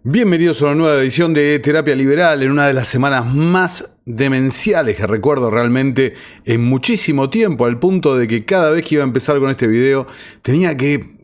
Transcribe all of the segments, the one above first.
Bienvenidos a una nueva edición de Terapia Liberal, en una de las semanas más demenciales que recuerdo realmente en muchísimo tiempo, al punto de que cada vez que iba a empezar con este video tenía que,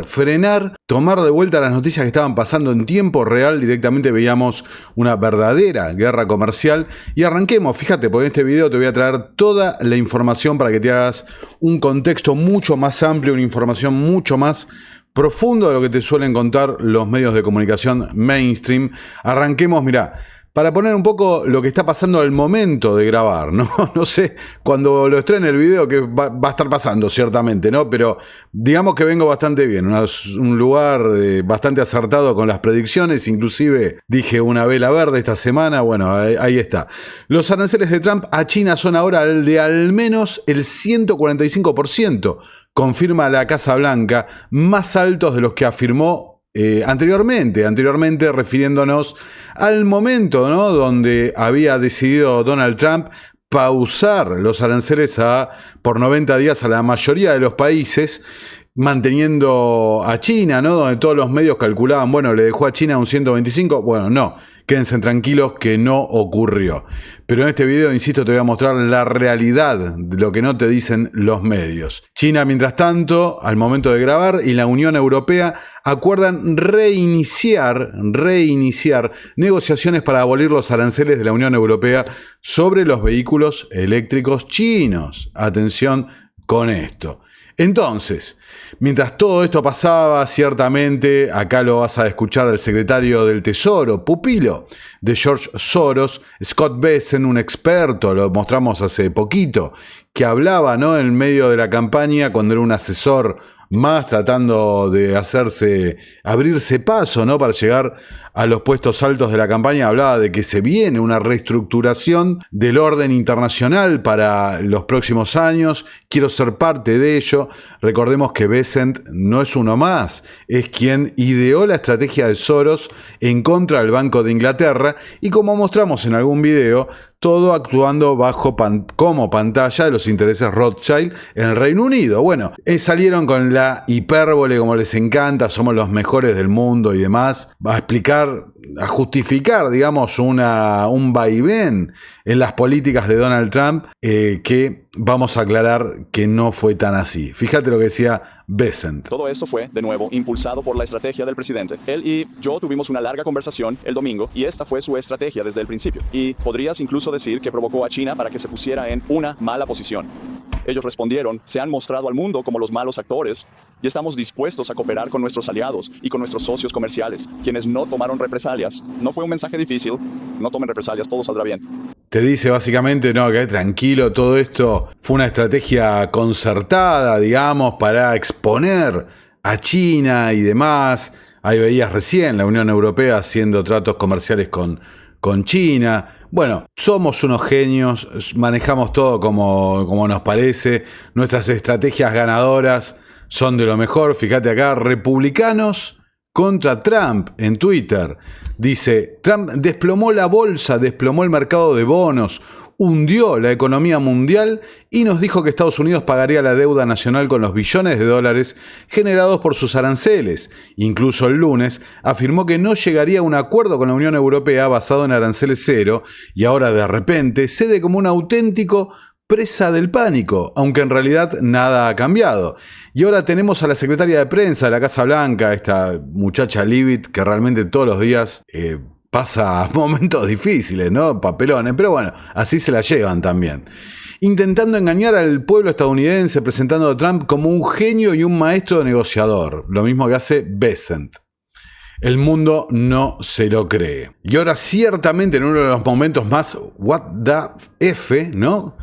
frenar, tomar de vuelta las noticias que estaban pasando en tiempo real. Directamente veíamos una verdadera guerra comercial. Y arranquemos, fíjate, porque en este video te voy a traer toda la información para que te hagas un contexto mucho más amplio, una información mucho más profundo de lo que te suelen contar los medios de comunicación mainstream. Arranquemos, mirá, para poner un poco lo que está pasando al momento de grabar, ¿no? No sé, cuando lo estrene el video que va a estar pasando, ciertamente, ¿no? Pero digamos que vengo bastante bien, un lugar bastante acertado con las predicciones, inclusive dije una vela verde esta semana, bueno, ahí está. Los aranceles de Trump a China son ahora de al menos el 145%, confirma la Casa Blanca, más altos de los que afirmó anteriormente, refiriéndonos al momento, ¿no?, donde había decidido Donald Trump pausar los aranceles por 90 días a la mayoría de los países, manteniendo a China, ¿no?, donde todos los medios calculaban, bueno, le dejó a China un 125, bueno, no, quédense tranquilos que no ocurrió. Pero en este video, insisto, te voy a mostrar la realidad de lo que no te dicen los medios. China, mientras tanto, al momento de grabar, y la Unión Europea acuerdan reiniciar negociaciones para abolir los aranceles de la Unión Europea sobre los vehículos eléctricos chinos. Atención con esto. Entonces, mientras todo esto pasaba, ciertamente, acá lo vas a escuchar al secretario del Tesoro, pupilo de George Soros, Scott Bessent, un experto, lo mostramos hace poquito, que hablaba, ¿no?, en medio de la campaña cuando era un asesor más, tratando de abrirse paso, ¿no?, para llegar a los puestos altos de la campaña. Hablaba de que se viene una reestructuración del orden internacional para los próximos años. Quiero ser parte de ello. Recordemos que Bessent no es uno más, es quien ideó la estrategia de Soros en contra del Banco de Inglaterra, y como mostramos en algún video, todo actuando como pantalla de los intereses Rothschild en el Reino Unido. Bueno, salieron con la hipérbole, como les encanta, somos los mejores del mundo y demás, a justificar, digamos, un vaivén en las políticas de Donald Trump, que vamos a aclarar que no fue tan así. Fíjate lo que decía Bessent. Todo esto fue, de nuevo, impulsado por la estrategia del presidente. Él y yo tuvimos una larga conversación el domingo, y esta fue su estrategia desde el principio. Y podrías incluso decir que provocó a China para que se pusiera en una mala posición. Ellos respondieron, se han mostrado al mundo como los malos actores, y estamos dispuestos a cooperar con nuestros aliados y con nuestros socios comerciales, quienes no tomaron represalias. No fue un mensaje difícil, no tomen represalias, todo saldrá bien. Te dice básicamente, no, que tranquilo, todo esto fue una estrategia concertada, digamos, para exponer a China y demás. Ahí veías recién la Unión Europea haciendo tratos comerciales con China. Bueno, somos unos genios, manejamos todo como nos parece, nuestras estrategias ganadoras son de lo mejor. Fíjate acá, republicanos contra Trump en Twitter. Dice, Trump desplomó la bolsa, desplomó el mercado de bonos, hundió la economía mundial y nos dijo que Estados Unidos pagaría la deuda nacional con los billones de dólares generados por sus aranceles. Incluso el lunes afirmó que no llegaría a un acuerdo con la Unión Europea basado en aranceles cero, y ahora de repente cede como un auténtico presa del pánico, aunque en realidad nada ha cambiado. Y ahora tenemos a la secretaria de prensa de la Casa Blanca, esta muchacha Leavitt, que realmente todos los días pasa momentos difíciles, ¿no? Papelones, pero bueno, así se la llevan también. Intentando engañar al pueblo estadounidense, presentando a Trump como un genio y un maestro negociador, lo mismo que hace Bessent. El mundo no se lo cree. Y ahora, ciertamente, en uno de los momentos más what the F, ¿no?,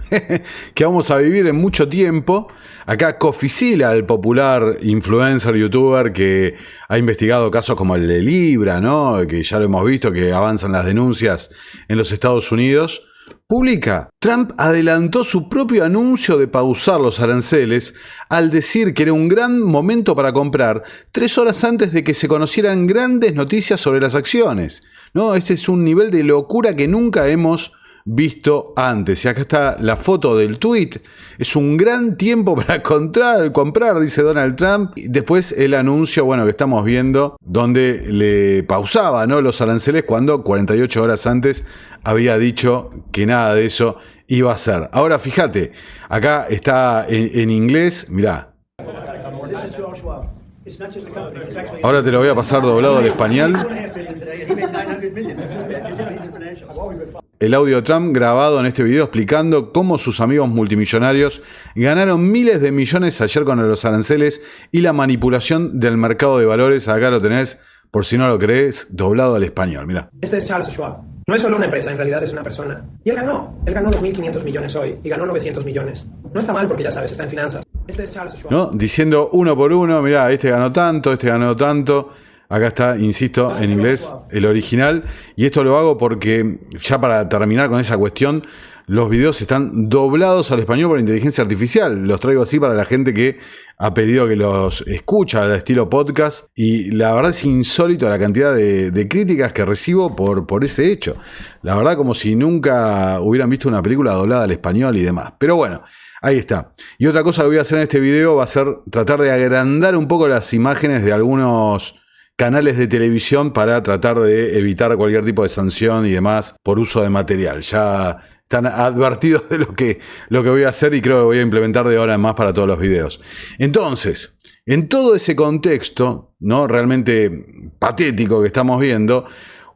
que vamos a vivir en mucho tiempo, acá Coffee Sila, el popular influencer, youtuber que ha investigado casos como el de Libra, ¿no?, que ya lo hemos visto, que avanzan las denuncias en los Estados Unidos, publica: Trump adelantó su propio anuncio de pausar los aranceles al decir que era un gran momento para comprar 3 horas antes de que se conocieran grandes noticias sobre las acciones. ¿No? Este es un nivel de locura que nunca hemos visto antes. Y acá está la foto del tweet. Es un gran tiempo para comprar, dice Donald Trump. Y después el anuncio, bueno, que estamos viendo, donde le pausaba, ¿no?, los aranceles cuando 48 horas antes había dicho que nada de eso iba a ser. Ahora fíjate, acá está en inglés, mirá. Ahora te lo voy a pasar doblado al español. El audio de Trump grabado en este video explicando cómo sus amigos multimillonarios ganaron miles de millones ayer con los aranceles y la manipulación del mercado de valores. Acá lo tenés, por si no lo crees, doblado al español. Mirá. Este es Charles Schwab. No es solo una empresa, en realidad es una persona. Y él ganó 2.500 millones hoy y ganó 900 millones. No está mal porque ya sabes, está en finanzas. Este es Charles Schwab. ¿No? Diciendo uno por uno, mirá, este ganó tanto, este ganó tanto. Acá está, insisto, en inglés, el original. Y esto lo hago porque, ya para terminar con esa cuestión, los videos están doblados al español por inteligencia artificial. Los traigo así para la gente que ha pedido que los escucha al estilo podcast. Y la verdad es insólito la cantidad de críticas que recibo por ese hecho. La verdad, como si nunca hubieran visto una película doblada al español y demás. Pero bueno, ahí está. Y otra cosa que voy a hacer en este video va a ser tratar de agrandar un poco las imágenes de algunos canales de televisión para tratar de evitar cualquier tipo de sanción y demás por uso de material. Ya están advertidos de lo que voy a hacer y creo que voy a implementar de ahora en más para todos los videos. Entonces, en todo ese contexto, ¿no?, realmente patético que estamos viendo,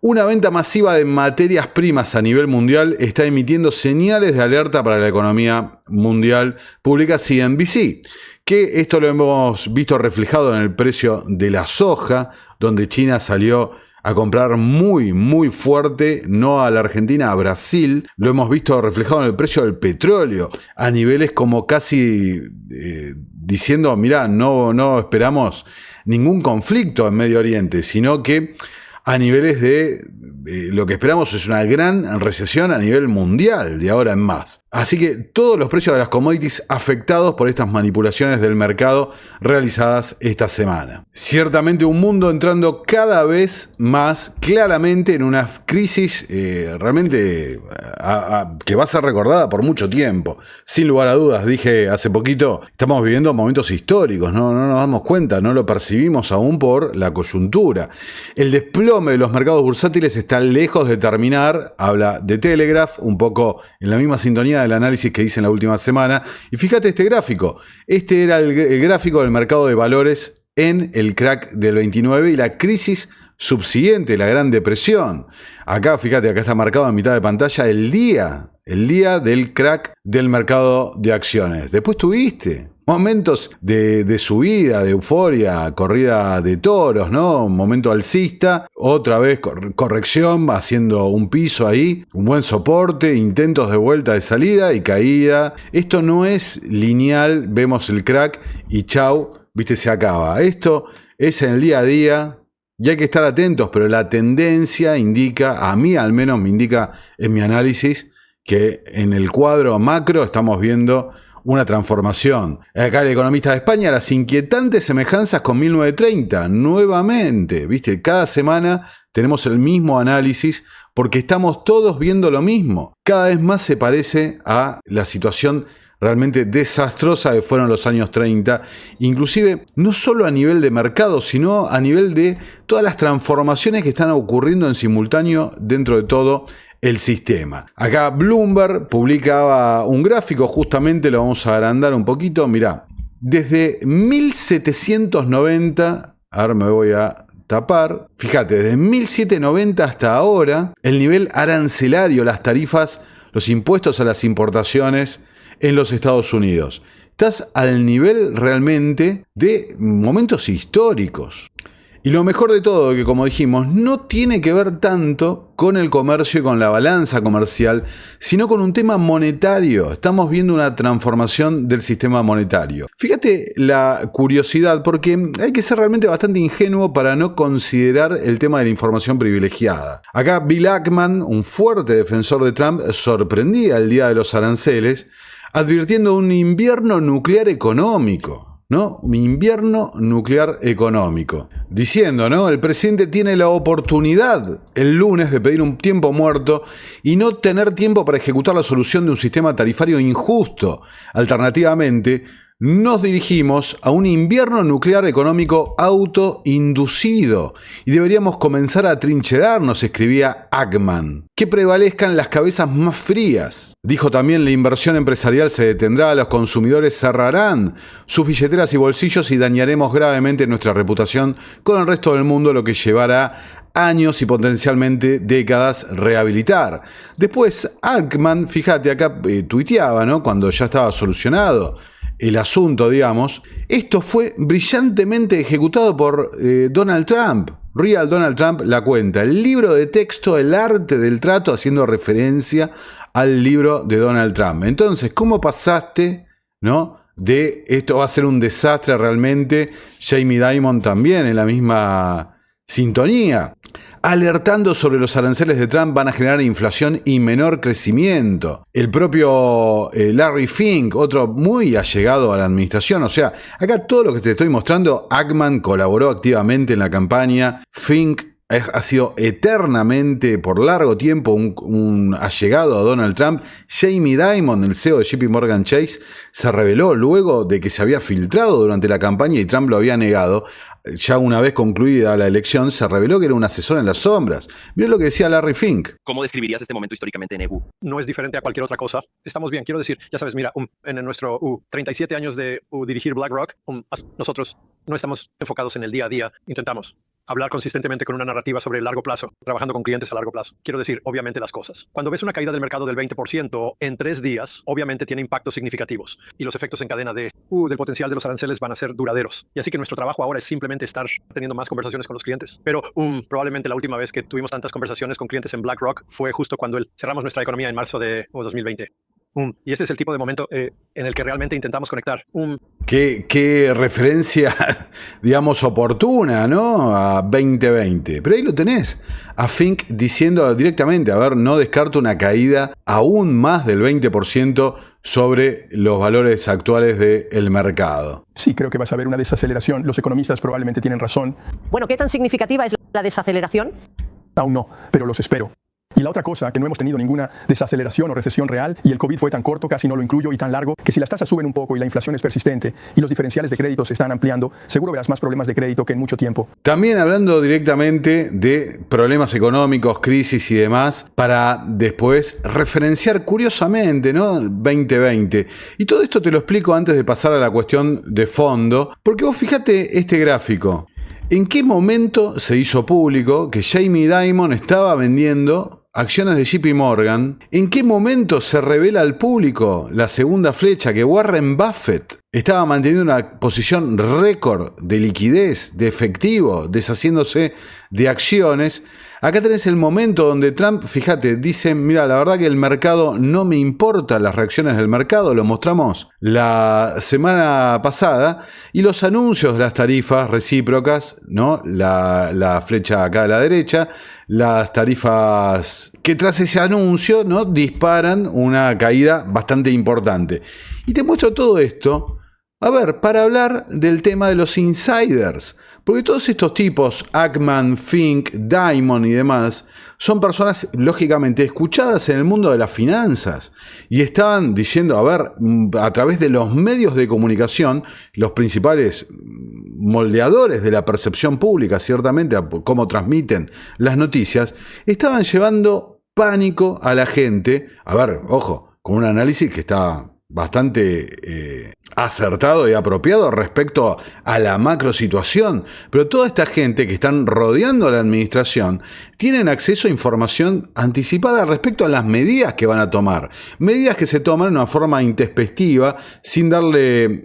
una venta masiva de materias primas a nivel mundial está emitiendo señales de alerta para la economía mundial, publica CNBC. Que esto lo hemos visto reflejado en el precio de la soja, donde China salió a comprar muy, muy fuerte, no a la Argentina, a Brasil. Lo hemos visto reflejado en el precio del petróleo, a niveles como casi diciendo, mirá, no esperamos ningún conflicto en Medio Oriente, sino que a niveles de lo que esperamos es una gran recesión a nivel mundial, de ahora en más. Así que todos los precios de las commodities afectados por estas manipulaciones del mercado realizadas esta semana. Ciertamente un mundo entrando cada vez más claramente en una crisis realmente que va a ser recordada por mucho tiempo. Sin lugar a dudas, dije hace poquito, estamos viviendo momentos históricos, no nos damos cuenta, no lo percibimos aún por la coyuntura. El desplome de los mercados bursátiles está lejos de terminar, habla de Telegraph, un poco en la misma sintonía del análisis que hice en la última semana. Y fíjate este gráfico. Este era el gráfico del mercado de valores en el crack del 29 y la crisis subsiguiente, la Gran Depresión. Acá, fíjate, acá está marcado en mitad de pantalla el día del crack del mercado de acciones. Después tuviste momentos de subida, de euforia, corrida de toros, ¿no? Un momento alcista, otra vez corrección, haciendo un piso ahí, un buen soporte, intentos de vuelta de salida y caída. Esto no es lineal, vemos el crack y chau, viste, se acaba. Esto es en el día a día y hay que estar atentos, pero la tendencia indica, a mí al menos me indica en mi análisis, que en el cuadro macro estamos viendo una transformación. Acá el economista de España, las inquietantes semejanzas con 1930. Nuevamente, ¿viste? Cada semana tenemos el mismo análisis porque estamos todos viendo lo mismo. Cada vez más se parece a la situación realmente desastrosa que fueron los años 30, inclusive no solo a nivel de mercado, sino a nivel de todas las transformaciones que están ocurriendo en simultáneo dentro de todo el sistema. Acá Bloomberg publicaba un gráfico, justamente lo vamos a agrandar un poquito. Mirá, desde 1790, ahora me voy a tapar, fíjate, desde 1790 hasta ahora, el nivel arancelario, las tarifas, los impuestos a las importaciones en los Estados Unidos. Estás al nivel realmente de momentos históricos. Y lo mejor de todo, que como dijimos, no tiene que ver tanto con el comercio y con la balanza comercial, sino con un tema monetario. Estamos viendo una transformación del sistema monetario. Fíjate la curiosidad, porque hay que ser realmente bastante ingenuo para no considerar el tema de la información privilegiada. Acá Bill Ackman, un fuerte defensor de Trump, sorprendía el día de los aranceles, advirtiendo un invierno nuclear económico. ¿No? Un invierno nuclear económico. diciendo, ¿no? El presidente tiene la oportunidad el lunes de pedir un tiempo muerto y no tener tiempo para ejecutar la solución de un sistema tarifario injusto. Alternativamente, nos dirigimos a un invierno nuclear económico autoinducido y deberíamos comenzar a atrincherarnos, escribía Ackman. Que prevalezcan las cabezas más frías. Dijo también: la inversión empresarial se detendrá, los consumidores cerrarán sus billeteras y bolsillos y dañaremos gravemente nuestra reputación con el resto del mundo, lo que llevará años y potencialmente décadas rehabilitar. Después Ackman, fíjate acá, tuiteaba, ¿no? Cuando ya estaba solucionado el asunto, digamos. Esto fue brillantemente ejecutado por Donald Trump. Real Donald Trump la cuenta. El libro de texto, El arte del trato, haciendo referencia al libro de Donald Trump. Entonces, ¿cómo pasaste, no? De esto va a ser un desastre realmente? Jamie Dimon también en la misma sintonía, alertando sobre los aranceles de Trump van a generar inflación y menor crecimiento. El propio Larry Fink, otro muy allegado a la administración, o sea, acá todo lo que te estoy mostrando, Ackman colaboró activamente en la campaña, Fink ha sido eternamente, por largo tiempo, un allegado a Donald Trump. Jamie Dimon, el CEO de JP Morgan Chase, se reveló luego de que se había filtrado durante la campaña y Trump lo había negado. Ya una vez concluida la elección, se reveló que era un asesor en las sombras. Miren lo que decía Larry Fink. ¿Cómo describirías este momento históricamente en EU? No es diferente a cualquier otra cosa. Estamos bien, quiero decir, ya sabes, mira, en nuestro 37 años de dirigir BlackRock, nosotros no estamos enfocados en el día a día. Intentamos hablar consistentemente con una narrativa sobre el largo plazo, trabajando con clientes a largo plazo. Quiero decir, obviamente, las cosas. Cuando ves una caída del mercado del 20% en 3 días, obviamente tiene impactos significativos. Y los efectos en cadena del potencial de los aranceles van a ser duraderos. Y así que nuestro trabajo ahora es simplemente estar teniendo más conversaciones con los clientes. Pero probablemente la última vez que tuvimos tantas conversaciones con clientes en BlackRock fue justo cuando cerramos nuestra economía en marzo de 2020. Y este es el tipo de momento en el que realmente intentamos conectar. Qué referencia, digamos, oportuna, ¿no? A 2020. Pero ahí lo tenés. A Fink diciendo directamente, a ver, no descarto una caída aún más del 20% sobre los valores actuales del mercado. Sí, creo que vas a ver una desaceleración. Los economistas probablemente tienen razón. Bueno, ¿qué tan significativa es la desaceleración? Aún no, pero los espero. Y la otra cosa, que no hemos tenido ninguna desaceleración o recesión real, y el COVID fue tan corto, casi no lo incluyo, y tan largo, que si las tasas suben un poco y la inflación es persistente y los diferenciales de crédito se están ampliando, seguro verás más problemas de crédito que en mucho tiempo. También hablando directamente de problemas económicos, crisis y demás, para después referenciar curiosamente, ¿no? 2020. Y todo esto te lo explico antes de pasar a la cuestión de fondo, porque vos fíjate este gráfico. ¿En qué momento se hizo público que Jamie Dimon estaba vendiendo acciones de JP Morgan? ¿En qué momento se revela al público la segunda flecha que Warren Buffett estaba manteniendo una posición récord de liquidez, de efectivo, deshaciéndose de acciones? Acá tenés el momento donde Trump, fíjate, dice, mira, la verdad que el mercado no me importa, las reacciones del mercado, lo mostramos la semana pasada, y los anuncios de las tarifas recíprocas, ¿no? La flecha acá a la derecha, las tarifas que tras ese anuncio, ¿no? Disparan una caída bastante importante. Y te muestro todo esto, a ver, para hablar del tema de los insiders. Porque todos estos tipos, Ackman, Fink, Dimon y demás, son personas lógicamente escuchadas en el mundo de las finanzas. Y estaban diciendo, a ver, a través de los medios de comunicación, los principales moldeadores de la percepción pública, ciertamente, a cómo transmiten las noticias, estaban llevando pánico a la gente. A ver, ojo, con un análisis que está bastante acertado y apropiado respecto a la macro situación, pero toda esta gente que están rodeando a la administración tienen acceso a información anticipada respecto a las medidas que van a tomar, medidas que se toman de una forma intempestiva, sin darle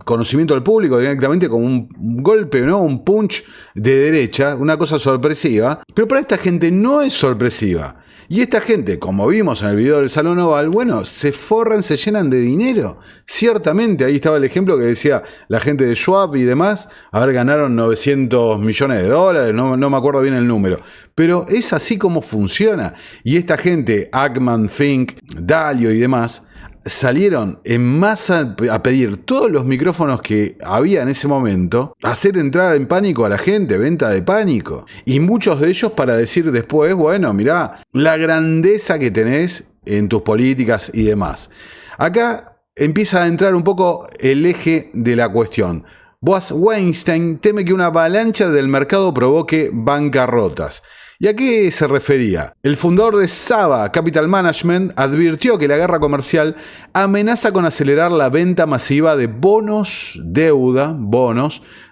conocimiento al público, directamente con un golpe, ¿no? Un punch de derecha, una cosa sorpresiva, pero para esta gente no es sorpresiva. Y esta gente, como vimos en el video del Salón Oval, bueno, se forran, se llenan de dinero. Ciertamente, ahí estaba el ejemplo que decía la gente de Schwab y demás, a ver, ganaron $900 millones, no me acuerdo bien el número. Pero es así como funciona. Y esta gente, Ackman, Fink, Dalio y demás, salieron en masa a pedir todos los micrófonos que había en ese momento, hacer entrar en pánico a la gente, venta de pánico. Y muchos de ellos para decir después, bueno, mirá, la grandeza que tenés en tus políticas y demás. Acá empieza a entrar un poco el eje de la cuestión. Boaz Weinstein teme que una avalancha del mercado provoque bancarrotas. ¿Y a qué se refería? El fundador de Saba Capital Management advirtió que la guerra comercial amenaza con acelerar la venta masiva de bonos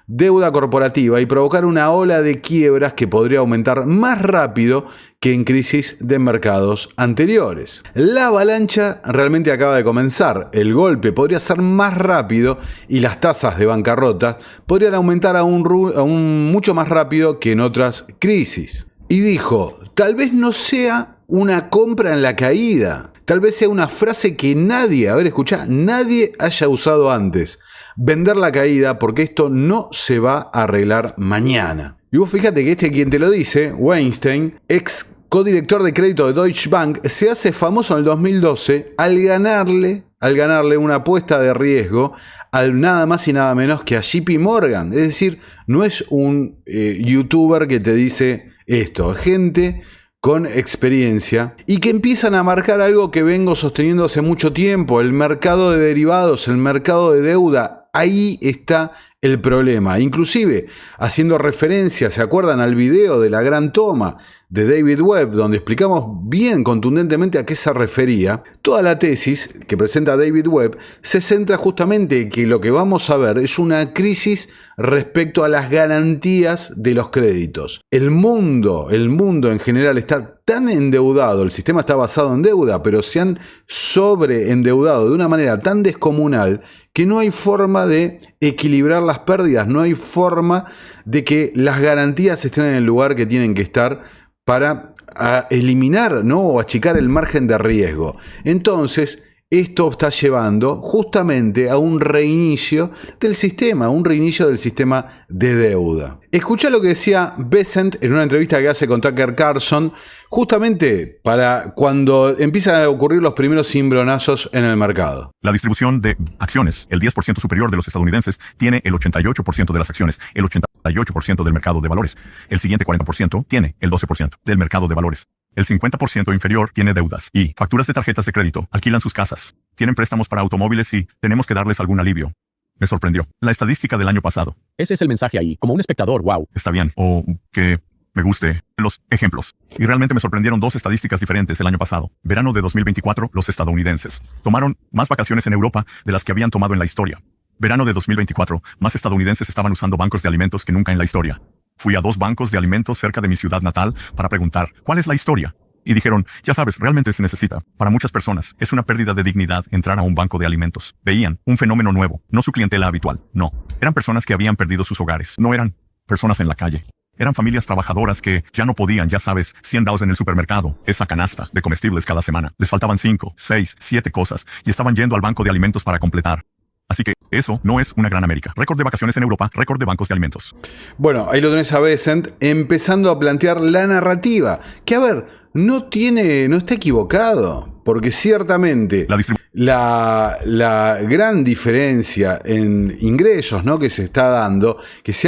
deuda corporativa y provocar una ola de quiebras que podría aumentar más rápido que en crisis de mercados anteriores. La avalancha realmente acaba de comenzar. El golpe podría ser más rápido y las tasas de bancarrota podrían aumentar aún mucho más rápido que en otras crisis. Y dijo, tal vez no sea una compra en la caída, tal vez sea una frase que nadie haya usado antes. Vender la caída porque esto no se va a arreglar mañana. Y vos fíjate que quien te lo dice, Weinstein, ex codirector de crédito de Deutsche Bank, se hace famoso en el 2012 al ganarle una apuesta de riesgo al nada más y nada menos que a JP Morgan. Es decir, no es un youtuber que te dice esto, gente con experiencia y que empiezan a marcar algo que vengo sosteniendo hace mucho tiempo, el mercado de derivados, el mercado de deuda. Ahí está el problema. Inclusive haciendo referencia, ¿se acuerdan al video de la gran toma de David Webb, donde explicamos bien contundentemente a qué se refería? Toda la tesis que presenta David Webb se centra justamente en que lo que vamos a ver es una crisis respecto a las garantías de los créditos. El mundo en general está tan endeudado, el sistema está basado en deuda, pero se han sobreendeudado de una manera tan descomunal que no hay forma de equilibrar las pérdidas, no hay forma de que las garantías estén en el lugar que tienen que estar para eliminar, ¿no?, o achicar el margen de riesgo. Entonces, esto está llevando justamente a un reinicio del sistema, de deuda. Escuchá lo que decía Bessent en una entrevista que hace con Tucker Carlson, justamente para cuando empiezan a ocurrir los primeros cimbronazos en el mercado. La distribución de acciones, el 10% superior de los estadounidenses tiene el 88% de las acciones, el 88% del mercado de valores. El siguiente 40% tiene el 12% del mercado de valores. El 50% inferior tiene deudas y facturas de tarjetas de crédito, alquilan sus casas, tienen préstamos para automóviles y tenemos que darles algún alivio. Me sorprendió. La estadística del año pasado. Ese es el mensaje ahí, como un espectador, wow. Está bien, o que me guste los ejemplos. Y realmente me sorprendieron dos estadísticas diferentes el año pasado. Verano de 2024, los estadounidenses tomaron más vacaciones en Europa de las que habían tomado en la historia. Verano de 2024, más estadounidenses estaban usando bancos de alimentos que nunca en la historia. Fui a 2 bancos de alimentos cerca de mi ciudad natal para preguntar, ¿cuál es la historia? Y dijeron, ya sabes, realmente se necesita. Para muchas personas, es una pérdida de dignidad entrar a un banco de alimentos. Veían un fenómeno nuevo, no su clientela habitual, no. Eran personas que habían perdido sus hogares, no eran personas en la calle. Eran familias trabajadoras que ya no podían, ya sabes, $100 en el supermercado, esa canasta de comestibles cada semana. Les faltaban 5, 6, 7 cosas y estaban yendo al banco de alimentos para completar. Así que eso no es una gran América. Récord de vacaciones en Europa, récord de bancos de alimentos. Bueno, ahí lo tenés a Bessent empezando a plantear la narrativa. Que a ver, no está equivocado. Porque ciertamente la gran diferencia en ingresos, ¿no?, que se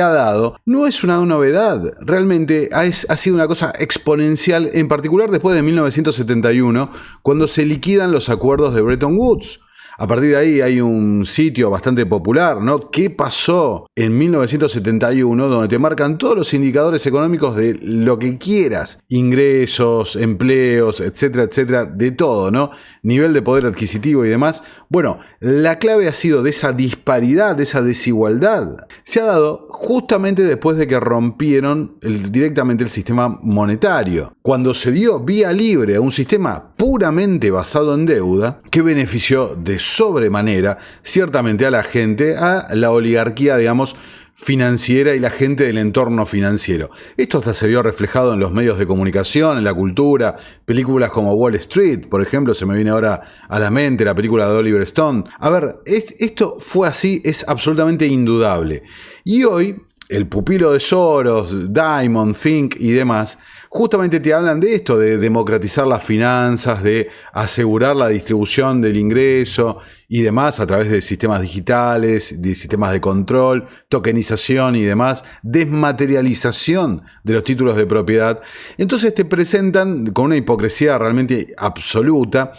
ha dado, no es una novedad. Realmente ha sido una cosa exponencial, en particular después de 1971, cuando se liquidan los acuerdos de Bretton Woods. A partir de ahí hay un sitio bastante popular, ¿no? ¿Qué pasó en 1971? Donde te marcan todos los indicadores económicos de lo que quieras. Ingresos, empleos, etcétera, etcétera, de todo, ¿no? Nivel de poder adquisitivo y demás. Bueno, la clave ha sido de esa disparidad, de esa desigualdad. Se ha dado justamente después de que rompieron directamente el sistema monetario. Cuando se dio vía libre a un sistema puramente basado en deuda, que benefició de sobremanera, ciertamente a la gente, a la oligarquía, digamos, financiera y la gente del entorno financiero. Esto hasta se vio reflejado en los medios de comunicación, en la cultura, películas como Wall Street, por ejemplo, se me viene ahora a la mente la película de Oliver Stone. A ver, esto fue así, es absolutamente indudable. Y hoy, el pupilo de Soros, Diamond, Fink y demás, justamente te hablan de esto, de democratizar las finanzas, de asegurar la distribución del ingreso y demás a través de sistemas digitales, de sistemas de control, tokenización y demás, desmaterialización de los títulos de propiedad. Entonces te presentan con una hipocresía realmente absoluta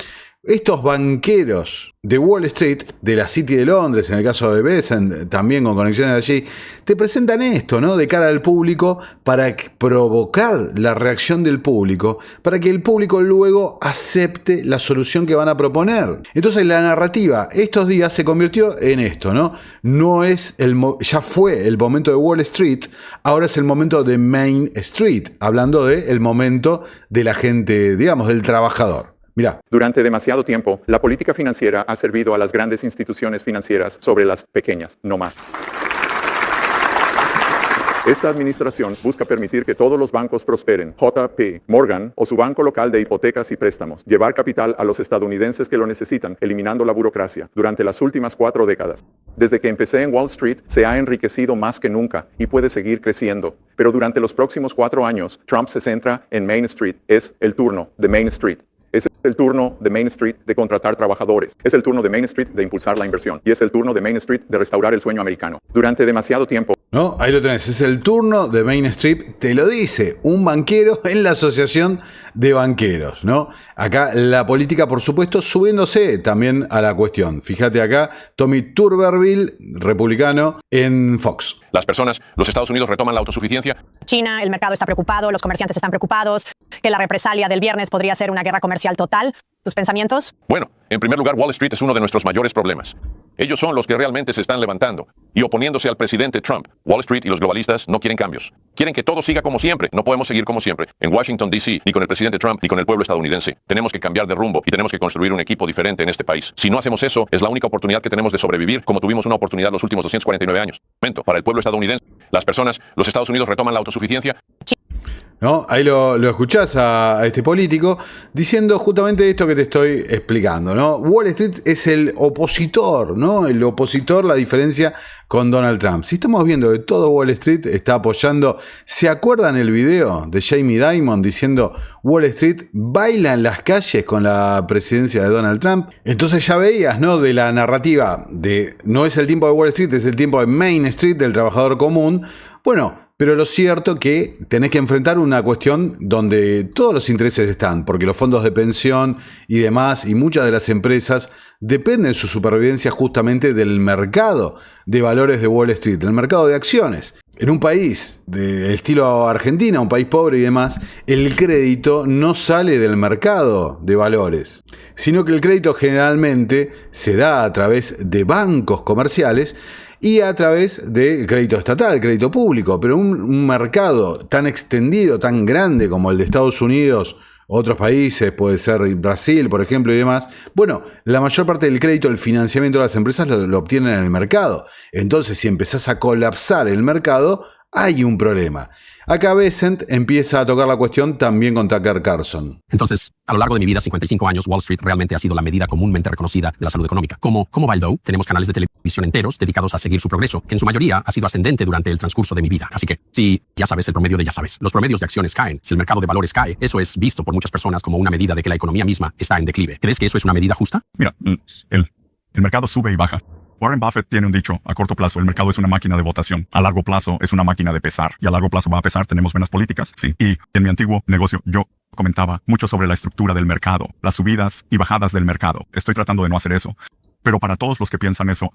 estos banqueros de Wall Street, de la City de Londres, en el caso de Bessent, también con conexiones allí, te presentan esto, ¿no? De cara al público para provocar la reacción del público, para que el público luego acepte la solución que van a proponer. Entonces la narrativa estos días se convirtió en esto, ¿no? Ya fue el momento de Wall Street, ahora es el momento de Main Street, hablando del momento de la gente, digamos, del trabajador. Mirá. Durante demasiado tiempo, la política financiera ha servido a las grandes instituciones financieras sobre las pequeñas, no más. Esta administración busca permitir que todos los bancos prosperen. JP Morgan o su banco local de hipotecas y préstamos. Llevar capital a los estadounidenses que lo necesitan, eliminando la burocracia. Durante las últimas 4 décadas. Desde que empecé en Wall Street, se ha enriquecido más que nunca y puede seguir creciendo. Pero durante los próximos 4 años, Trump se centra en Main Street. Es el turno de Main Street. Es el turno de Main Street de contratar trabajadores. Es el turno de Main Street de impulsar la inversión. Y es el turno de Main Street de restaurar el sueño americano. Durante demasiado tiempo. No, ahí lo tenés. Es el turno de Main Street. Te lo dice un banquero en la asociación de banqueros, ¿no? Acá la política, por supuesto, subiéndose también a la cuestión. Fíjate acá, Tommy Tuberville, republicano, en Fox. Las personas, los Estados Unidos retoman la autosuficiencia. China, el mercado está preocupado, los comerciantes están preocupados, que la represalia del viernes podría ser una guerra comercial total. ¿Tus pensamientos? Bueno, en primer lugar, Wall Street es uno de nuestros mayores problemas. Ellos son los que realmente se están levantando y oponiéndose al presidente Trump. Wall Street y los globalistas no quieren cambios. Quieren que todo siga como siempre. No podemos seguir como siempre. En Washington, D.C., ni con el presidente Trump, ni con el pueblo estadounidense. Tenemos que cambiar de rumbo y tenemos que construir un equipo diferente en este país. Si no hacemos eso, es la única oportunidad que tenemos de sobrevivir como tuvimos una oportunidad los últimos 249 años. Para el pueblo estadounidense, las personas, los Estados Unidos retoman la autosuficiencia. ¿No? Ahí lo escuchás a este político diciendo justamente esto que te estoy explicando, ¿no? Wall Street es el opositor, ¿no? El opositor, la diferencia con Donald Trump. Si estamos viendo que todo Wall Street está apoyando, ¿se acuerdan el video de Jamie Dimon diciendo Wall Street baila en las calles con la presidencia de Donald Trump? Entonces ya veías, ¿no? De la narrativa de no es el tiempo de Wall Street, es el tiempo de Main Street, del trabajador común. Bueno, pero lo cierto que tenés que enfrentar una cuestión donde todos los intereses están, porque los fondos de pensión y demás, y muchas de las empresas dependen su supervivencia justamente del mercado de valores de Wall Street, del mercado de acciones. En un país de estilo Argentina, un país pobre y demás, el crédito no sale del mercado de valores, sino que el crédito generalmente se da a través de bancos comerciales y a través del crédito estatal, crédito público. Pero un mercado tan extendido, tan grande como el de Estados Unidos, otros países, puede ser Brasil, por ejemplo, y demás, bueno, la mayor parte del crédito, el financiamiento de las empresas lo obtienen en el mercado. Entonces, si empezás a colapsar el mercado, hay un problema. Acá Bessent empieza a tocar la cuestión también con Tucker Carlson. Entonces, a lo largo de mi vida, 55 años, Wall Street realmente ha sido la medida comúnmente reconocida de la salud económica. ¿Cómo va el Dow? Tenemos canales de televisión enteros dedicados a seguir su progreso, que en su mayoría ha sido ascendente durante el transcurso de mi vida. Así que, si ya sabes el promedio de ya sabes, los promedios de acciones caen, si el mercado de valores cae, eso es visto por muchas personas como una medida de que la economía misma está en declive. ¿Crees que eso es una medida justa? Mira, el mercado sube y baja. Warren Buffett tiene un dicho: a corto plazo el mercado es una máquina de votación, a largo plazo es una máquina de pesar, y a largo plazo va a pesar, tenemos buenas políticas, sí. Y en mi antiguo negocio yo comentaba mucho sobre la estructura del mercado, las subidas y bajadas del mercado. Estoy tratando de no hacer eso. Pero para todos los que piensan eso,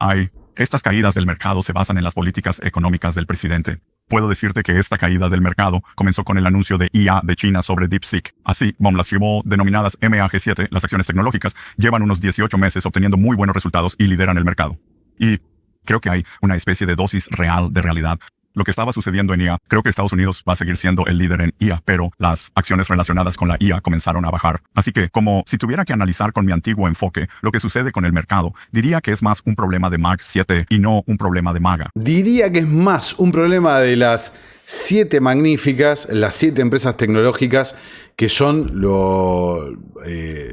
estas caídas del mercado se basan en las políticas económicas del presidente. Puedo decirte que esta caída del mercado comenzó con el anuncio de IA de China sobre DeepSeek. Así, las llevó denominadas MAG7, las acciones tecnológicas, llevan unos 18 meses obteniendo muy buenos resultados y lideran el mercado. Y creo que hay una especie de dosis real de realidad. Lo que estaba sucediendo en IA, creo que Estados Unidos va a seguir siendo el líder en IA, pero las acciones relacionadas con la IA comenzaron a bajar. Así que, como si tuviera que analizar con mi antiguo enfoque lo que sucede con el mercado, diría que es más un problema de Mag 7 y no un problema de MAGA. Diría que es más un problema de las 7 magníficas, las 7 empresas tecnológicas que son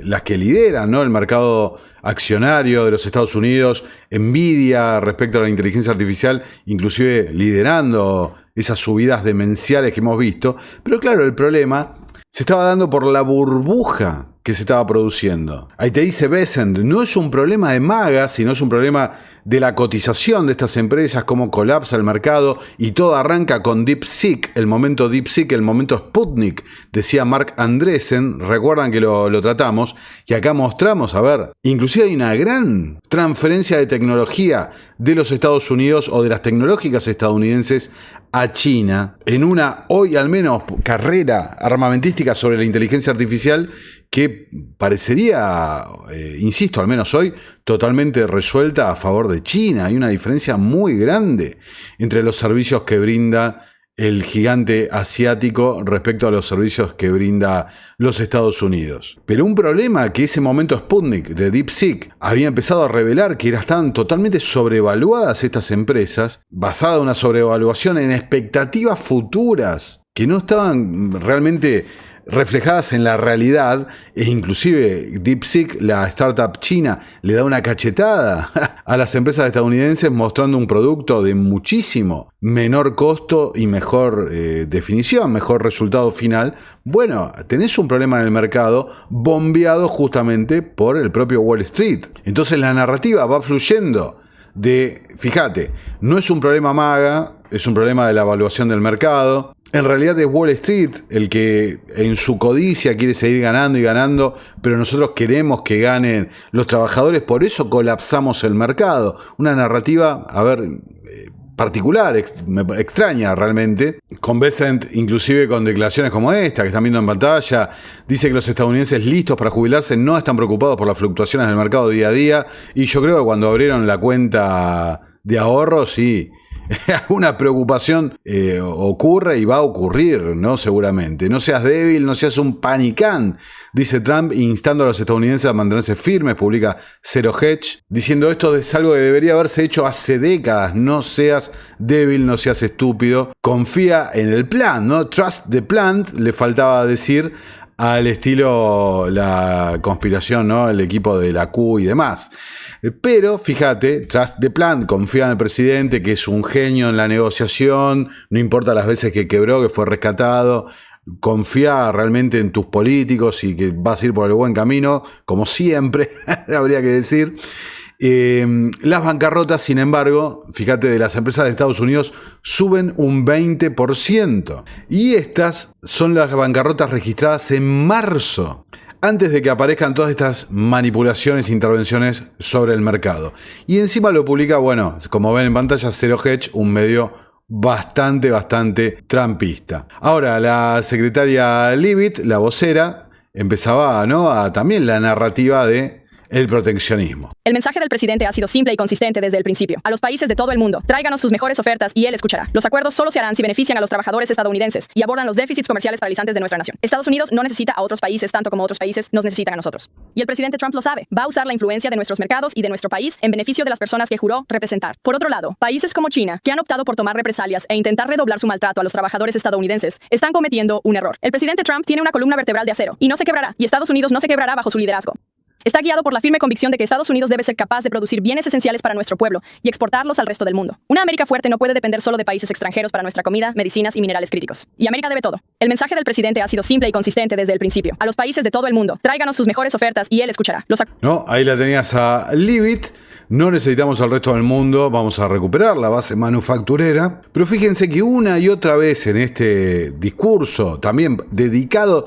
las que lideran, ¿no?, el mercado accionario de los Estados Unidos. Nvidia respecto a la inteligencia artificial, inclusive liderando esas subidas demenciales que hemos visto. Pero claro, el problema se estaba dando por la burbuja que se estaba produciendo. Ahí te dice Bessent, no es un problema de magas, sino es un problema de la cotización de estas empresas, cómo colapsa el mercado, y todo arranca con DeepSeek, el momento Sputnik, decía Mark Andreessen. Recuerdan que lo tratamos, y acá mostramos, a ver, inclusive hay una gran transferencia de tecnología de los Estados Unidos o de las tecnológicas estadounidenses a China, en una, hoy al menos, carrera armamentística sobre la inteligencia artificial que parecería, insisto, al menos hoy, totalmente resuelta a favor de China. Hay una diferencia muy grande entre los servicios que brinda el gigante asiático respecto a los servicios que brinda los Estados Unidos. Pero un problema que ese momento Sputnik de DeepSeek había empezado a revelar que estaban totalmente sobrevaluadas estas empresas, basada en una sobrevaluación en expectativas futuras que no estaban realmente reflejadas en la realidad, e inclusive DeepSeek, la startup china, le da una cachetada a las empresas estadounidenses mostrando un producto de muchísimo menor costo y mejor definición, mejor resultado final. Bueno, tenés un problema en el mercado bombeado justamente por el propio Wall Street. Entonces la narrativa va fluyendo de, fíjate, no es un problema maga, es un problema de la evaluación del mercado. En realidad es Wall Street el que en su codicia quiere seguir ganando y ganando, pero nosotros queremos que ganen los trabajadores, por eso colapsamos el mercado. Una narrativa, particular, extraña realmente, con Bessent, inclusive con declaraciones como esta que están viendo en pantalla. Dice que los estadounidenses listos para jubilarse no están preocupados por las fluctuaciones del mercado día a día, y yo creo que cuando abrieron la cuenta de ahorros, sí, alguna preocupación ocurre y va a ocurrir, ¿no? Seguramente. No seas débil, no seas un panicán, dice Trump, instando a los estadounidenses a mantenerse firmes. Publica Zero Hedge, diciendo esto es algo que debería haberse hecho hace décadas. No seas débil, no seas estúpido. Confía en el plan, ¿no? Trust the plan, le faltaba decir, al estilo la conspiración, ¿no? El equipo de la Q y demás. Pero fíjate, trust the plan, confía en el presidente, que es un genio en la negociación, no importa las veces que quebró, que fue rescatado. Confía realmente en tus políticos y que vas a ir por el buen camino, como siempre, habría que decir. Las bancarrotas, sin embargo, fíjate, de las empresas de Estados Unidos suben un 20%. Y estas son las bancarrotas registradas en marzo, antes de que aparezcan todas estas manipulaciones e intervenciones sobre el mercado. Y encima lo publica, bueno, como ven en pantalla, Zero Hedge, un medio bastante trumpista. Ahora, la secretaria Leavitt, la vocera, empezaba, ¿no?, a también la narrativa de el proteccionismo. El mensaje del presidente ha sido simple y consistente desde el principio. A los países de todo el mundo, tráiganos sus mejores ofertas y él escuchará. Los acuerdos solo se harán si benefician a los trabajadores estadounidenses y abordan los déficits comerciales paralizantes de nuestra nación. Estados Unidos no necesita a otros países tanto como otros países nos necesitan a nosotros. Y el presidente Trump lo sabe. Va a usar la influencia de nuestros mercados y de nuestro país en beneficio de las personas que juró representar. Por otro lado, países como China, que han optado por tomar represalias e intentar redoblar su maltrato a los trabajadores estadounidenses, están cometiendo un error. El presidente Trump tiene una columna vertebral de acero y no se quebrará, y Estados Unidos no se quebrará bajo su liderazgo. Está guiado por la firme convicción de que Estados Unidos debe ser capaz de producir bienes esenciales para nuestro pueblo y exportarlos al resto del mundo. Una América fuerte no puede depender solo de países extranjeros para nuestra comida, medicinas y minerales críticos. Y América debe todo. El mensaje del presidente ha sido simple y consistente desde el principio. A los países de todo el mundo, tráiganos sus mejores ofertas y él escuchará. No, ahí la tenías a Leavitt. No necesitamos al resto del mundo, vamos a recuperar la base manufacturera. Pero fíjense que una y otra vez en este discurso, también dedicado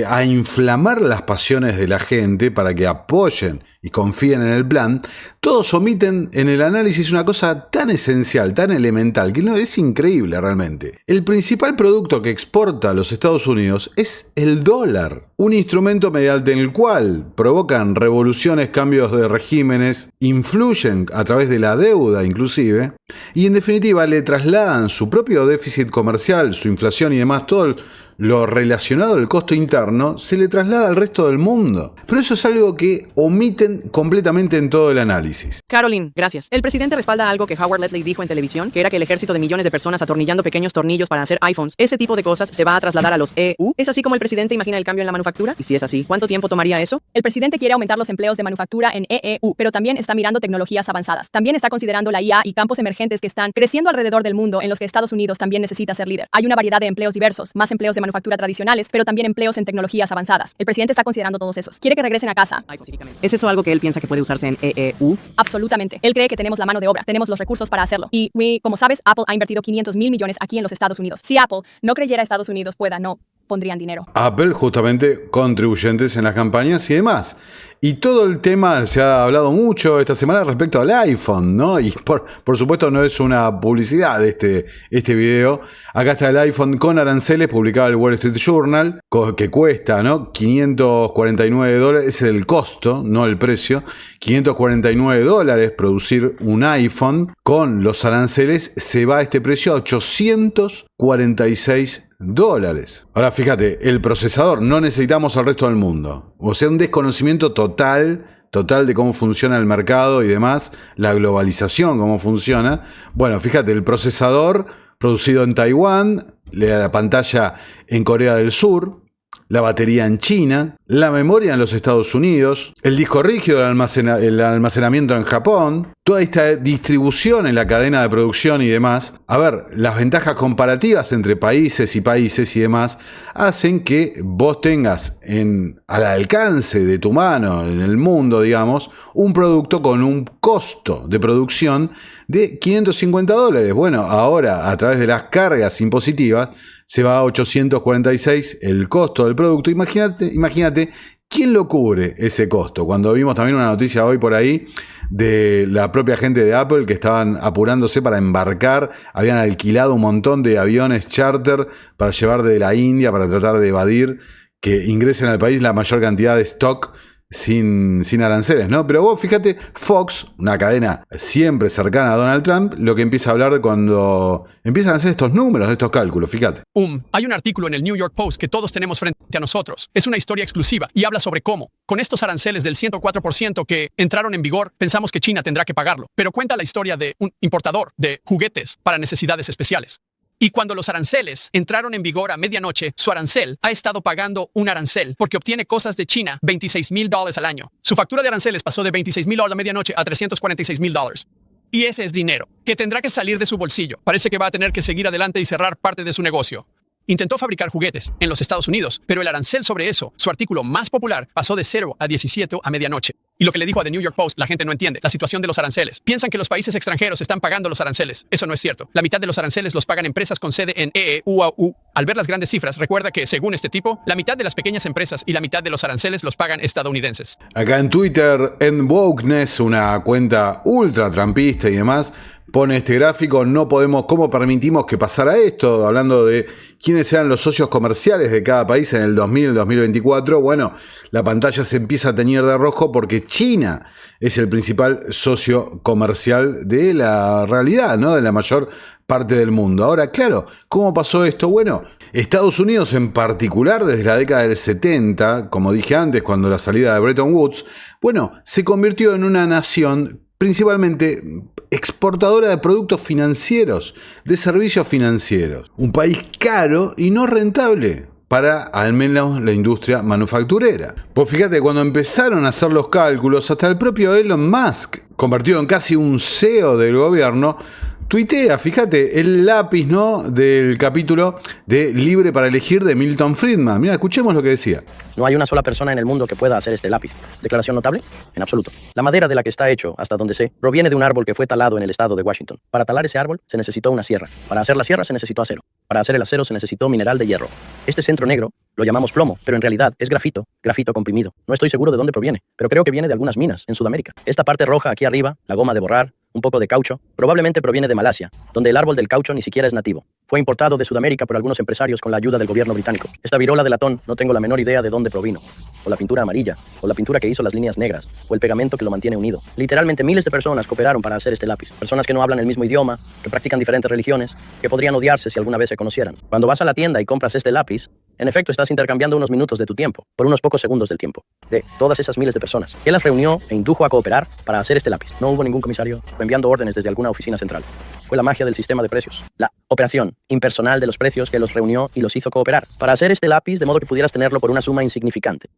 a inflamar las pasiones de la gente para que apoyen y confíen en el plan, todos omiten en el análisis una cosa tan esencial, tan elemental, que no es increíble realmente. El principal producto que exporta a los Estados Unidos es el dólar, un instrumento mediante el cual provocan revoluciones, cambios de regímenes, influyen a través de la deuda inclusive, y en definitiva le trasladan su propio déficit comercial, su inflación y demás, todo lo relacionado al costo interno se le traslada al resto del mundo. Pero eso es algo que omiten completamente en todo el análisis. Caroline, gracias. El presidente respalda algo que Howard Ledley dijo en televisión, que era que el ejército de millones de personas atornillando pequeños tornillos para hacer iPhones, ese tipo de cosas se va a trasladar a los EU. ¿Es así como el presidente imagina el cambio en la manufactura? Y si es así, ¿cuánto tiempo tomaría eso? El presidente quiere aumentar los empleos de manufactura en EU, pero también está mirando tecnologías avanzadas. También está considerando la IA y campos emergentes que están creciendo alrededor del mundo, en los que Estados Unidos también necesita ser líder. Hay una variedad de empleos diversos, más empleos de manufactura tradicionales, pero también empleos en tecnologías avanzadas. El presidente está considerando todos esos. Quiere que regresen a casa. ¿Es eso algo que él piensa que puede usarse en EU? Absolutamente. Él cree que tenemos la mano de obra, tenemos los recursos para hacerlo. Y, como sabes, Apple ha invertido 500 mil millones aquí en los Estados Unidos. Si Apple no creyera Estados Unidos no pondrían dinero. Apple, justamente, contribuyentes en las campañas y demás. Y todo el tema, se ha hablado mucho esta semana respecto al iPhone, ¿no? Y por supuesto no es una publicidad de este video. Acá está el iPhone con aranceles, publicado en el Wall Street Journal, que cuesta, ¿no? $549, es el costo, no el precio. $549 producir un iPhone. Con los aranceles se va a este precio a $846. Ahora fíjate, el procesador, no necesitamos al resto del mundo. O sea, un desconocimiento total de cómo funciona el mercado y demás, la globalización, cómo funciona. Bueno, fíjate, el procesador producido en Taiwán, la pantalla en Corea del Sur, la batería en China, la memoria en los Estados Unidos, el disco rígido, el almacenamiento en Japón, toda esta distribución en la cadena de producción y demás. A ver, las ventajas comparativas entre países y demás hacen que vos tengas al alcance de tu mano en el mundo, digamos, un producto con un costo de producción de $550. Bueno, ahora a través de las cargas impositivas se va a 846 el costo del producto. Imagínate, ¿quién lo cubre ese costo? Cuando vimos también una noticia hoy por ahí de la propia gente de Apple que estaban apurándose para embarcar, habían alquilado un montón de aviones charter para llevar de la India para tratar de evadir que ingresen al país la mayor cantidad de stock sin aranceles, ¿no? Pero vos fíjate, Fox, una cadena siempre cercana a Donald Trump, lo que empieza a hablar cuando empiezan a hacer estos números, estos cálculos, fíjate. Hay un artículo en el New York Post que todos tenemos frente a nosotros. Es una historia exclusiva y habla sobre cómo, con estos aranceles del 104% que entraron en vigor, pensamos que China tendrá que pagarlo. Pero cuenta la historia de un importador de juguetes para necesidades especiales. Y cuando los aranceles entraron en vigor a medianoche, su arancel ha estado pagando un arancel porque obtiene cosas de China $26,000 al año. Su factura de aranceles pasó de $26,000 a medianoche a $346,000. Y ese es dinero que tendrá que salir de su bolsillo. Parece que va a tener que seguir adelante y cerrar parte de su negocio. Intentó fabricar juguetes en los Estados Unidos, pero el arancel sobre eso, su artículo más popular, pasó de 0 a 17 a medianoche. Y lo que le dijo a The New York Post, la gente no entiende la situación de los aranceles. Piensan que los países extranjeros están pagando los aranceles. Eso no es cierto. La mitad de los aranceles los pagan empresas con sede en EU. Al ver las grandes cifras, recuerda que, según este tipo, la mitad de las pequeñas empresas y la mitad de los aranceles los pagan estadounidenses. Acá en Twitter, en Wokeness, una cuenta ultra trumpista y demás, pone este gráfico, ¿cómo permitimos que pasara esto? Hablando de quiénes eran los socios comerciales de cada país en el 2024. Bueno, la pantalla se empieza a teñir de rojo porque China es el principal socio comercial de la realidad, ¿no? De la mayor parte del mundo. Ahora, claro, ¿cómo pasó esto? Bueno, Estados Unidos en particular, desde la década del 70, como dije antes, cuando la salida de Bretton Woods, bueno, se convirtió en una nación principalmente exportadora de productos financieros, de servicios financieros. Un país caro y no rentable para al menos la industria manufacturera. Pues fíjate, cuando empezaron a hacer los cálculos, hasta el propio Elon Musk, convertido en casi un CEO del gobierno, tuitea, fíjate, el lápiz, ¿no?, del capítulo de Libre para Elegir de Milton Friedman. Mira, escuchemos lo que decía. No hay una sola persona en el mundo que pueda hacer este lápiz. ¿Declaración notable? En absoluto. La madera de la que está hecho, hasta donde sé, proviene de un árbol que fue talado en el estado de Washington. Para talar ese árbol se necesitó una sierra. Para hacer la sierra se necesitó acero. Para hacer el acero se necesitó mineral de hierro. Este centro negro lo llamamos plomo, pero en realidad es grafito comprimido. No estoy seguro de dónde proviene, pero creo que viene de algunas minas en Sudamérica. Esta parte roja aquí arriba, la goma de borrar, un poco de caucho, probablemente proviene de Malasia, donde el árbol del caucho ni siquiera es nativo. Fue importado de Sudamérica por algunos empresarios con la ayuda del gobierno británico. Esta virola de latón no tengo la menor idea de dónde provino. O la pintura amarilla, o la pintura que hizo las líneas negras, o el pegamento que lo mantiene unido. Literalmente miles de personas cooperaron para hacer este lápiz. Personas que no hablan el mismo idioma, que practican diferentes religiones, que podrían odiarse si alguna vez se conocieran. Cuando vas a la tienda y compras este lápiz, En efecto, estás intercambiando unos minutos de tu tiempo por unos pocos segundos del tiempo de todas esas miles de personas. Él las reunió e indujo a cooperar para hacer este lápiz. No hubo ningún comisario enviando órdenes desde alguna oficina central. Fue la magia del sistema de precios. La operación impersonal de los precios que los reunió y los hizo cooperar para hacer este lápiz de modo que pudieras tenerlo por una suma insignificante.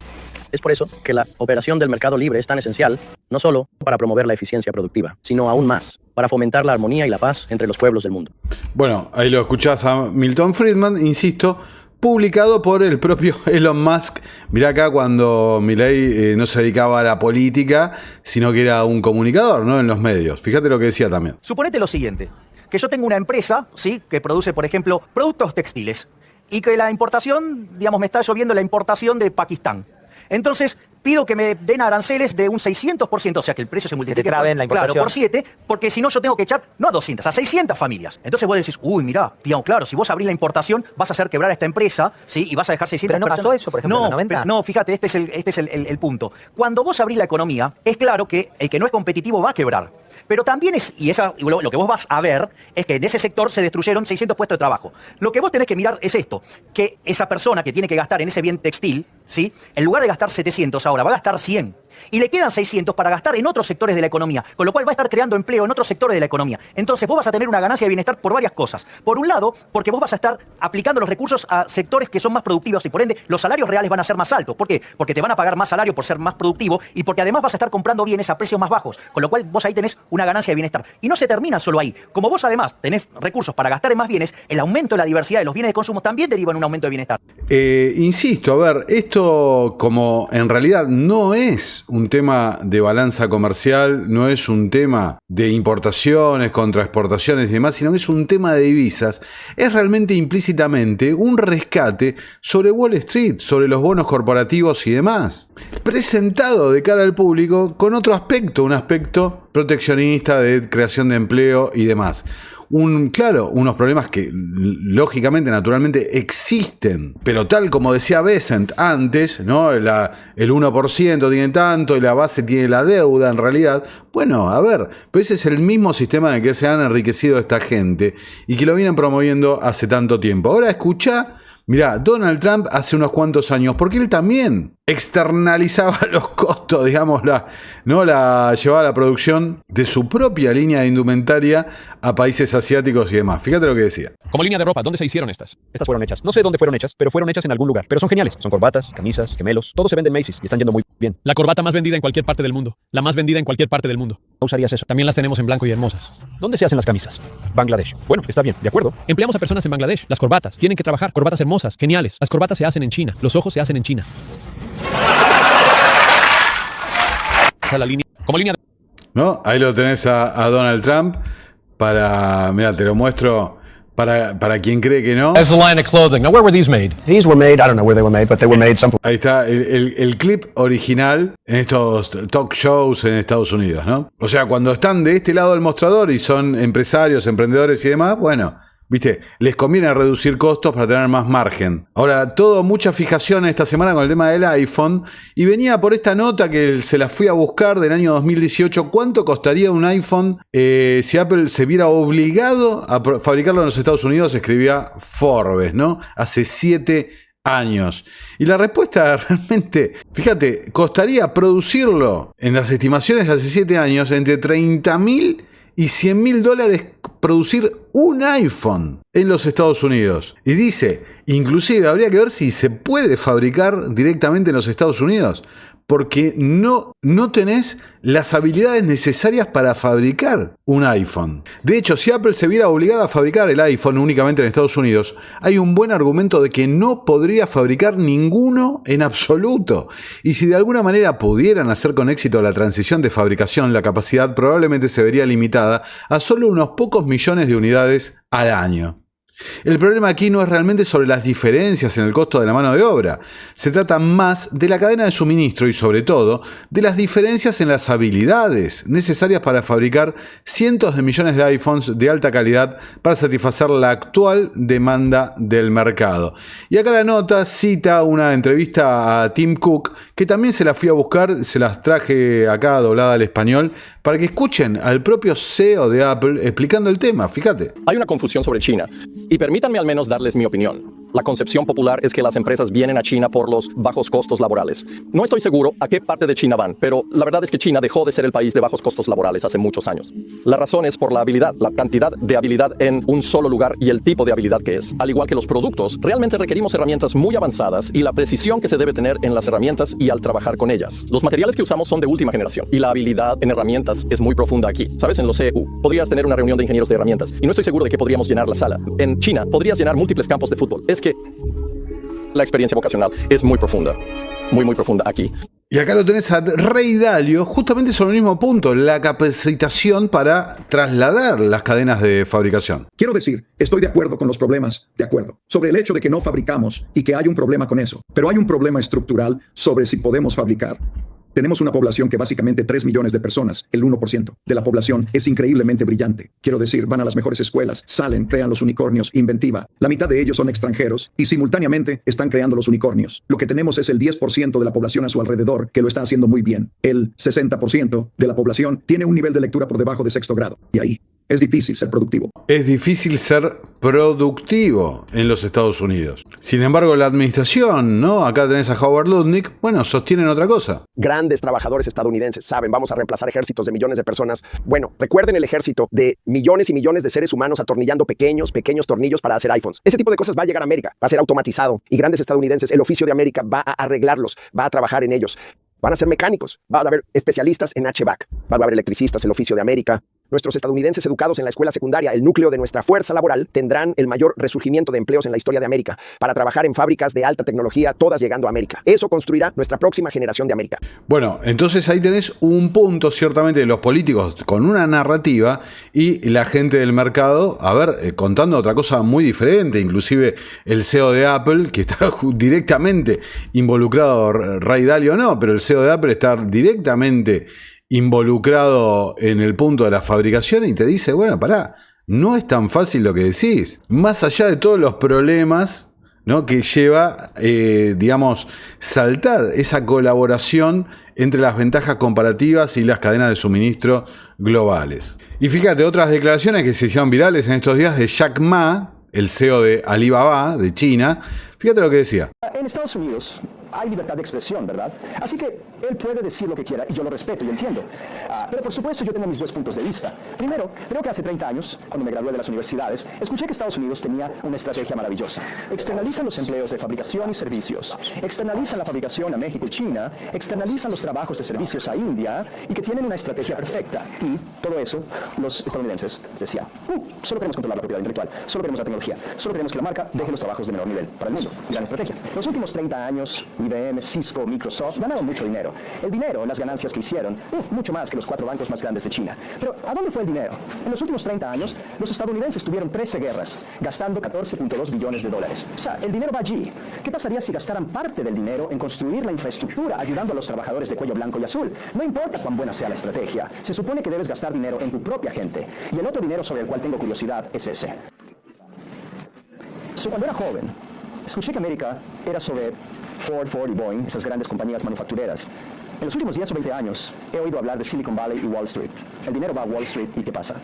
Es por eso que la operación del mercado libre es tan esencial, no solo para promover la eficiencia productiva, sino aún más para fomentar la armonía y la paz entre los pueblos del mundo. Bueno, ahí lo escuchás a Milton Friedman, insisto, publicado por el propio Elon Musk. Mirá acá cuando Milei no se dedicaba a la política, sino que era un comunicador, ¿no? En los medios. Fíjate lo que decía también. Suponete lo siguiente, que yo tengo una empresa, ¿sí?, que produce, por ejemplo, productos textiles, y que la importación, digamos, me está lloviendo la importación de Pakistán. Entonces, pido que me den aranceles de un 600%, o sea, que el precio se multiplique por 7, porque si no yo tengo que echar, no a 200, a 600 familias. Entonces vos decís, uy, mirá, digamos, claro, si vos abrís la importación, vas a hacer quebrar a esta empresa, ¿sí? Y vas a dejar 600 personas. ¿Pero no pasó eso, por ejemplo, en los 90? No, fíjate, este es el punto. Cuando vos abrís la economía, es claro que el que no es competitivo va a quebrar. Pero también lo que vos vas a ver es que en ese sector se destruyeron 600 puestos de trabajo. Lo que vos tenés que mirar es esto, que esa persona que tiene que gastar en ese bien textil, ¿sí?, en lugar de gastar 700 ahora, va a gastar 100. Y le quedan 600 para gastar en otros sectores de la economía, con lo cual va a estar creando empleo en otros sectores de la economía. Entonces vos vas a tener una ganancia de bienestar por varias cosas. Por un lado, porque vos vas a estar aplicando los recursos a sectores que son más productivos y por ende los salarios reales van a ser más altos. ¿Por qué? Porque te van a pagar más salario por ser más productivo y porque además vas a estar comprando bienes a precios más bajos, con lo cual vos ahí tenés una ganancia de bienestar. Y no se termina solo ahí. Como vos además tenés recursos para gastar en más bienes, el aumento de la diversidad de los bienes de consumo también deriva en un aumento de bienestar. Insisto, a ver, esto como en realidad no es un tema de balanza comercial, no es un tema de importaciones contra exportaciones y demás, sino que es un tema de divisas, es realmente implícitamente un rescate sobre Wall Street, sobre los bonos corporativos y demás, presentado de cara al público con otro aspecto, un aspecto proteccionista de creación de empleo y demás. Unos problemas que lógicamente, naturalmente existen, pero tal como decía Bessent antes, ¿no? El 1% tiene tanto y la base tiene la deuda en realidad. Bueno, a ver, pero ese es el mismo sistema en el que se han enriquecido esta gente y que lo vienen promoviendo hace tanto tiempo. Ahora escuchá, mirá, Donald Trump hace unos cuantos años, porque él también externalizaba los costos, digamos, llevaba la producción de su propia línea de indumentaria a países asiáticos y demás. Fíjate lo que decía. Como línea de ropa, ¿dónde se hicieron estas? Estas fueron hechas. No sé dónde fueron hechas, pero fueron hechas en algún lugar. Pero son geniales. Son corbatas, camisas, gemelos. Todo se vende en Macy's y están yendo muy bien. La corbata más vendida en cualquier parte del mundo. La más vendida en cualquier parte del mundo. ¿No usarías eso? También las tenemos en blanco y hermosas. ¿Dónde se hacen las camisas? Bangladesh. Bueno, está bien, de acuerdo. Empleamos a personas en Bangladesh. Las corbatas. Tienen que trabajar. Corbatas hermosas, geniales. Las corbatas se hacen en China. Los ojos se hacen en China. La línea, como línea de... ¿No? Ahí lo tenés a Donald Trump para... Mira, te lo muestro para quien cree que no. As the line of clothing. Now, where were these made? These were made, I don't know where they were made, but they were made someplace. Ahí está el clip original en estos talk shows en Estados Unidos, ¿no? O sea, cuando están de este lado del mostrador y son empresarios, emprendedores y demás, bueno... ¿Viste? Les conviene reducir costos para tener más margen. Ahora, mucha fijación esta semana con el tema del iPhone. Y venía por esta nota que se la fui a buscar del año 2018. ¿Cuánto costaría un iPhone si Apple se viera obligado a fabricarlo en los Estados Unidos? Escribía Forbes, ¿no? Hace 7 años. Y la respuesta realmente, fíjate, costaría producirlo en las estimaciones de hace 7 años entre $30.000 y $100.000 producir un iPhone en los Estados Unidos. Y dice, inclusive habría que ver si se puede fabricar directamente en los Estados Unidos, porque no tenés las habilidades necesarias para fabricar un iPhone. De hecho, si Apple se viera obligada a fabricar el iPhone únicamente en Estados Unidos, hay un buen argumento de que no podría fabricar ninguno en absoluto. Y si de alguna manera pudieran hacer con éxito la transición de fabricación, la capacidad probablemente se vería limitada a solo unos pocos millones de unidades al año. El problema aquí no es realmente sobre las diferencias en el costo de la mano de obra. Se trata más de la cadena de suministro y sobre todo de las diferencias en las habilidades necesarias para fabricar cientos de millones de iPhones de alta calidad para satisfacer la actual demanda del mercado. Y acá la nota cita una entrevista a Tim Cook, que también se la fui a buscar, se las traje acá doblada al español, para que escuchen al propio CEO de Apple explicando el tema. Fíjate. Hay una confusión sobre China. Y permítanme al menos darles mi opinión. La concepción popular es que las empresas vienen a China por los bajos costos laborales. No estoy seguro a qué parte de China van, pero la verdad es que China dejó de ser el país de bajos costos laborales hace muchos años. La razón es por la habilidad, la cantidad de habilidad en un solo lugar y el tipo de habilidad que es. Al igual que los productos, realmente requerimos herramientas muy avanzadas y la precisión que se debe tener en las herramientas y al trabajar con ellas. Los materiales que usamos son de última generación y la habilidad en herramientas es muy profunda aquí. ¿Sabes? En los CEU podrías tener una reunión de ingenieros de herramientas y no estoy seguro de que podríamos llenar la sala. En China podrías llenar múltiples campos de fútbol. Es que la experiencia vocacional es muy profunda, muy profunda aquí. Y acá lo tenés a Ray Dalio, justamente sobre el mismo punto, la capacitación para trasladar las cadenas de fabricación. Quiero decir, estoy de acuerdo con los problemas, de acuerdo, sobre el hecho de que no fabricamos y que hay un problema con eso, pero hay un problema estructural sobre si podemos fabricar. Tenemos una población que básicamente 3 millones de personas, el 1% de la población, es increíblemente brillante. Quiero decir, van a las mejores escuelas, salen, crean los unicornios, inventiva. La mitad de ellos son extranjeros y simultáneamente están creando los unicornios. Lo que tenemos es el 10% de la población a su alrededor que lo está haciendo muy bien. El 60% de la población tiene un nivel de lectura por debajo de 6º grado. Y ahí es difícil ser productivo. Es difícil ser productivo en los Estados Unidos. Sin embargo, la administración, ¿no? Acá tenés a Howard Lutnick, bueno, sostienen otra cosa. Grandes trabajadores estadounidenses saben, vamos a reemplazar ejércitos de millones de personas. Bueno, recuerden el ejército de millones y millones de seres humanos atornillando pequeños tornillos para hacer iPhones. Ese tipo de cosas va a llegar a América, va a ser automatizado. Y grandes estadounidenses, el oficio de América va a arreglarlos, va a trabajar en ellos. Van a ser mecánicos, va a haber especialistas en HVAC, va a haber electricistas, el oficio de América. Nuestros estadounidenses educados en la escuela secundaria, el núcleo de nuestra fuerza laboral, tendrán el mayor resurgimiento de empleos en la historia de América para trabajar en fábricas de alta tecnología, todas llegando a América. Eso construirá nuestra próxima generación de América. Bueno, entonces ahí tenés un punto, ciertamente, de los políticos con una narrativa y la gente del mercado, contando otra cosa muy diferente. Inclusive el CEO de Apple, que está directamente involucrado, Ray Dalio no, pero el CEO de Apple está directamente involucrado en el punto de la fabricación y te dice, bueno, pará, no es tan fácil lo que decís. Más allá de todos los problemas, ¿no?, que lleva, saltar esa colaboración entre las ventajas comparativas y las cadenas de suministro globales. Y fíjate, otras declaraciones que se hicieron virales en estos días de Jack Ma, el CEO de Alibaba, de China. Fíjate lo que decía. En Estados Unidos hay libertad de expresión, ¿verdad? Así que él puede decir lo que quiera y yo lo respeto y entiendo. Pero por supuesto yo tengo mis dos puntos de vista. Primero, creo que hace 30 años, cuando me gradué de las universidades, escuché que Estados Unidos tenía una estrategia maravillosa. Externalizan los empleos de fabricación y servicios, externalizan la fabricación a México y China, externalizan los trabajos de servicios a India y que tienen una estrategia perfecta. Y todo eso, los estadounidenses decían, solo queremos controlar la propiedad intelectual, solo queremos la tecnología, solo queremos que la marca deje los trabajos de menor nivel para el mundo. Gran estrategia. Los últimos 30 años, IBM, Cisco, Microsoft ganaron mucho dinero. El dinero, las ganancias que hicieron, mucho más que los 4 bancos más grandes de China. Pero, ¿a dónde fue el dinero? En los últimos 30 años, los estadounidenses tuvieron 13 guerras, gastando $14.2 billones. O sea, el dinero va allí. ¿Qué pasaría si gastaran parte del dinero en construir la infraestructura, ayudando a los trabajadores de cuello blanco y azul? No importa cuán buena sea la estrategia, se supone que debes gastar dinero en tu propia gente. Y el otro dinero sobre el cual tengo curiosidad es ese. Cuando era joven, escuché que América era sobre Ford y Boeing, esas grandes compañías manufactureras. En los últimos 10 o 20 años he oído hablar de Silicon Valley y Wall Street. El dinero va a Wall Street y ¿qué pasa?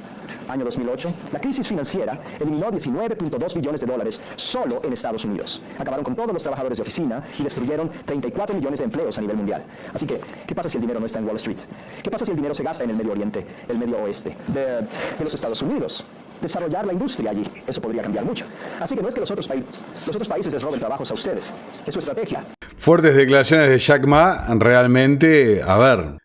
Año 2008, la crisis financiera eliminó $19.2 billones solo en Estados Unidos. Acabaron con todos los trabajadores de oficina y destruyeron 34 millones de empleos a nivel mundial. Así que, ¿qué pasa si el dinero no está en Wall Street? ¿Qué pasa si el dinero se gasta en el Medio Oriente, el Medio Oeste de los Estados Unidos? Desarrollar la industria allí, eso podría cambiar mucho. Así que no es que los otros países les roben trabajos a ustedes, es su estrategia. Fuertes declaraciones de Jack Ma, realmente,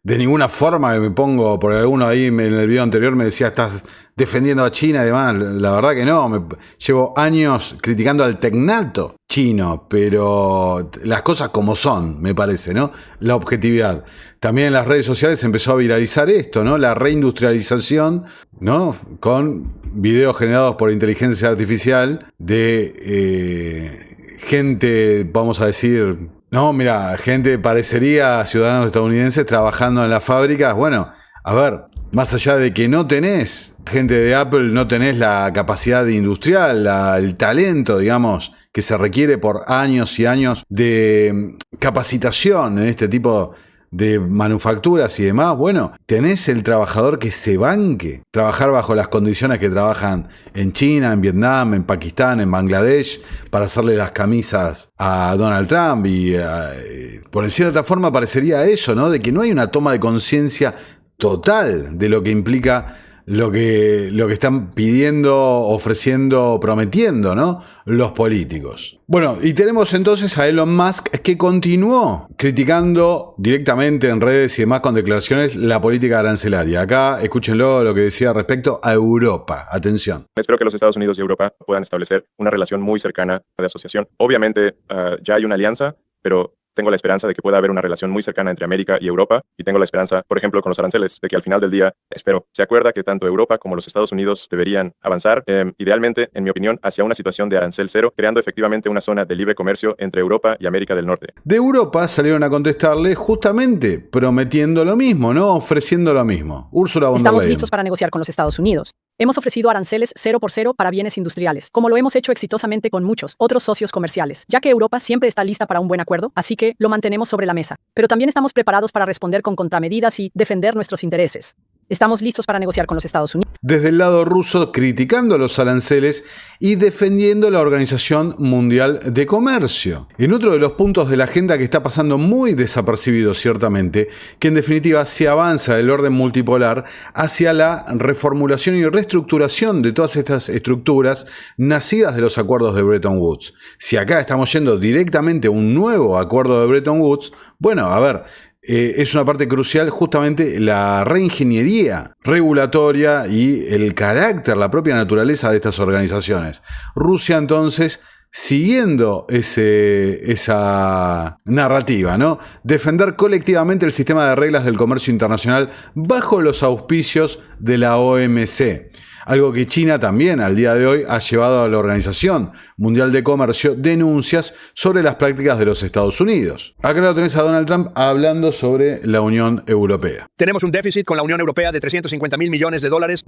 de ninguna forma me pongo, porque alguno ahí en el video anterior me decía, estás defendiendo a China y demás. La verdad que no, llevo años criticando al tecnato chino, pero las cosas como son, me parece, ¿no? La objetividad. También en las redes sociales se empezó a viralizar esto, ¿no? La reindustrialización, ¿no? Con videos generados por inteligencia artificial de gente, vamos a decir, no, mira, gente parecería ciudadanos estadounidenses trabajando en las fábricas. Bueno, más allá de que no tenés, gente de Apple, no tenés la capacidad industrial, el talento, digamos, que se requiere por años y años de capacitación en este tipo de manufacturas y demás, bueno, tenés el trabajador que se banque trabajar bajo las condiciones que trabajan en China, en Vietnam, en Pakistán, en Bangladesh, para hacerle las camisas a Donald Trump y por cierta forma parecería eso, ¿no? De que no hay una toma de conciencia total de lo que implica lo que están pidiendo, ofreciendo, prometiendo, ¿no? Los políticos. Bueno, y tenemos entonces a Elon Musk que continuó criticando directamente en redes y demás con declaraciones la política arancelaria. Acá escúchenlo lo que decía respecto a Europa. Atención. Espero que los Estados Unidos y Europa puedan establecer una relación muy cercana de asociación. Obviamente ya hay una alianza, pero tengo la esperanza de que pueda haber una relación muy cercana entre América y Europa, y tengo la esperanza, por ejemplo, con los aranceles, de que al final del día, espero, se acuerda que tanto Europa como los Estados Unidos deberían avanzar, idealmente, en mi opinión, hacia una situación de arancel cero, creando efectivamente una zona de libre comercio entre Europa y América del Norte. De Europa salieron a contestarle justamente prometiendo lo mismo, ¿no? Ofreciendo lo mismo. Ursula von der Leyen. Estamos listos para negociar con los Estados Unidos. Hemos ofrecido aranceles 0 por 0 para bienes industriales, como lo hemos hecho exitosamente con muchos otros socios comerciales, ya que Europa siempre está lista para un buen acuerdo, así que lo mantenemos sobre la mesa. Pero también estamos preparados para responder con contramedidas y defender nuestros intereses. Estamos listos para negociar con los Estados Unidos. Desde el lado ruso, criticando los aranceles y defendiendo la Organización Mundial de Comercio. En otro de los puntos de la agenda que está pasando muy desapercibido, ciertamente, que en definitiva se avanza del orden multipolar hacia la reformulación y reestructuración de todas estas estructuras nacidas de los acuerdos de Bretton Woods. Si acá estamos yendo directamente a un nuevo acuerdo de Bretton Woods, bueno, a ver, es una parte crucial justamente la reingeniería regulatoria y el carácter, la propia naturaleza de estas organizaciones. Rusia entonces, siguiendo esa narrativa, ¿no? Defender colectivamente el sistema de reglas del comercio internacional bajo los auspicios de la OMC. Algo que China también al día de hoy ha llevado a la Organización Mundial de Comercio denuncias sobre las prácticas de los Estados Unidos. Acá lo tenés a Donald Trump hablando sobre la Unión Europea. Tenemos un déficit con la Unión Europea de 350.000 millones de dólares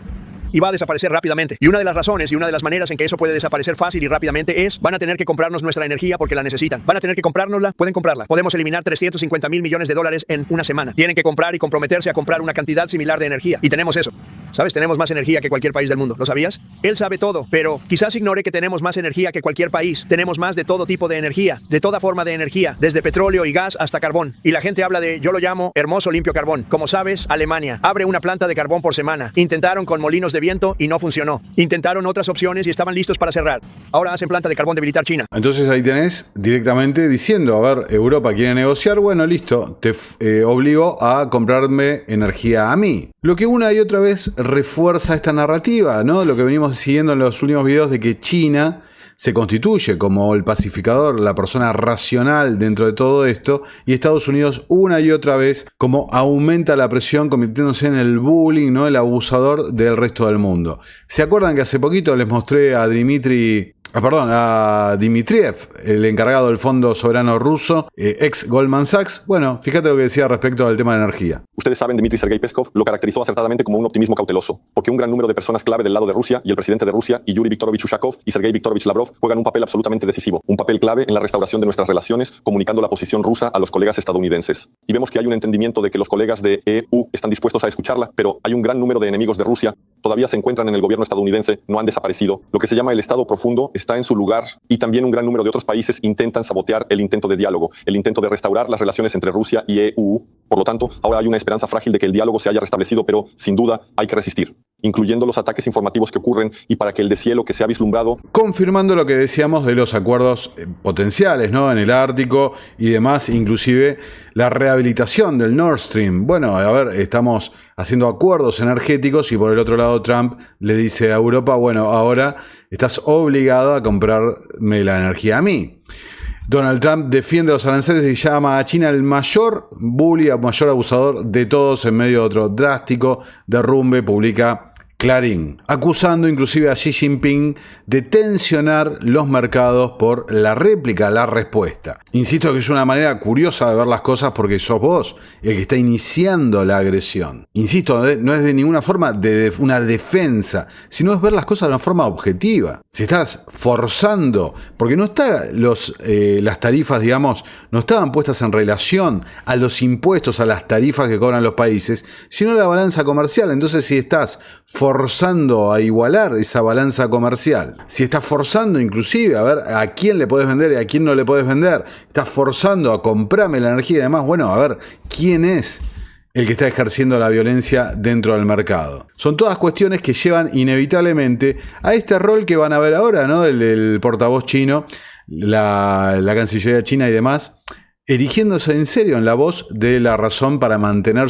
y va a desaparecer rápidamente. Y una de las razones y una de las maneras en que eso puede desaparecer fácil y rápidamente es, van a tener que comprarnos nuestra energía porque la necesitan. Van a tener que comprárnosla, pueden comprarla. Podemos eliminar 350.000 millones de dólares en una semana. Tienen que comprar y comprometerse a comprar una cantidad similar de energía. Y tenemos eso. ¿Sabes? Tenemos más energía que cualquier país del mundo. ¿Lo sabías? Él sabe todo, pero quizás ignore que tenemos más energía que cualquier país. Tenemos más de todo tipo de energía, de toda forma de energía, desde petróleo y gas hasta carbón. Y la gente habla de, yo lo llamo hermoso limpio carbón. Como sabes, Alemania abre una planta de carbón por semana. Intentaron con molinos de viento y no funcionó. Intentaron otras opciones y estaban listos para cerrar. Ahora hacen planta de carbón debilitar China. Entonces ahí tenés directamente diciendo, a ver, Europa quiere negociar, bueno, listo, te obligo a comprarme energía a mí. Lo que una y otra vez refuerza esta narrativa, ¿no? Lo que venimos siguiendo en los últimos videos de que China se constituye como el pacificador, la persona racional dentro de todo esto, y Estados Unidos una y otra vez como aumenta la presión, convirtiéndose en el bullying, ¿no? El abusador del resto del mundo. ¿Se acuerdan que hace poquito les mostré a Dmitriev, el encargado del Fondo Soberano Ruso, ex Goldman Sachs? Bueno, fíjate lo que decía respecto al tema de energía. Ustedes saben, Dmitry Sergei Peskov lo caracterizó acertadamente como un optimismo cauteloso, porque un gran número de personas clave del lado de Rusia y el presidente de Rusia y Yuri Viktorovich Ushakov y Sergei Viktorovich Lavrov juegan un papel absolutamente decisivo, un papel clave en la restauración de nuestras relaciones, comunicando la posición rusa a los colegas estadounidenses. Y vemos que hay un entendimiento de que los colegas de EU están dispuestos a escucharla, pero hay un gran número de enemigos de Rusia, todavía se encuentran en el gobierno estadounidense, no han desaparecido. Lo que se llama el Estado profundo está en su lugar y también un gran número de otros países intentan sabotear el intento de diálogo, el intento de restaurar las relaciones entre Rusia y EU. Por lo tanto, ahora hay una esperanza frágil de que el diálogo se haya restablecido, pero sin duda hay que resistir, incluyendo los ataques informativos que ocurren y para que el deshielo que se ha vislumbrado. Confirmando lo que decíamos de los acuerdos potenciales, ¿no? En el Ártico y demás, inclusive la rehabilitación del Nord Stream. Bueno, a ver, estamos haciendo acuerdos energéticos y por el otro lado Trump le dice a Europa, bueno, ahora estás obligado a comprarme la energía a mí. Donald Trump defiende los aranceles y llama a China el mayor bully, mayor abusador de todos en medio de otro drástico derrumbe. Publica Clarín, acusando inclusive a Xi Jinping de tensionar los mercados por la réplica, la respuesta. Insisto que es una manera curiosa de ver las cosas porque sos vos el que está iniciando la agresión. Insisto, no es de ninguna forma de una defensa, sino es ver las cosas de una forma objetiva. Si estás forzando, porque no está las tarifas, digamos, no estaban puestas en relación a los impuestos, a las tarifas que cobran los países, sino la balanza comercial. Entonces, si estás forzando a igualar esa balanza comercial, si estás forzando inclusive a ver a quién le podés vender y a quién no le podés vender, estás forzando a comprarme la energía y demás, bueno, a ver quién es el que está ejerciendo la violencia dentro del mercado. Son todas cuestiones que llevan inevitablemente a este rol que van a ver ahora, ¿no? El portavoz chino, la Cancillería china y demás, erigiéndose en serio en la voz de la razón para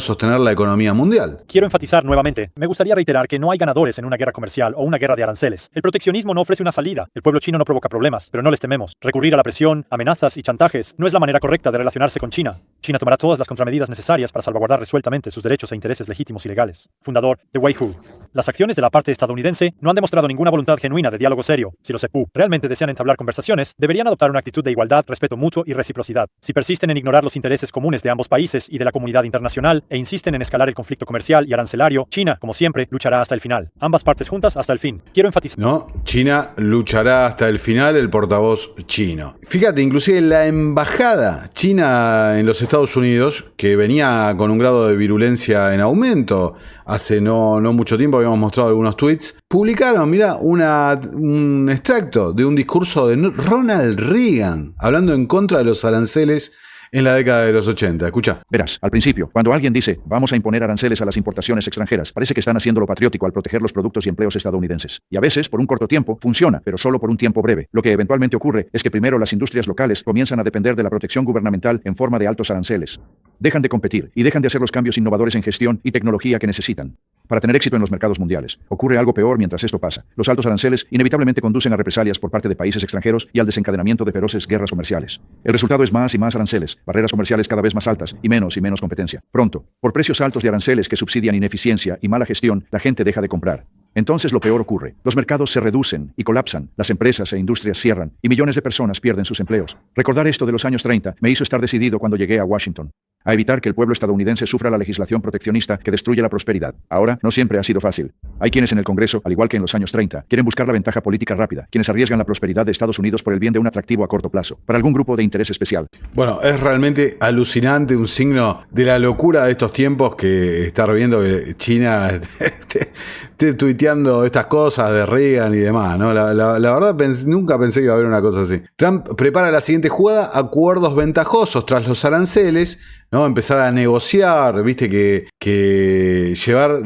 sostener la economía mundial. Quiero enfatizar nuevamente, me gustaría reiterar que no hay ganadores en una guerra comercial o una guerra de aranceles. El proteccionismo no ofrece una salida. El pueblo chino no provoca problemas, pero no les tememos. Recurrir a la presión, amenazas y chantajes no es la manera correcta de relacionarse con China. China tomará todas las contramedidas necesarias para salvaguardar resueltamente sus derechos e intereses legítimos y legales. Fundador de Weihu. Las acciones de la parte estadounidense no han demostrado ninguna voluntad genuina de diálogo serio. Si los EPU realmente desean entablar conversaciones, deberían adoptar una actitud de igualdad, respeto mutuo y reciprocidad. Si persisten en ignorar los intereses comunes de ambos países y de la comunidad internacional e insisten en escalar el conflicto comercial y arancelario, China, como siempre, luchará hasta el final. Ambas partes juntas hasta el fin. Quiero enfatizar. No, China luchará hasta el final, el portavoz chino. Fíjate, inclusive la embajada china en los Estados Unidos, que venía con un grado de virulencia en aumento, hace no mucho tiempo habíamos mostrado algunos tweets, publicaron, mira, un extracto de un discurso de Ronald Reagan, hablando en contra de los aranceles en la década de los 80. Escucha. Verás, al principio, cuando alguien dice vamos a imponer aranceles a las importaciones extranjeras, parece que están haciendo lo patriótico al proteger los productos y empleos estadounidenses. Y a veces, por un corto tiempo, funciona, pero solo por un tiempo breve. Lo que eventualmente ocurre es que primero las industrias locales comienzan a depender de la protección gubernamental en forma de altos aranceles. Dejan de competir y dejan de hacer los cambios innovadores en gestión y tecnología que necesitan para tener éxito en los mercados mundiales. Ocurre algo peor mientras esto pasa. Los altos aranceles inevitablemente conducen a represalias por parte de países extranjeros y al desencadenamiento de feroces guerras comerciales. El resultado es más y más aranceles, barreras comerciales cada vez más altas y menos competencia. Pronto, por precios altos de aranceles que subsidian ineficiencia y mala gestión, la gente deja de comprar. Entonces lo peor ocurre. Los mercados se reducen y colapsan, las empresas e industrias cierran y millones de personas pierden sus empleos. Recordar esto de los años 30 me hizo estar decidido cuando llegué a Washington a evitar que el pueblo estadounidense sufra la legislación proteccionista que destruye la prosperidad. Ahora, no siempre ha sido fácil. Hay quienes en el Congreso, al igual que en los años 30, quieren buscar la ventaja política rápida, quienes arriesgan la prosperidad de Estados Unidos por el bien de un atractivo a corto plazo, para algún grupo de interés especial. Bueno, es realmente alucinante, un signo de la locura de estos tiempos que estar viendo que China esté tuiteando estas cosas de Reagan y demás, ¿no? La verdad, nunca pensé que iba a haber una cosa así. Trump prepara la siguiente jugada, acuerdos ventajosos tras los aranceles, ¿no? Empezar a negociar, viste que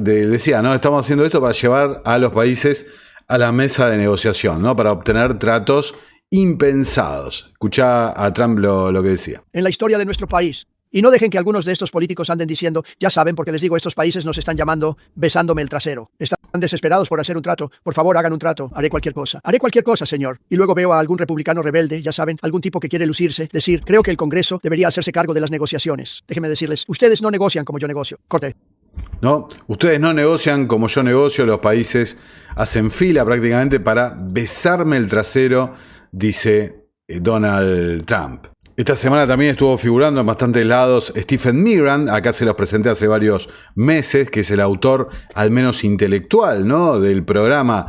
decía, ¿no? Estamos haciendo esto para llevar a los países a la mesa de negociación, ¿no? Para obtener tratos impensados. Escuchá a Trump lo que decía. En la historia de nuestro país. Y no dejen que algunos de estos políticos anden diciendo, ya saben, porque les digo, estos países nos están llamando besándome el trasero. Están desesperados por hacer un trato. Por favor, hagan un trato. Haré cualquier cosa, señor. Y luego veo a algún republicano rebelde, ya saben, algún tipo que quiere lucirse, decir, creo que el Congreso debería hacerse cargo de las negociaciones. Déjenme decirles, ustedes no negocian como yo negocio. Corte. No, ustedes no negocian como yo negocio, los países hacen fila prácticamente para besarme el trasero, dice Donald Trump. Esta semana también estuvo figurando en bastantes lados Stephen Mirand, acá se los presenté hace varios meses, que es el autor, al menos intelectual, ¿no?, del programa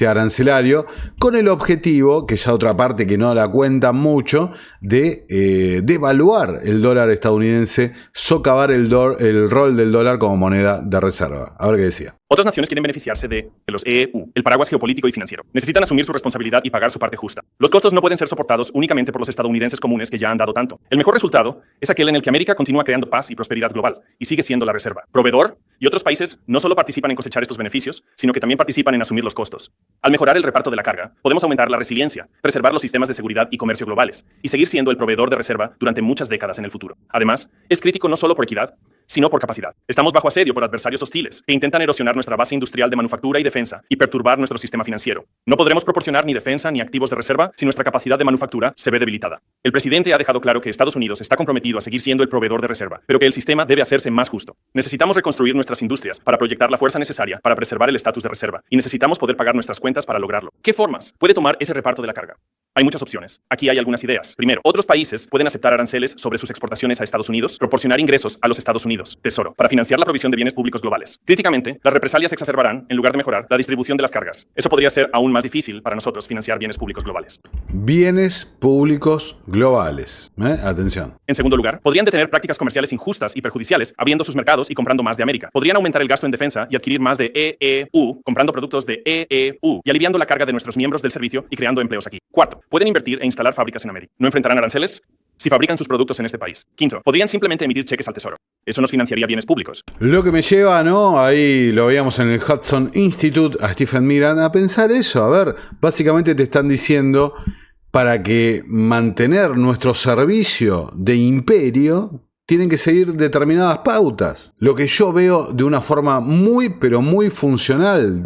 arancelario, con el objetivo, que ya otra parte que no la cuentan mucho, de devaluar el dólar estadounidense, socavar el rol del dólar como moneda de reserva. A ver qué decía. Otras naciones quieren beneficiarse de los EU, el paraguas geopolítico y financiero. Necesitan asumir su responsabilidad y pagar su parte justa. Los costos no pueden ser soportados únicamente por los estadounidenses comunes que ya han dado tanto. El mejor resultado es aquel en el que América continúa creando paz y prosperidad global y sigue siendo la reserva. Proveedor y otros países no solo participan en cosechar estos beneficios, sino que también participan en asumir los costos. Al mejorar el reparto de la carga, podemos aumentar la resiliencia, preservar los sistemas de seguridad y comercio globales y seguir siendo el proveedor de reserva durante muchas décadas en el futuro. Además, es crítico no solo por equidad, sino por capacidad. Estamos bajo asedio por adversarios hostiles que intentan erosionar nuestra base industrial de manufactura y defensa y perturbar nuestro sistema financiero. No podremos proporcionar ni defensa ni activos de reserva si nuestra capacidad de manufactura se ve debilitada. El presidente ha dejado claro que Estados Unidos está comprometido a seguir siendo el proveedor de reserva, pero que el sistema debe hacerse más justo. Necesitamos reconstruir nuestras industrias para proyectar la fuerza necesaria para preservar el estatus de reserva, y necesitamos poder pagar nuestras cuentas para lograrlo. ¿Qué formas puede tomar ese reparto de la carga? Hay muchas opciones. Aquí hay algunas ideas. Primero, otros países pueden aceptar aranceles sobre sus exportaciones a Estados Unidos, proporcionar ingresos a los Estados Unidos, Tesoro, para financiar la provisión de bienes públicos globales. Críticamente, las represalias exacerbarán en lugar de mejorar la distribución de las cargas. Eso podría ser aún más difícil para nosotros financiar bienes públicos globales. Bienes públicos globales. Atención. En segundo lugar, podrían detener prácticas comerciales injustas y perjudiciales abriendo sus mercados y comprando más de América. Podrían aumentar el gasto en defensa y adquirir más de EEU, comprando productos de EEU y aliviando la carga de nuestros miembros del servicio y creando empleos aquí. Cuarto, pueden invertir e instalar fábricas en América. ¿No enfrentarán aranceles si fabrican sus productos en este país? Quinto, podrían simplemente emitir cheques al Tesoro. Eso nos financiaría bienes públicos. Lo que me lleva, ¿no? Ahí lo veíamos en el Hudson Institute, a Stephen Miran, a pensar eso. A ver, básicamente te están diciendo, para que mantener nuestro servicio de imperio, tienen que seguir determinadas pautas. Lo que yo veo de una forma muy, pero muy funcional,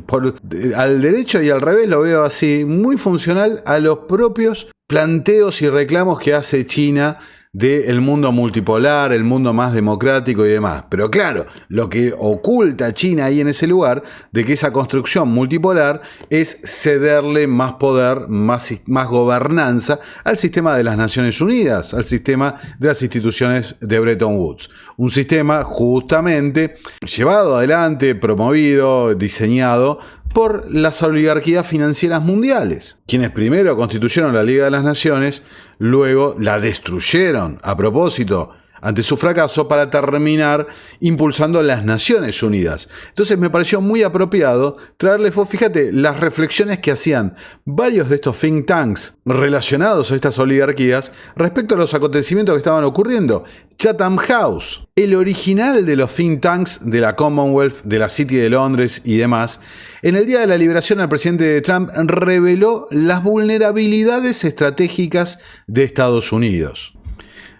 al derecho y al revés lo veo así, muy funcional a los propios planteos y reclamos que hace China del mundo multipolar, el mundo más democrático y demás. Pero claro, lo que oculta China ahí en ese lugar, de que esa construcción multipolar es cederle más poder, más gobernanza al sistema de las Naciones Unidas, al sistema de las instituciones de Bretton Woods. Un sistema justamente llevado adelante, promovido, diseñado por las oligarquías financieras mundiales, quienes primero constituyeron la Liga de las Naciones, luego la destruyeron a propósito ante su fracaso para terminar impulsando las Naciones Unidas. Entonces me pareció muy apropiado traerles, fíjate, las reflexiones que hacían varios de estos think tanks relacionados a estas oligarquías respecto a los acontecimientos que estaban ocurriendo. Chatham House, el original de los think tanks de la Commonwealth, de la City de Londres y demás, en el día de la liberación el presidente Trump reveló las vulnerabilidades estratégicas de Estados Unidos.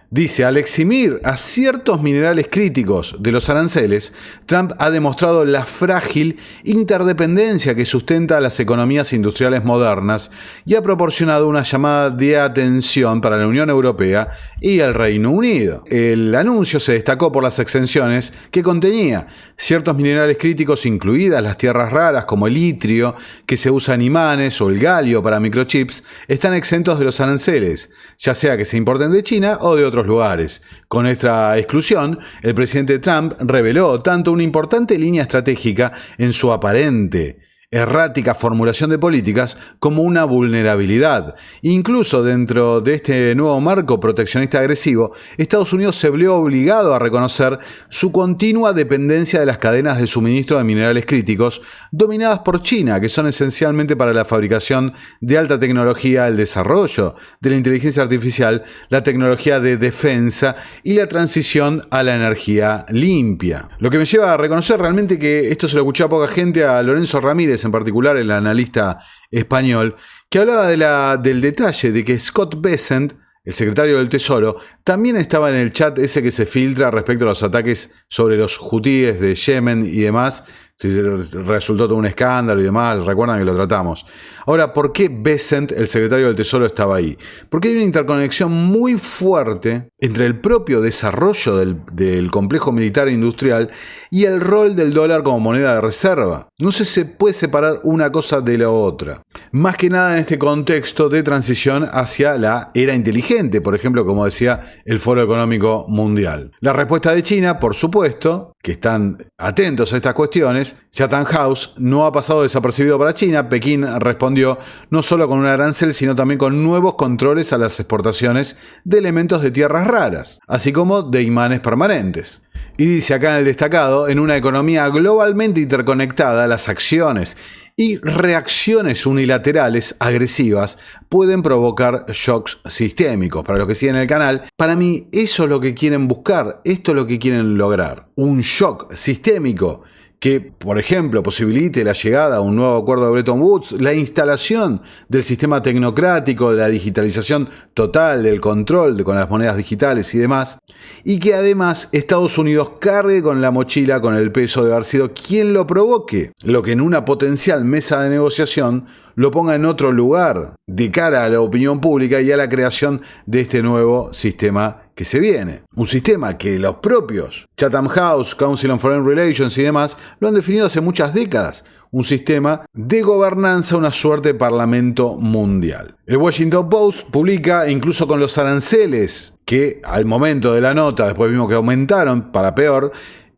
Dice, al eximir a ciertos minerales críticos de los aranceles, Trump ha demostrado la frágil interdependencia que sustenta a las economías industriales modernas y ha proporcionado una llamada de atención para la Unión Europea y el Reino Unido. El anuncio se destacó por las exenciones que contenía. Ciertos minerales críticos, incluidas las tierras raras como el itrio, que se usa en imanes, o el galio para microchips, están exentos de los aranceles, ya sea que se importen de China o de otros lugares. Con esta exclusión, el presidente Trump reveló tanto una importante línea estratégica en su aparente errática formulación de políticas como una vulnerabilidad. Incluso dentro de este nuevo marco proteccionista agresivo, Estados Unidos se vio obligado a reconocer su continua dependencia de las cadenas de suministro de minerales críticos dominadas por China, que son esencialmente para la fabricación de alta tecnología, el desarrollo de la inteligencia artificial, la tecnología de defensa y la transición a la energía limpia. Lo que me lleva a reconocer realmente que esto se lo escuché a poca gente, a Lorenzo Ramírez en particular, el analista español, que hablaba del detalle de que Scott Bessent, el secretario del Tesoro, también estaba en el chat ese que se filtra respecto a los ataques sobre los hutíes de Yemen y demás. Resultó todo un escándalo y demás, recuerdan que lo tratamos. Ahora, ¿por qué Bessent, el secretario del Tesoro, estaba ahí? Porque hay una interconexión muy fuerte entre el propio desarrollo del complejo militar e industrial y el rol del dólar como moneda de reserva. No se puede separar una cosa de la otra. Más que nada en este contexto de transición hacia la era inteligente, por ejemplo, como decía el Foro Económico Mundial. La respuesta de China, por supuesto, que están atentos a estas cuestiones, Chatham House no ha pasado desapercibido para China. Pekín respondió no solo con un arancel, sino también con nuevos controles a las exportaciones de elementos de tierras raras, así como de imanes permanentes. Y dice acá en el destacado, en una economía globalmente interconectada, las acciones y reacciones unilaterales agresivas pueden provocar shocks sistémicos. Para los que siguen el canal, para mí eso es lo que quieren buscar, esto es lo que quieren lograr. Un shock sistémico que, por ejemplo, posibilite la llegada a un nuevo acuerdo de Bretton Woods, la instalación del sistema tecnocrático, de la digitalización total, del control con las monedas digitales y demás, y que además Estados Unidos cargue con la mochila, con el peso de haber sido quien lo provoque, lo que en una potencial mesa de negociación lo ponga en otro lugar de cara a la opinión pública y a la creación de este nuevo sistema que se viene. Un sistema que los propios Chatham House, Council on Foreign Relations y demás lo han definido hace muchas décadas. Un sistema de gobernanza, una suerte de parlamento mundial. El Washington Post publica, incluso con los aranceles, que al momento de la nota, después vimos que aumentaron para peor,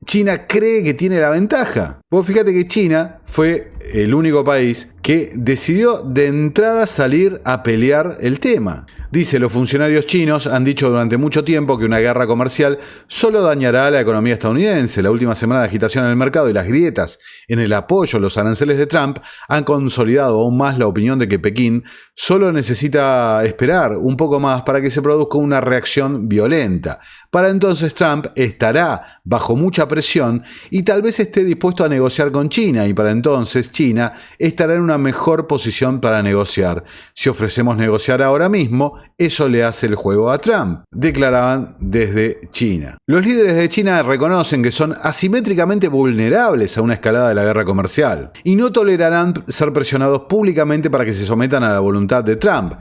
China cree que tiene la ventaja. Vos fíjate que China fue el único país que decidió de entrada salir a pelear el tema. Dice, los funcionarios chinos han dicho durante mucho tiempo que una guerra comercial solo dañará a la economía estadounidense. La última semana de agitación en el mercado y las grietas en el apoyo a los aranceles de Trump han consolidado aún más la opinión de que Pekín solo necesita esperar un poco más para que se produzca una reacción violenta. Para entonces Trump estará bajo mucha presión y tal vez esté dispuesto a negociar con China, y para entonces China estará en una mejor posición para negociar. Si ofrecemos negociar ahora mismo, eso le hace el juego a Trump, declaraban desde China. Los líderes de China reconocen que son asimétricamente vulnerables a una escalada de la guerra comercial y no tolerarán ser presionados públicamente para que se sometan a la voluntad de Trump.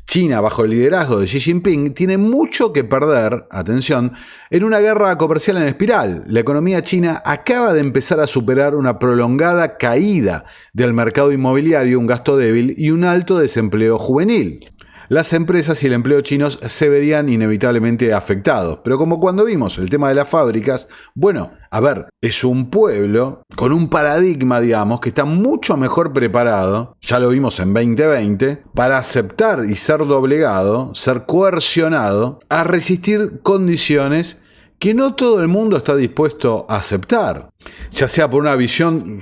China, bajo el liderazgo de Xi Jinping, tiene mucho que perder, atención, en una guerra comercial en espiral. La economía china acaba de empezar a superar una prolongada caída del mercado inmobiliario, un gasto débil y un alto desempleo juvenil. Las empresas y el empleo chinos se verían inevitablemente afectados. Pero como cuando vimos el tema de las fábricas, bueno, a ver, es un pueblo con un paradigma, digamos, que está mucho mejor preparado, ya lo vimos en 2020, para aceptar y ser doblegado, ser coercionado a resistir condiciones que no todo el mundo está dispuesto a aceptar. Ya sea por una visión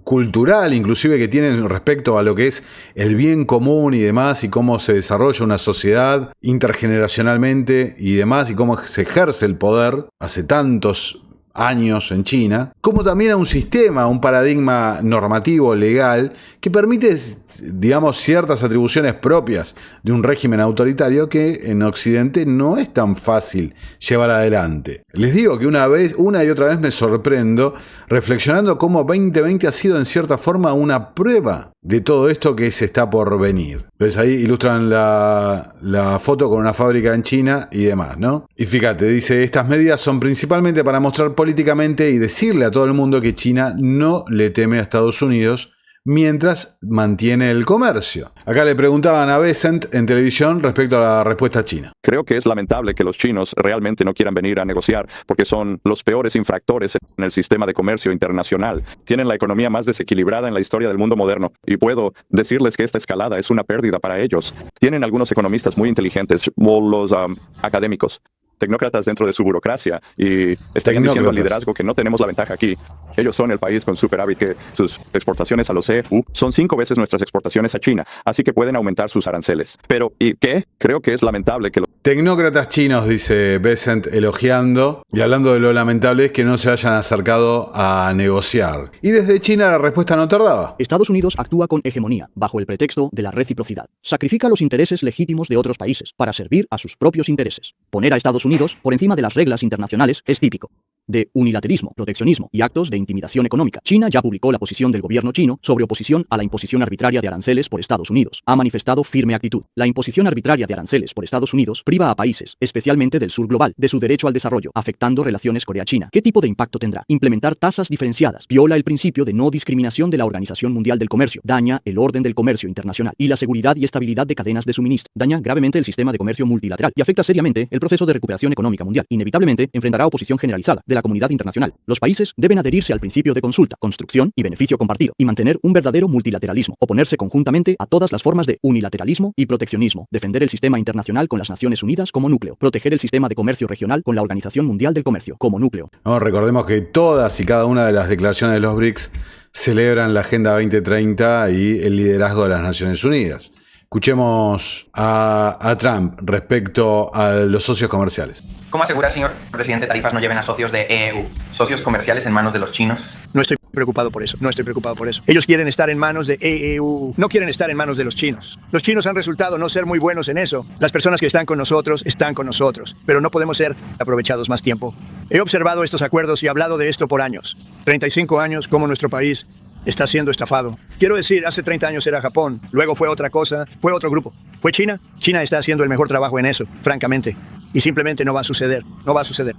cultural, inclusive, que tienen respecto a lo que es el bien común y demás, y cómo se desarrolla una sociedad intergeneracionalmente y demás, y cómo se ejerce el poder hace tantos años en China, como también a un sistema, un paradigma normativo legal que permite, digamos, ciertas atribuciones propias de un régimen autoritario que en Occidente no es tan fácil llevar adelante. Les digo que una y otra vez me sorprendo reflexionando cómo 2020 ha sido en cierta forma una prueba de todo esto que se está por venir. Entonces ahí ilustran la foto con una fábrica en China y demás, ¿no? Y fíjate, dice, estas medidas son principalmente para mostrar políticamente y decirle a todo el mundo que China no le teme a Estados Unidos mientras mantiene el comercio. Acá le preguntaban a Bessent en televisión respecto a la respuesta china. Creo que es lamentable que los chinos realmente no quieran venir a negociar porque son los peores infractores en el sistema de comercio internacional. Tienen la economía más desequilibrada en la historia del mundo moderno y puedo decirles que esta escalada es una pérdida para ellos. Tienen algunos economistas muy inteligentes, los académicos, tecnócratas dentro de su burocracia, y estarían diciendo al liderazgo que no tenemos la ventaja aquí. Ellos son el país con superávit, que sus exportaciones a los EU son 5 veces nuestras exportaciones a China, así que pueden aumentar sus aranceles. Pero, ¿y qué? Creo que es lamentable que tecnócratas chinos, dice Bessent, elogiando y hablando de lo lamentable es que no se hayan acercado a negociar. Y desde China la respuesta no tardaba. Estados Unidos actúa con hegemonía, bajo el pretexto de la reciprocidad. Sacrifica los intereses legítimos de otros países para servir a sus propios intereses. Poner a Estados Unidos por encima de las reglas internacionales es típico de unilateralismo, proteccionismo y actos de intimidación económica. China ya publicó la posición del gobierno chino sobre oposición a la imposición arbitraria de aranceles por Estados Unidos. Ha manifestado firme actitud. La imposición arbitraria de aranceles por Estados Unidos priva a países, especialmente del sur global, de su derecho al desarrollo, afectando relaciones Corea-China. ¿Qué tipo de impacto tendrá? Implementar tasas diferenciadas viola el principio de no discriminación de la Organización Mundial del Comercio, daña el orden del comercio internacional y la seguridad y estabilidad de cadenas de suministro, daña gravemente el sistema de comercio multilateral y afecta seriamente el proceso de recuperación económica mundial. Inevitablemente enfrentará oposición generalizada de la comunidad internacional. Los países deben adherirse al principio de consulta, construcción y beneficio compartido, y mantener un verdadero multilateralismo, oponerse conjuntamente a todas las formas de unilateralismo y proteccionismo, defender el sistema internacional con las Naciones Unidas como núcleo, proteger el sistema de comercio regional con la Organización Mundial del Comercio como núcleo. No, recordemos que todas y cada una de las declaraciones de los BRICS celebran la Agenda 2030 y el liderazgo de las Naciones Unidas. Escuchemos a Trump respecto a los socios comerciales. ¿Cómo asegura, señor presidente, tarifas no lleven a socios de EU, socios comerciales en manos de los chinos? No estoy preocupado por eso. No estoy preocupado por eso. Ellos quieren estar en manos de EU. No quieren estar en manos de los chinos. Los chinos han resultado no ser muy buenos en eso. Las personas que están con nosotros, pero no podemos ser aprovechados más tiempo. He observado estos acuerdos y hablado de esto por años. 35 años como nuestro país está siendo estafado. Quiero decir, hace 30 años era Japón, luego fue otra cosa, fue otro grupo. ¿Fue China? China está haciendo el mejor trabajo en eso, francamente. Y simplemente no va a suceder. No va a suceder.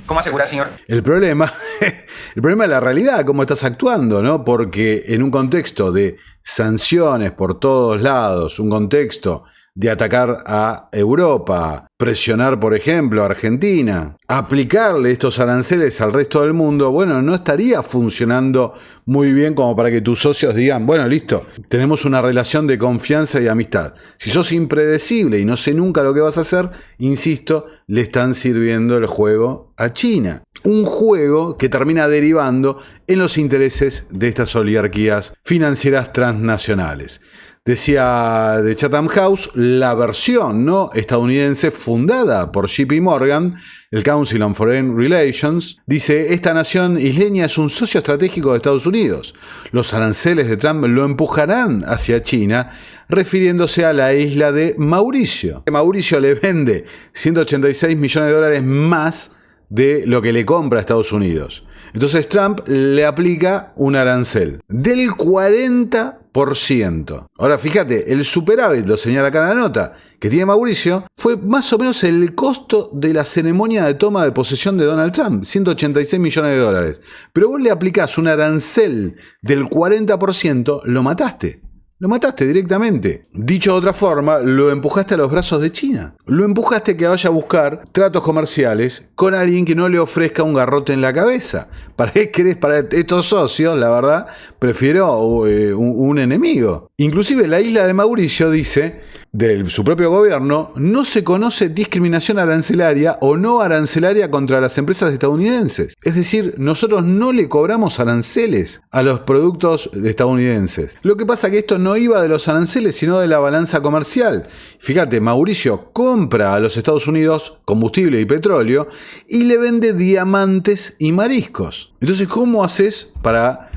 ¿Cómo asegurar, señor? El problema es la realidad, cómo estás actuando, ¿no? Porque en un contexto de sanciones por todos lados, un contexto de atacar a Europa, presionar, por ejemplo, a Argentina, aplicarle estos aranceles al resto del mundo, bueno, no estaría funcionando muy bien como para que tus socios digan, bueno, listo, tenemos una relación de confianza y amistad. Si sos impredecible y no sé nunca lo que vas a hacer, insisto, le están sirviendo el juego a China. Un juego que termina derivando en los intereses de estas oligarquías financieras transnacionales. Decía de Chatham House, la versión ¿no? estadounidense fundada por JP Morgan, el Council on Foreign Relations, dice, esta nación isleña es un socio estratégico de Estados Unidos. Los aranceles de Trump lo empujarán hacia China, refiriéndose a la isla de Mauricio. Mauricio le vende 186 millones de dólares más de lo que le compra a Estados Unidos. Entonces Trump le aplica un arancel del 40%. Ahora fíjate, el superávit, lo señala acá en la nota, que tiene Mauricio, fue más o menos el costo de la ceremonia de toma de posesión de Donald Trump, 186 millones de dólares. Pero vos le aplicás un arancel del 40%, lo mataste. Lo mataste directamente. Dicho de otra forma, lo empujaste a los brazos de China. Lo empujaste a que vaya a buscar tratos comerciales con alguien que no le ofrezca un garrote en la cabeza. ¿Para qué querés? Para estos socios, la verdad, prefiero un enemigo. Inclusive la isla de Mauricio dice, de su propio gobierno, no se conoce discriminación arancelaria o no arancelaria contra las empresas estadounidenses. Es decir, nosotros no le cobramos aranceles a los productos estadounidenses. Lo que pasa es que esto no iba de los aranceles, sino de la balanza comercial. Fíjate, Mauricio compra a los Estados Unidos combustible y petróleo y le vende diamantes y mariscos. Entonces, ¿cómo haces para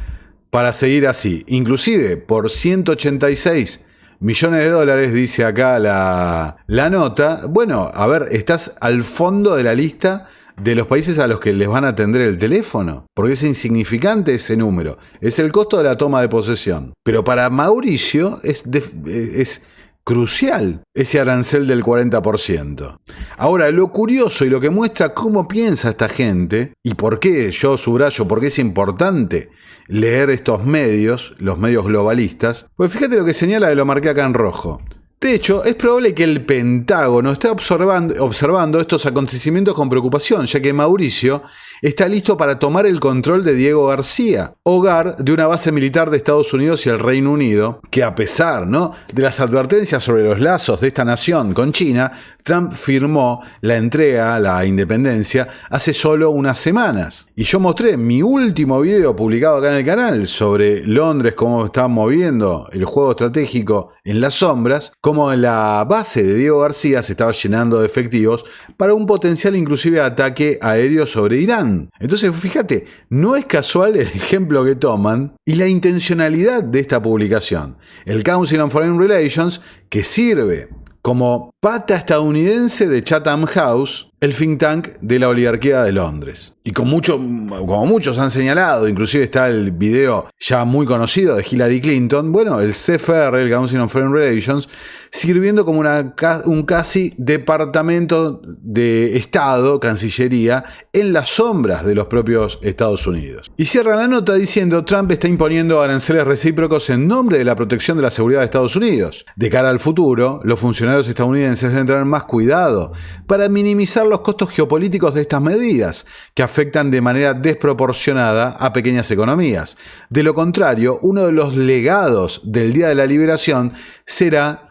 seguir así? Inclusive, por 186 millones de dólares, dice acá la nota. Bueno, a ver, estás al fondo de la lista de los países a los que les van a atender el teléfono, porque es insignificante ese número. Es el costo de la toma de posesión. Pero para Mauricio es crucial ese arancel del 40%. Ahora, lo curioso y lo que muestra cómo piensa esta gente, y por qué yo subrayo, por qué es importante leer estos medios, los medios globalistas, pues fíjate lo que señala, lo marqué acá en rojo. De hecho, es probable que el Pentágono esté observando estos acontecimientos con preocupación, ya que Mauricio está listo para tomar el control de Diego García, hogar de una base militar de Estados Unidos y el Reino Unido, que a pesar de las advertencias sobre los lazos de esta nación con China, Trump firmó la entrega, la independencia, hace solo unas semanas. Y yo mostré mi último video publicado acá en el canal sobre Londres, cómo está moviendo el juego estratégico en las sombras, cómo la base de Diego García se estaba llenando de efectivos para un potencial inclusive ataque aéreo sobre Irán. Entonces, fíjate, no es casual el ejemplo que toman y la intencionalidad de esta publicación. El Council on Foreign Relations, que sirve como pata estadounidense de Chatham House, el think tank de la oligarquía de Londres. Y como muchos han señalado, inclusive está el video ya muy conocido de Hillary Clinton, bueno, el CFR, el Council on Foreign Relations, sirviendo como un casi departamento de Estado, Cancillería, en las sombras de los propios Estados Unidos. Y cierra la nota diciendo, Trump está imponiendo aranceles recíprocos en nombre de la protección de la seguridad de Estados Unidos. De cara al futuro, los funcionarios estadounidenses deben tener más cuidado para minimizar los costos geopolíticos de estas medidas, que afectan de manera desproporcionada a pequeñas economías. De lo contrario, uno de los legados del Día de la Liberación será,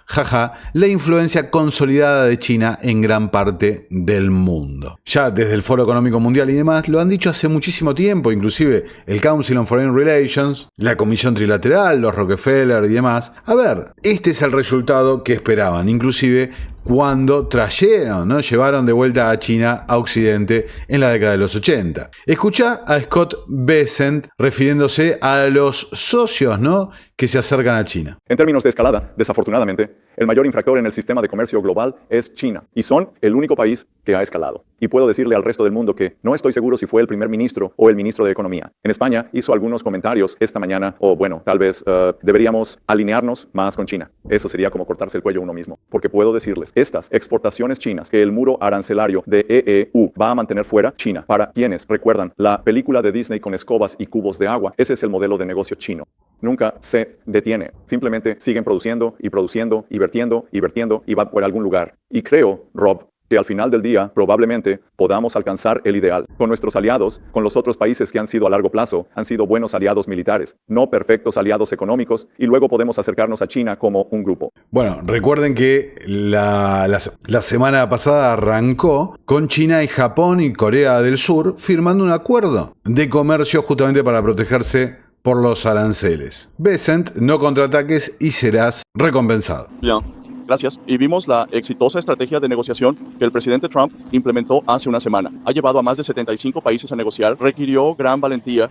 la influencia consolidada de China en gran parte del mundo. Ya desde el Foro Económico Mundial y demás lo han dicho hace muchísimo tiempo, inclusive el Council on Foreign Relations, la Comisión Trilateral, los Rockefeller y demás. A ver, este es el resultado que esperaban, inclusive cuando trajeron, ¿no? Llevaron de vuelta a China a Occidente en la década de los 80. Escuchá a Scott Bessent refiriéndose a los socios, ¿no?, que se acercan a China. En términos de escalada, desafortunadamente, el mayor infractor en el sistema de comercio global es China, y son el único país que ha escalado. Y puedo decirle al resto del mundo que no estoy seguro si fue el primer ministro o el ministro de Economía. En España hizo algunos comentarios esta mañana, o bueno, tal vez deberíamos alinearnos más con China. Eso sería como cortarse el cuello uno mismo. Porque puedo decirles, estas exportaciones chinas que el muro arancelario de EU va a mantener fuera, China. Para quienes recuerdan la película de Disney con escobas y cubos de agua, ese es el modelo de negocio chino. Nunca se detiene. Simplemente siguen produciendo y produciendo y vertiendo y va por algún lugar. Y creo, Rob, que al final del día probablemente podamos alcanzar el ideal. Con nuestros aliados, con los otros países que han sido a largo plazo, han sido buenos aliados militares, no perfectos aliados económicos, y luego podemos acercarnos a China como un grupo. Bueno, recuerden que la semana pasada arrancó con China y Japón y Corea del Sur firmando un acuerdo de comercio justamente para protegerse por los aranceles. Bessent, no contraataques y serás recompensado. Bien, gracias. Y vimos la exitosa estrategia de negociación que el presidente Trump implementó hace una semana. Ha llevado a más de 75 países a negociar, requirió gran valentía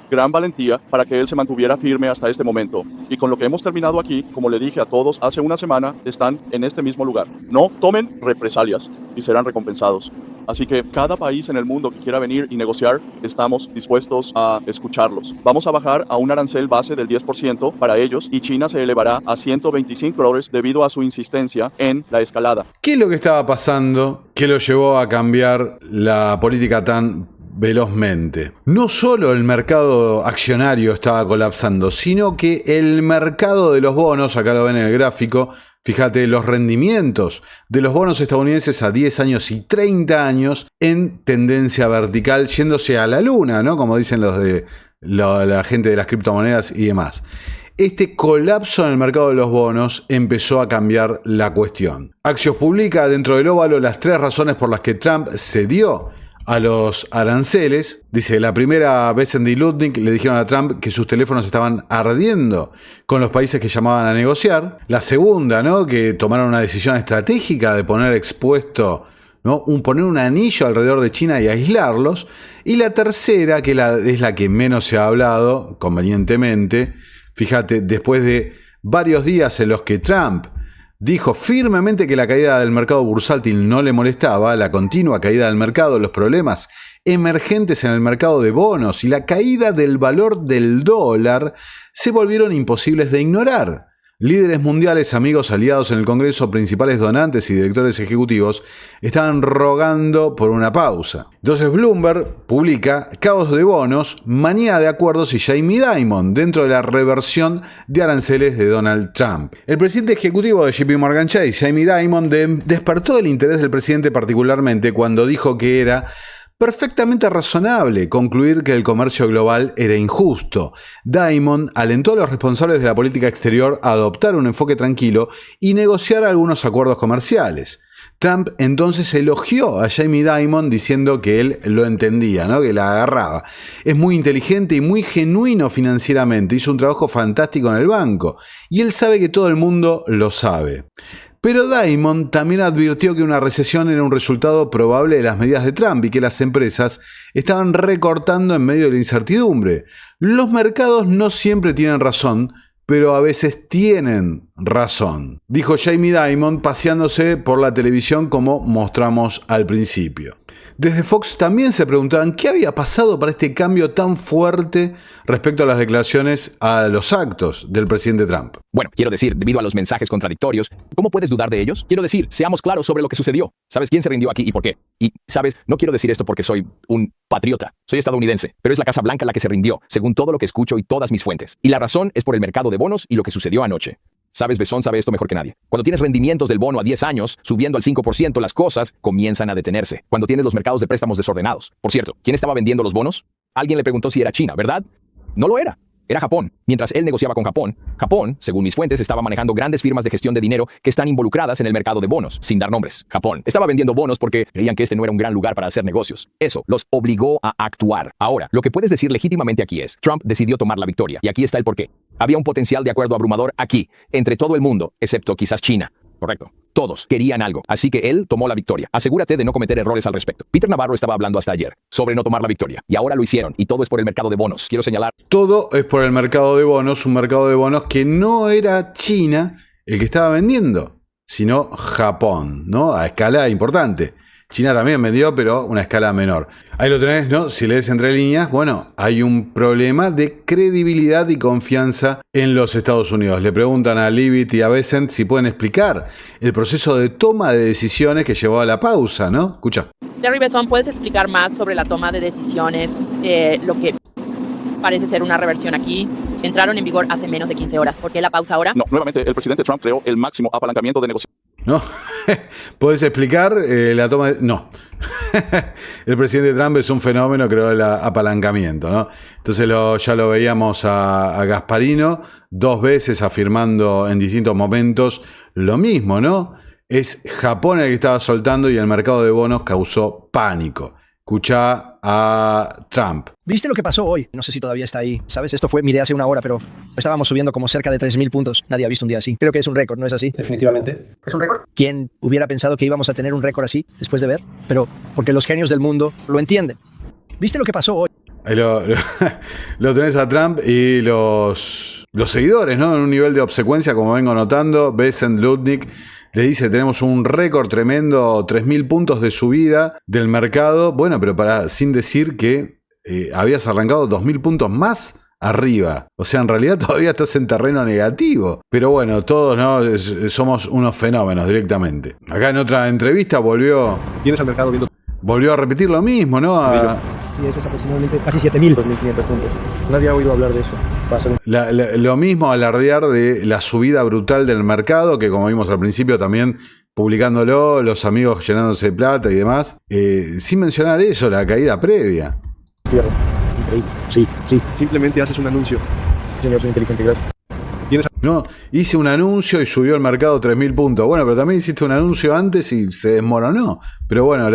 para que él se mantuviera firme hasta este momento. Y con lo que hemos terminado aquí, como le dije a todos hace una semana, están en este mismo lugar. No tomen represalias y serán recompensados. Así que cada país en el mundo que quiera venir y negociar, estamos dispuestos a escucharlos. Vamos a bajar a un arancel base del 10% para ellos y China se elevará a $125 debido a su insistencia en la escalada. ¿Qué es lo que estaba pasando que lo llevó a cambiar la política tan velozmente? No solo el mercado accionario estaba colapsando, sino que el mercado de los bonos, acá lo ven en el gráfico, fíjate, los rendimientos de los bonos estadounidenses a 10 años y 30 años en tendencia vertical, yéndose a la luna, ¿no? Como dicen los de la gente de las criptomonedas y demás. Este colapso en el mercado de los bonos empezó a cambiar la cuestión. Axios publica dentro del óvalo las 3 razones por las que Trump cedió a los aranceles. Dice, la primera, Bessent y Lutnick le dijeron a Trump que sus teléfonos estaban ardiendo con los países que llamaban a negociar. La segunda, ¿no?, que tomaron una decisión estratégica de poner expuesto, ¿no?, poner un anillo alrededor de China y aislarlos. Y la tercera, que es la que menos se ha hablado, convenientemente, fíjate, después de varios días en los que Trump dijo firmemente que la caída del mercado bursátil no le molestaba, la continua caída del mercado, los problemas emergentes en el mercado de bonos y la caída del valor del dólar se volvieron imposibles de ignorar. Líderes mundiales, amigos, aliados en el Congreso, principales donantes y directores ejecutivos estaban rogando por una pausa. Entonces Bloomberg publica caos de bonos, manía de acuerdos y Jamie Dimon dentro de la reversión de aranceles de Donald Trump. El presidente ejecutivo de JP Morgan Chase, Jamie Dimon, despertó el interés del presidente particularmente cuando dijo que era perfectamente razonable concluir que el comercio global era injusto. Dimon alentó a los responsables de la política exterior a adoptar un enfoque tranquilo y negociar algunos acuerdos comerciales. Trump entonces elogió a Jamie Dimon diciendo que él lo entendía, ¿no?, que la agarraba. Es muy inteligente y muy genuino financieramente, hizo un trabajo fantástico en el banco y él sabe que todo el mundo lo sabe. Pero Dimon también advirtió que una recesión era un resultado probable de las medidas de Trump y que las empresas estaban recortando en medio de la incertidumbre. Los mercados no siempre tienen razón, pero a veces tienen razón, dijo Jamie Dimon paseándose por la televisión como mostramos al principio. Desde Fox también se preguntaban qué había pasado para este cambio tan fuerte respecto a las declaraciones, a los actos del presidente Trump. Bueno, quiero decir, debido a los mensajes contradictorios, ¿cómo puedes dudar de ellos? Quiero decir, seamos claros sobre lo que sucedió. ¿Sabes quién se rindió aquí y por qué? Y, ¿sabes? No quiero decir esto porque soy un patriota. Soy estadounidense, pero es la Casa Blanca la que se rindió, según todo lo que escucho y todas mis fuentes. Y la razón es por el mercado de bonos y lo que sucedió anoche. Sabes, Besson sabe esto mejor que nadie. Cuando tienes rendimientos del bono a 10 años, subiendo al 5%, las cosas comienzan a detenerse. Cuando tienes los mercados de préstamos desordenados. Por cierto, ¿quién estaba vendiendo los bonos? Alguien le preguntó si era China, ¿verdad? No lo era. Era Japón. Mientras él negociaba con Japón, según mis fuentes, estaba manejando grandes firmas de gestión de dinero que están involucradas en el mercado de bonos, sin dar nombres. Japón estaba vendiendo bonos porque creían que este no era un gran lugar para hacer negocios. Eso los obligó a actuar. Ahora, lo que puedes decir legítimamente aquí es, Trump decidió tomar la victoria, y aquí está el porqué. Había un potencial de acuerdo abrumador aquí, entre todo el mundo, excepto quizás China. Correcto. Todos querían algo, así que él tomó la victoria. Asegúrate de no cometer errores al respecto. Peter Navarro estaba hablando hasta ayer sobre no tomar la victoria, y ahora lo hicieron, y todo es por el mercado de bonos. Quiero señalar... Todo es por el mercado de bonos, un mercado de bonos que no era China el que estaba vendiendo, sino Japón, ¿no? A escala importante. China también vendió, pero a una escala menor. Ahí lo tenés, ¿no? Si lees entre líneas, bueno, hay un problema de credibilidad y confianza en los Estados Unidos. Le preguntan a Leavitt y a Bessent si pueden explicar el proceso de toma de decisiones que llevó a la pausa, ¿no? Escucha. Terry Besson, ¿puedes explicar más sobre la toma de decisiones, lo que parece ser una reversión aquí? Entraron en vigor hace menos de 15 horas. ¿Por qué la pausa ahora? No, nuevamente, el presidente Trump creó el máximo apalancamiento de negociación. ¿No? ¿Puedes explicar la toma de...? No. El presidente Trump es un fenómeno, creó el apalancamiento, ¿no? Entonces ya lo veíamos a Gasparino 2 veces afirmando en distintos momentos lo mismo, ¿no? Es Japón el que estaba soltando y el mercado de bonos causó pánico. Escuchá a Trump. ¿Viste lo que pasó hoy? No sé si todavía está ahí. ¿Sabes? Esto miré hace una hora, pero estábamos subiendo como cerca de 3.000 puntos. Nadie ha visto un día así. Creo que es un récord, ¿no es así? Definitivamente. ¿Es un récord? ¿Quién hubiera pensado que íbamos a tener un récord así después de ver? Pero porque los genios del mundo lo entienden. ¿Viste lo que pasó hoy? Ahí lo tenés a Trump y los seguidores, ¿no? En un nivel de obsecuencia, como vengo notando. Bessent, Lutnick le dice, tenemos un récord tremendo, 3.000 puntos de subida del mercado. Bueno, pero sin decir que habías arrancado 2.000 puntos más arriba. O sea, en realidad todavía estás en terreno negativo. Pero bueno, todos, ¿no? Somos unos fenómenos directamente. Acá en otra entrevista Tienes al mercado viendo... Volvió a repetir lo mismo, ¿no? Sí, eso es aproximadamente casi 7.000. 2.500 puntos. Nadie ha oído hablar de eso. Lo mismo alardear de la subida brutal del mercado, que como vimos al principio también publicándolo, los amigos llenándose de plata y demás, sin mencionar eso, la caída previa. Cierro. Increíble. Sí. Simplemente haces un anuncio. Señor, soy inteligente, gracias. No, hice un anuncio y subió el mercado 3.000 puntos. Bueno, pero también hiciste un anuncio antes y se desmoronó. Pero bueno,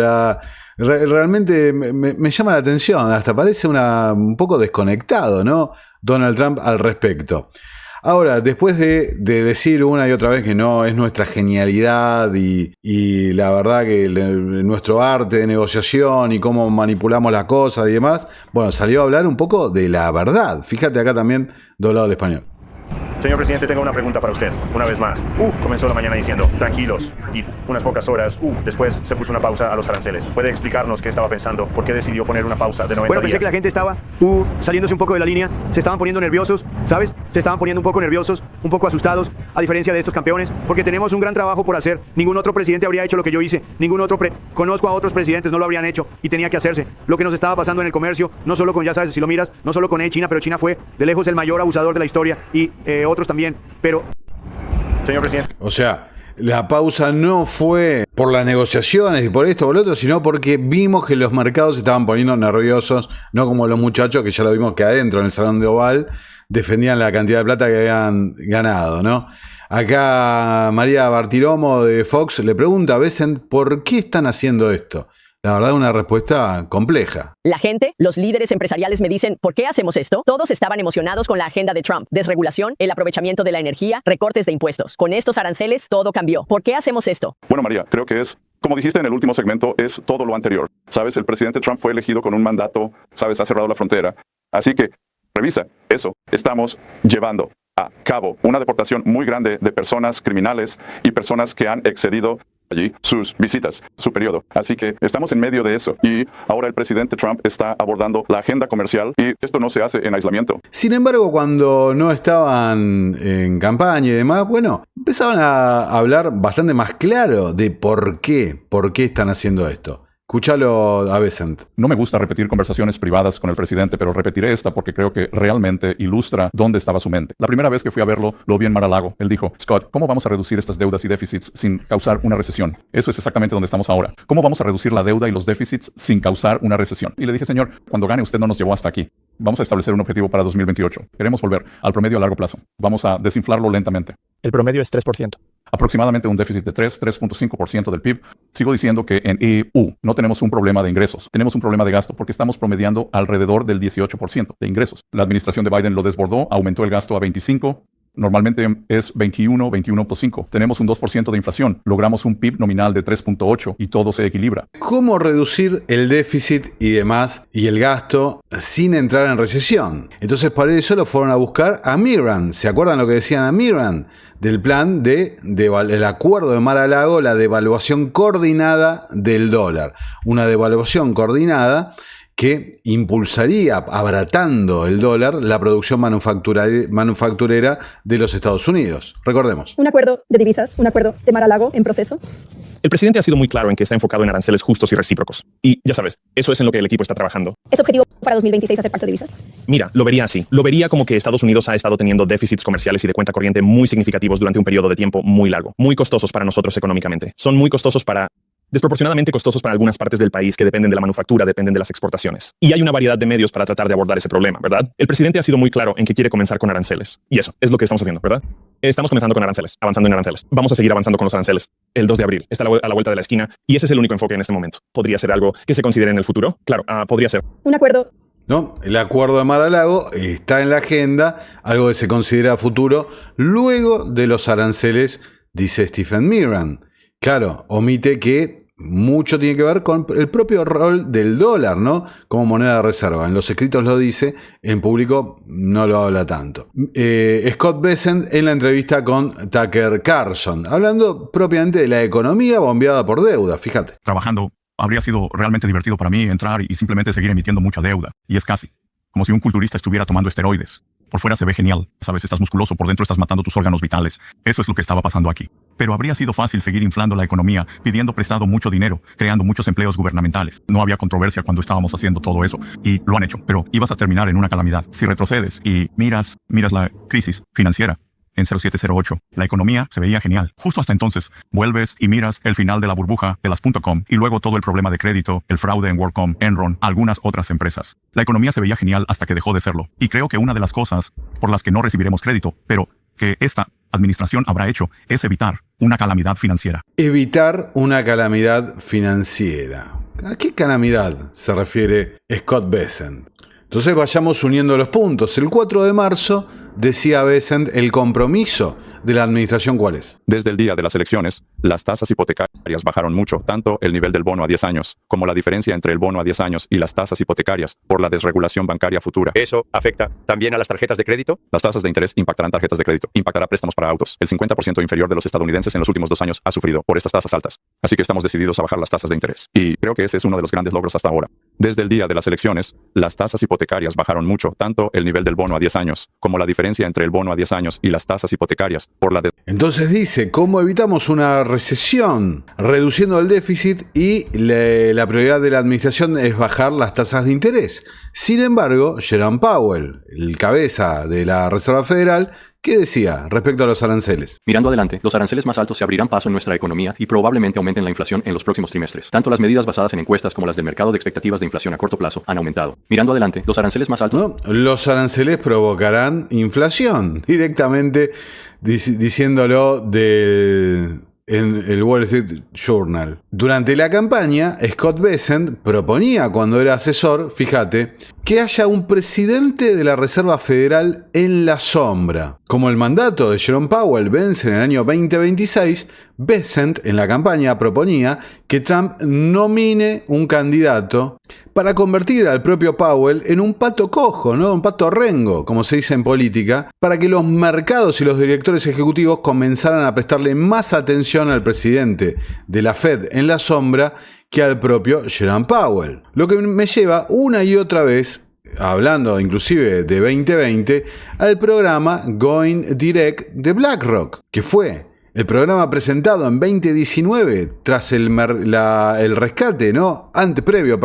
realmente me llama la atención. Hasta parece un poco desconectado, ¿no? Donald Trump al respecto. Ahora, después de decir una y otra vez que no es nuestra genialidad y la verdad que nuestro arte de negociación y cómo manipulamos las cosas y demás, bueno, salió a hablar un poco de la verdad. Fíjate acá también doblado al español. Señor presidente, tengo una pregunta para usted. Una vez más. Comenzó la mañana diciendo, tranquilos. Y unas pocas horas, después se puso una pausa a los aranceles. ¿Puede explicarnos qué estaba pensando? ¿Por qué decidió poner una pausa de 90 Bueno, pensé días? que la gente estaba saliéndose un poco de la línea. Se estaban poniendo nerviosos, ¿sabes? Se estaban poniendo un poco nerviosos, un poco asustados, a diferencia de estos campeones, porque tenemos un gran trabajo por hacer. Ningún otro presidente habría hecho lo que yo hice. Conozco a otros presidentes, no lo habrían hecho y tenía que hacerse. Lo que nos estaba pasando en el comercio, no solo con, ya sabes, si lo miras, no solo con China, pero China fue de lejos el mayor abusador de la historia y otros también. Pero... Señor presidente. O sea, la pausa no fue por las negociaciones y por esto o por lo otro, sino porque vimos que los mercados se estaban poniendo nerviosos, no como los muchachos que ya lo vimos que adentro en el Salón de Oval defendían la cantidad de plata que habían ganado, ¿no? Acá María Bartiromo de Fox le pregunta a Bessent por qué están haciendo esto. La verdad, una respuesta compleja. La gente, los líderes empresariales me dicen, ¿por qué hacemos esto? Todos estaban emocionados con la agenda de Trump. Desregulación, el aprovechamiento de la energía, recortes de impuestos. Con estos aranceles, todo cambió. ¿Por qué hacemos esto? Bueno, María, creo que como dijiste en el último segmento, es todo lo anterior. Sabes, el presidente Trump fue elegido con un mandato, sabes, ha cerrado la frontera. Así que, revisa eso. Estamos llevando a cabo una deportación muy grande de personas criminales y personas que han excedido allí sus visitas, su periodo. Así que estamos en medio de eso. Y ahora el presidente Trump está abordando la agenda comercial y esto no se hace en aislamiento. Sin embargo, cuando no estaban en campaña y demás, bueno, empezaban a hablar bastante más claro de por qué están haciendo esto. Escúchalo a Bessent. No me gusta repetir conversaciones privadas con el presidente, pero repetiré esta porque creo que realmente ilustra dónde estaba su mente. La primera vez que fui a verlo, lo vi en Mar-a-Lago. Él dijo, Scott, ¿cómo vamos a reducir estas deudas y déficits sin causar una recesión? Eso es exactamente donde estamos ahora. ¿Cómo vamos a reducir la deuda y los déficits sin causar una recesión? Y le dije, señor, cuando gane usted no nos llevó hasta aquí. Vamos a establecer un objetivo para 2028. Queremos volver al promedio a largo plazo. Vamos a desinflarlo lentamente. El promedio es 3%. Aproximadamente un déficit de 3.5% del PIB. Sigo diciendo que en EU no tenemos un problema de ingresos, tenemos un problema de gasto porque estamos promediando alrededor del 18% de ingresos. La administración de Biden lo desbordó, aumentó el gasto a 25%. Normalmente es 21.5. Tenemos un 2% de inflación. Logramos un PIB nominal de 3.8 y todo se equilibra. ¿Cómo reducir el déficit y demás y el gasto sin entrar en recesión? Entonces, para eso lo fueron a buscar a Miliband. ¿Se acuerdan lo que decían a Miliband? Del plan el acuerdo de Mar-a-Lago, la devaluación coordinada del dólar. Una devaluación coordinada que impulsaría, abaratando el dólar, la producción manufacturera de los Estados Unidos. Recordemos. Un acuerdo de divisas, un acuerdo de Mar-a-Lago en proceso. El presidente ha sido muy claro en que está enfocado en aranceles justos y recíprocos. Y ya sabes, eso es en lo que el equipo está trabajando. ¿Es objetivo para 2026 hacer pacto de divisas? Mira, lo vería así. Lo vería como que Estados Unidos ha estado teniendo déficits comerciales y de cuenta corriente muy significativos durante un periodo de tiempo muy largo. Muy costosos para nosotros económicamente. Son muy costosos desproporcionadamente costosos para algunas partes del país que dependen de la manufactura, dependen de las exportaciones. Y hay una variedad de medios para tratar de abordar ese problema, ¿verdad? El presidente ha sido muy claro en que quiere comenzar con aranceles. Y eso es lo que estamos haciendo, ¿verdad? Estamos comenzando con aranceles, avanzando en aranceles. Vamos a seguir avanzando con los aranceles. El 2 de abril está a la vuelta de la esquina y ese es el único enfoque en este momento. ¿Podría ser algo que se considere en el futuro? Claro, podría ser. Un acuerdo. ¿No? El acuerdo de Mar-a-Lago está en la agenda, algo que se considera futuro, luego de los aranceles, dice Stephen Miliband. Claro, omite que mucho tiene que ver con el propio rol del dólar, ¿no? Como moneda de reserva. En los escritos lo dice, en público no lo habla tanto. Scott Bessent en la entrevista con Tucker Carlson, hablando propiamente de la economía bombeada por deuda, fíjate. Trabajando, habría sido realmente divertido para mí entrar y simplemente seguir emitiendo mucha deuda. Y es casi como si un culturista estuviera tomando esteroides. Por fuera se ve genial, sabes, estás musculoso, por dentro estás matando tus órganos vitales. Eso es lo que estaba pasando aquí. Pero habría sido fácil seguir inflando la economía, pidiendo prestado mucho dinero, creando muchos empleos gubernamentales. No había controversia cuando estábamos haciendo todo eso. Y lo han hecho, pero ibas a terminar en una calamidad. Si retrocedes y miras la crisis financiera en 0708, la economía se veía genial. Justo hasta entonces, vuelves y miras el final de la burbuja de las .com y luego todo el problema de crédito, el fraude en WorldCom, Enron, algunas otras empresas. La economía se veía genial hasta que dejó de serlo. Y creo que una de las cosas por las que no recibiremos crédito, pero que esta administración habrá hecho, es evitar una calamidad financiera. Evitar una calamidad financiera. ¿A qué calamidad se refiere Scott Bessent? Entonces vayamos uniendo los puntos. El 4 de marzo decía Bessent el compromiso de la administración, ¿cuál es? Desde el día de las elecciones, las tasas hipotecarias bajaron mucho, tanto el nivel del bono a 10 años, como la diferencia entre el bono a 10 años y las tasas hipotecarias, por la desregulación bancaria futura. ¿Eso afecta también a las tarjetas de crédito? Las tasas de interés impactarán tarjetas de crédito, impactará préstamos para autos. El 50% inferior de los estadounidenses en los últimos 2 años ha sufrido por estas tasas altas. Así que estamos decididos a bajar las tasas de interés. Y creo que ese es uno de los grandes logros hasta ahora. Desde el día de las elecciones, las tasas hipotecarias bajaron mucho, tanto el nivel del bono a 10 años, como la diferencia entre el bono a 10 años y las tasas hipotecarias, por la Entonces dice, ¿cómo evitamos una recesión? Reduciendo el déficit y la prioridad de la administración es bajar las tasas de interés. Sin embargo, Jerome Powell, el cabeza de la Reserva Federal, ¿qué decía respecto a los aranceles? Mirando adelante, los aranceles más altos se abrirán paso en nuestra economía y probablemente aumenten la inflación en los próximos trimestres. Tanto las medidas basadas en encuestas como las del mercado de expectativas de inflación a corto plazo han aumentado. Mirando adelante, los aranceles más altos... No, los aranceles provocarán inflación, directamente diciéndolo en el Wall Street Journal. Durante la campaña, Scott Bessent proponía, cuando era asesor, fíjate, que haya un presidente de la Reserva Federal en la sombra. Como el mandato de Jerome Powell vence en el año 2026, Bessent en la campaña proponía que Trump nomine un candidato para convertir al propio Powell en un pato cojo, ¿no? Un pato rengo, como se dice en política, para que los mercados y los directores ejecutivos comenzaran a prestarle más atención al presidente de la Fed en la sombra que al propio Jerome Powell. Lo que me lleva una y otra vez, hablando inclusive de 2020, al programa Going Direct de BlackRock, que fue el programa presentado en 2019 tras el rescate, ¿no? Previo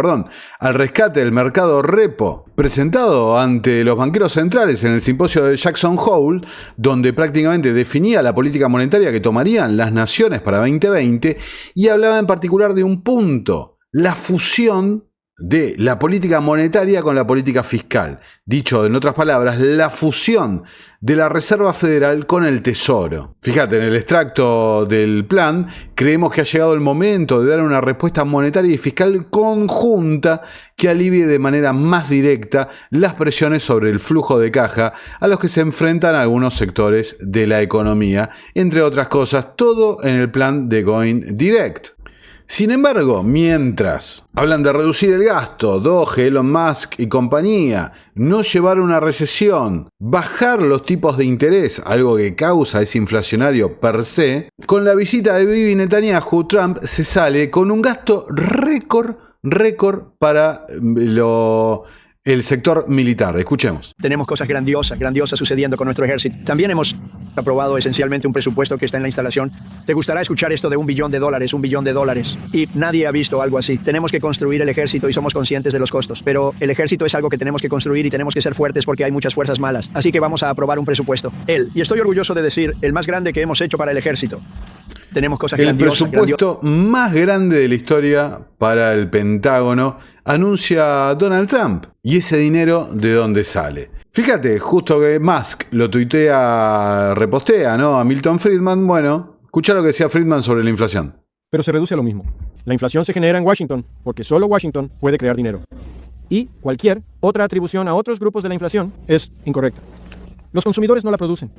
al rescate del mercado repo, presentado ante los banqueros centrales en el simposio de Jackson Hole, donde prácticamente definía la política monetaria que tomarían las naciones para 2020 y hablaba en particular de un punto, la fusión de la política monetaria con la política fiscal. Dicho en otras palabras, la fusión de la Reserva Federal con el Tesoro. Fíjate, en el extracto del plan, creemos que ha llegado el momento de dar una respuesta monetaria y fiscal conjunta que alivie de manera más directa las presiones sobre el flujo de caja a los que se enfrentan algunos sectores de la economía, entre otras cosas, todo en el plan de Going Direct. Sin embargo, mientras hablan de reducir el gasto, Doge, Elon Musk y compañía, no llevar una recesión, bajar los tipos de interés, algo que causa ese inflacionario per se, con la visita de Bibi Netanyahu, Trump se sale con un gasto récord para el sector militar. Escuchemos. Tenemos cosas grandiosas sucediendo con nuestro ejército. También hemos aprobado esencialmente un presupuesto que está en la instalación. Te gustará escuchar esto de $1 billón, $1 billón. Y nadie ha visto algo así. Tenemos que construir el ejército y somos conscientes de los costos. Pero el ejército es algo que tenemos que construir y tenemos que ser fuertes porque hay muchas fuerzas malas. Así que vamos a aprobar un presupuesto. Y estoy orgulloso de decir, el más grande que hemos hecho para el ejército. Tenemos cosas grandiosas. El presupuesto más grande de la historia para el Pentágono anuncia Donald Trump. ¿Y ese dinero de dónde sale? Fíjate, justo que Musk lo repostea, ¿no? A Milton Friedman. Bueno, escuchá lo que decía Friedman sobre la inflación. Pero se reduce a lo mismo. La inflación se genera en Washington, porque solo Washington puede crear dinero. Y cualquier otra atribución a otros grupos de la inflación es incorrecta. Los consumidores no la producen.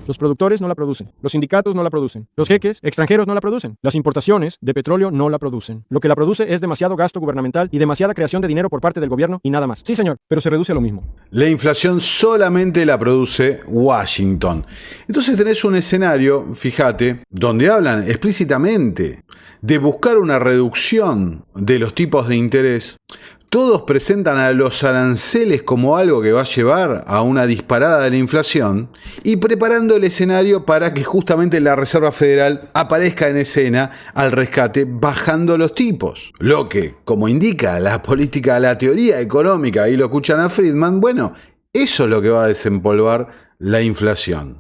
Los productores no la producen. Los sindicatos no la producen. Los jeques extranjeros no la producen. Las importaciones de petróleo no la producen. Lo que la produce es demasiado gasto gubernamental y demasiada creación de dinero por parte del gobierno y nada más. Sí, señor, pero se reduce a lo mismo. La inflación solamente la produce Washington. Entonces tenés un escenario, fíjate, donde hablan explícitamente de buscar una reducción de los tipos de interés. Todos presentan a los aranceles como algo que va a llevar a una disparada de la inflación y preparando el escenario para que justamente la Reserva Federal aparezca en escena al rescate bajando los tipos. Lo que, como indica la teoría económica, ahí lo escuchan a Friedman, bueno, eso es lo que va a desempolvar la inflación.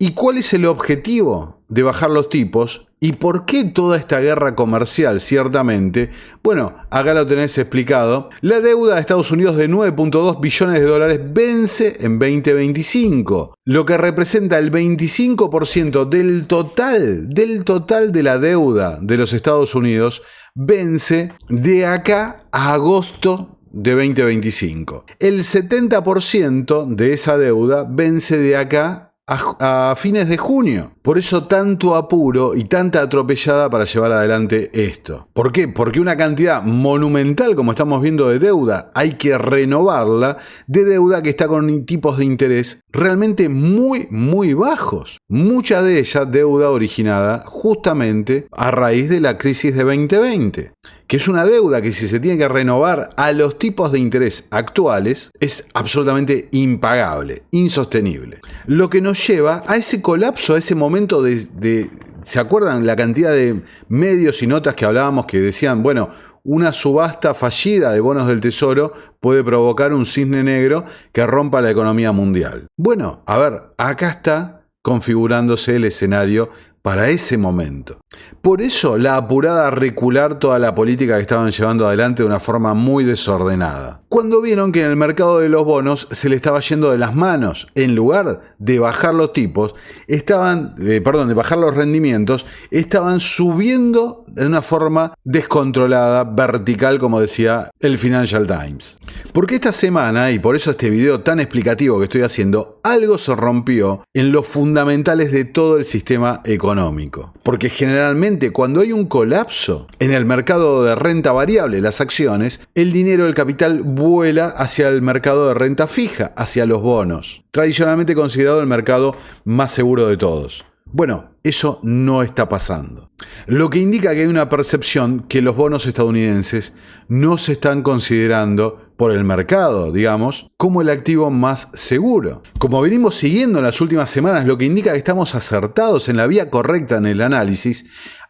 ¿Y cuál es el objetivo de bajar los tipos? ¿Y por qué toda esta guerra comercial, ciertamente? Bueno, acá lo tenés explicado. La deuda de Estados Unidos de $9.2 billones vence en 2025, lo que representa el 25% del total de la deuda de los Estados Unidos vence de acá a agosto de 2025. El 70% de esa deuda vence de acá a fines de junio. Por eso tanto apuro y tanta atropellada para llevar adelante esto. ¿Por qué? Porque una cantidad monumental, como estamos viendo, de deuda, hay que renovarla, de deuda que está con tipos de interés realmente muy bajos. Mucha de ella deuda originada justamente a raíz de la crisis de 2020. Que es una deuda que si se tiene que renovar a los tipos de interés actuales es absolutamente impagable, insostenible. Lo que nos lleva a ese colapso, a ese momento de ¿se acuerdan la cantidad de medios y notas que hablábamos que decían, bueno, una subasta fallida de bonos del Tesoro puede provocar un cisne negro que rompa la economía mundial? Bueno, a ver, acá está configurándose el escenario para ese momento. Por eso la apurada a recular toda la política que estaban llevando adelante de una forma muy desordenada. Cuando vieron que en el mercado de los bonos se le estaba yendo de las manos, en lugar de bajar los tipos, de bajar los rendimientos, estaban subiendo de una forma descontrolada, vertical, como decía el Financial Times. Porque esta semana, y por eso este video tan explicativo que estoy haciendo, algo se rompió en los fundamentales de todo el sistema económico. Porque generalmente cuando hay un colapso en el mercado de renta variable, las acciones, el dinero del capital vuela hacia el mercado de renta fija, hacia los bonos, tradicionalmente considerado el mercado más seguro de todos. Bueno, eso no está pasando. Lo que indica que hay una percepción que los bonos estadounidenses no se están considerando por el mercado, digamos, como el activo más seguro. Como venimos siguiendo en las últimas semanas, lo que indica que estamos acertados en la vía correcta en el análisis,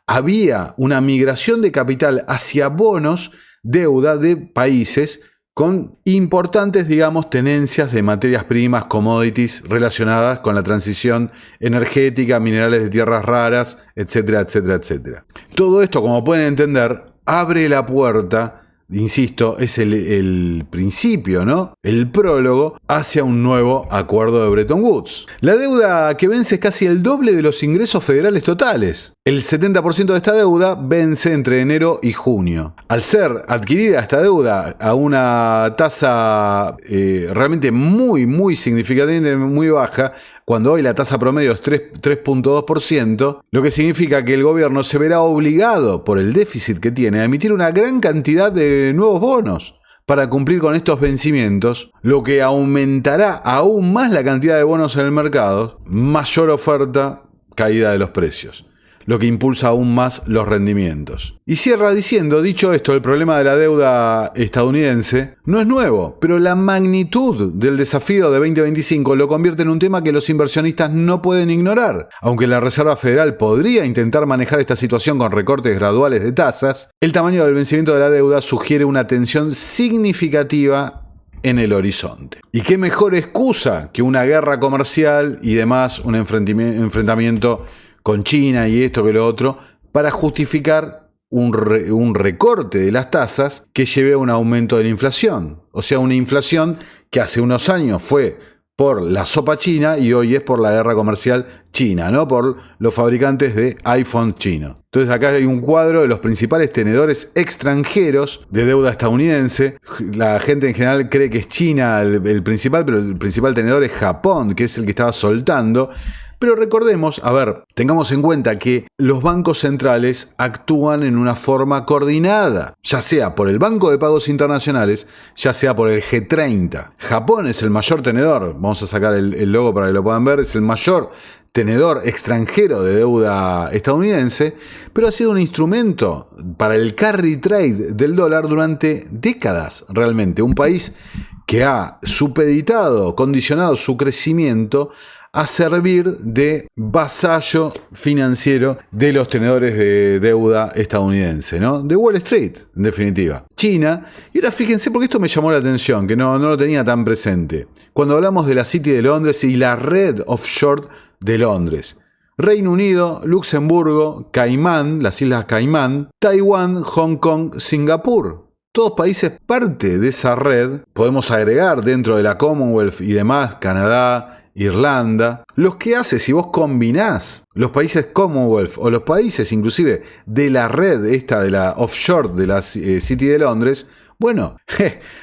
había una migración de capital hacia bonos, deuda de países con importantes, digamos, tenencias de materias primas, commodities relacionadas con la transición energética, minerales de tierras raras, etcétera, etcétera, etcétera. Todo esto, como pueden entender, abre la puerta insisto, es el principio, ¿no? El prólogo hacia un nuevo acuerdo de Bretton Woods. La deuda que vence es casi el doble de los ingresos federales totales. El 70% de esta deuda vence entre enero y junio. Al ser adquirida esta deuda a una tasa realmente muy significativamente muy baja, cuando hoy la tasa promedio es 3.2%, lo que significa que el gobierno se verá obligado por el déficit que tiene a emitir una gran cantidad de nuevos bonos para cumplir con estos vencimientos, lo que aumentará aún más la cantidad de bonos en el mercado, mayor oferta, caída de los precios, lo que impulsa aún más los rendimientos. Y cierra diciendo, dicho esto, el problema de la deuda estadounidense no es nuevo, pero la magnitud del desafío de 2025 lo convierte en un tema que los inversionistas no pueden ignorar. Aunque la Reserva Federal podría intentar manejar esta situación con recortes graduales de tasas, el tamaño del vencimiento de la deuda sugiere una tensión significativa en el horizonte. ¿Y qué mejor excusa que una guerra comercial y demás, un enfrentamiento con China y esto que lo otro, para justificar un recorte de las tasas que lleve a un aumento de la inflación? O sea, una inflación que hace unos años fue por la sopa china y hoy es por la guerra comercial china, ¿no? Por los fabricantes de iPhone chino. Entonces acá hay un cuadro de los principales tenedores extranjeros de deuda estadounidense. La gente en general cree que es China el principal, pero el principal tenedor es Japón, que es el que estaba soltando. Pero recordemos, tengamos en cuenta que los bancos centrales actúan en una forma coordinada, ya sea por el Banco de Pagos Internacionales, ya sea por el G30. Japón es el mayor tenedor, vamos a sacar el logo para que lo puedan ver, es el mayor tenedor extranjero de deuda estadounidense, pero ha sido un instrumento para el carry trade del dólar durante décadas, realmente. Un país que ha supeditado, condicionado su crecimiento a servir de vasallo financiero de los tenedores de deuda estadounidense, ¿no? De Wall Street, en definitiva. China, y ahora fíjense, porque esto me llamó la atención, que no lo tenía tan presente. Cuando hablamos de la City de Londres y la red offshore de Londres. Reino Unido, Luxemburgo, Caimán, las Islas Caimán, Taiwán, Hong Kong, Singapur. Todos países parte de esa red. Podemos agregar dentro de la Commonwealth y demás, Canadá, Irlanda. Los que hace, si vos combinás los países Commonwealth o los países inclusive de la red esta de la offshore de la City de Londres, bueno,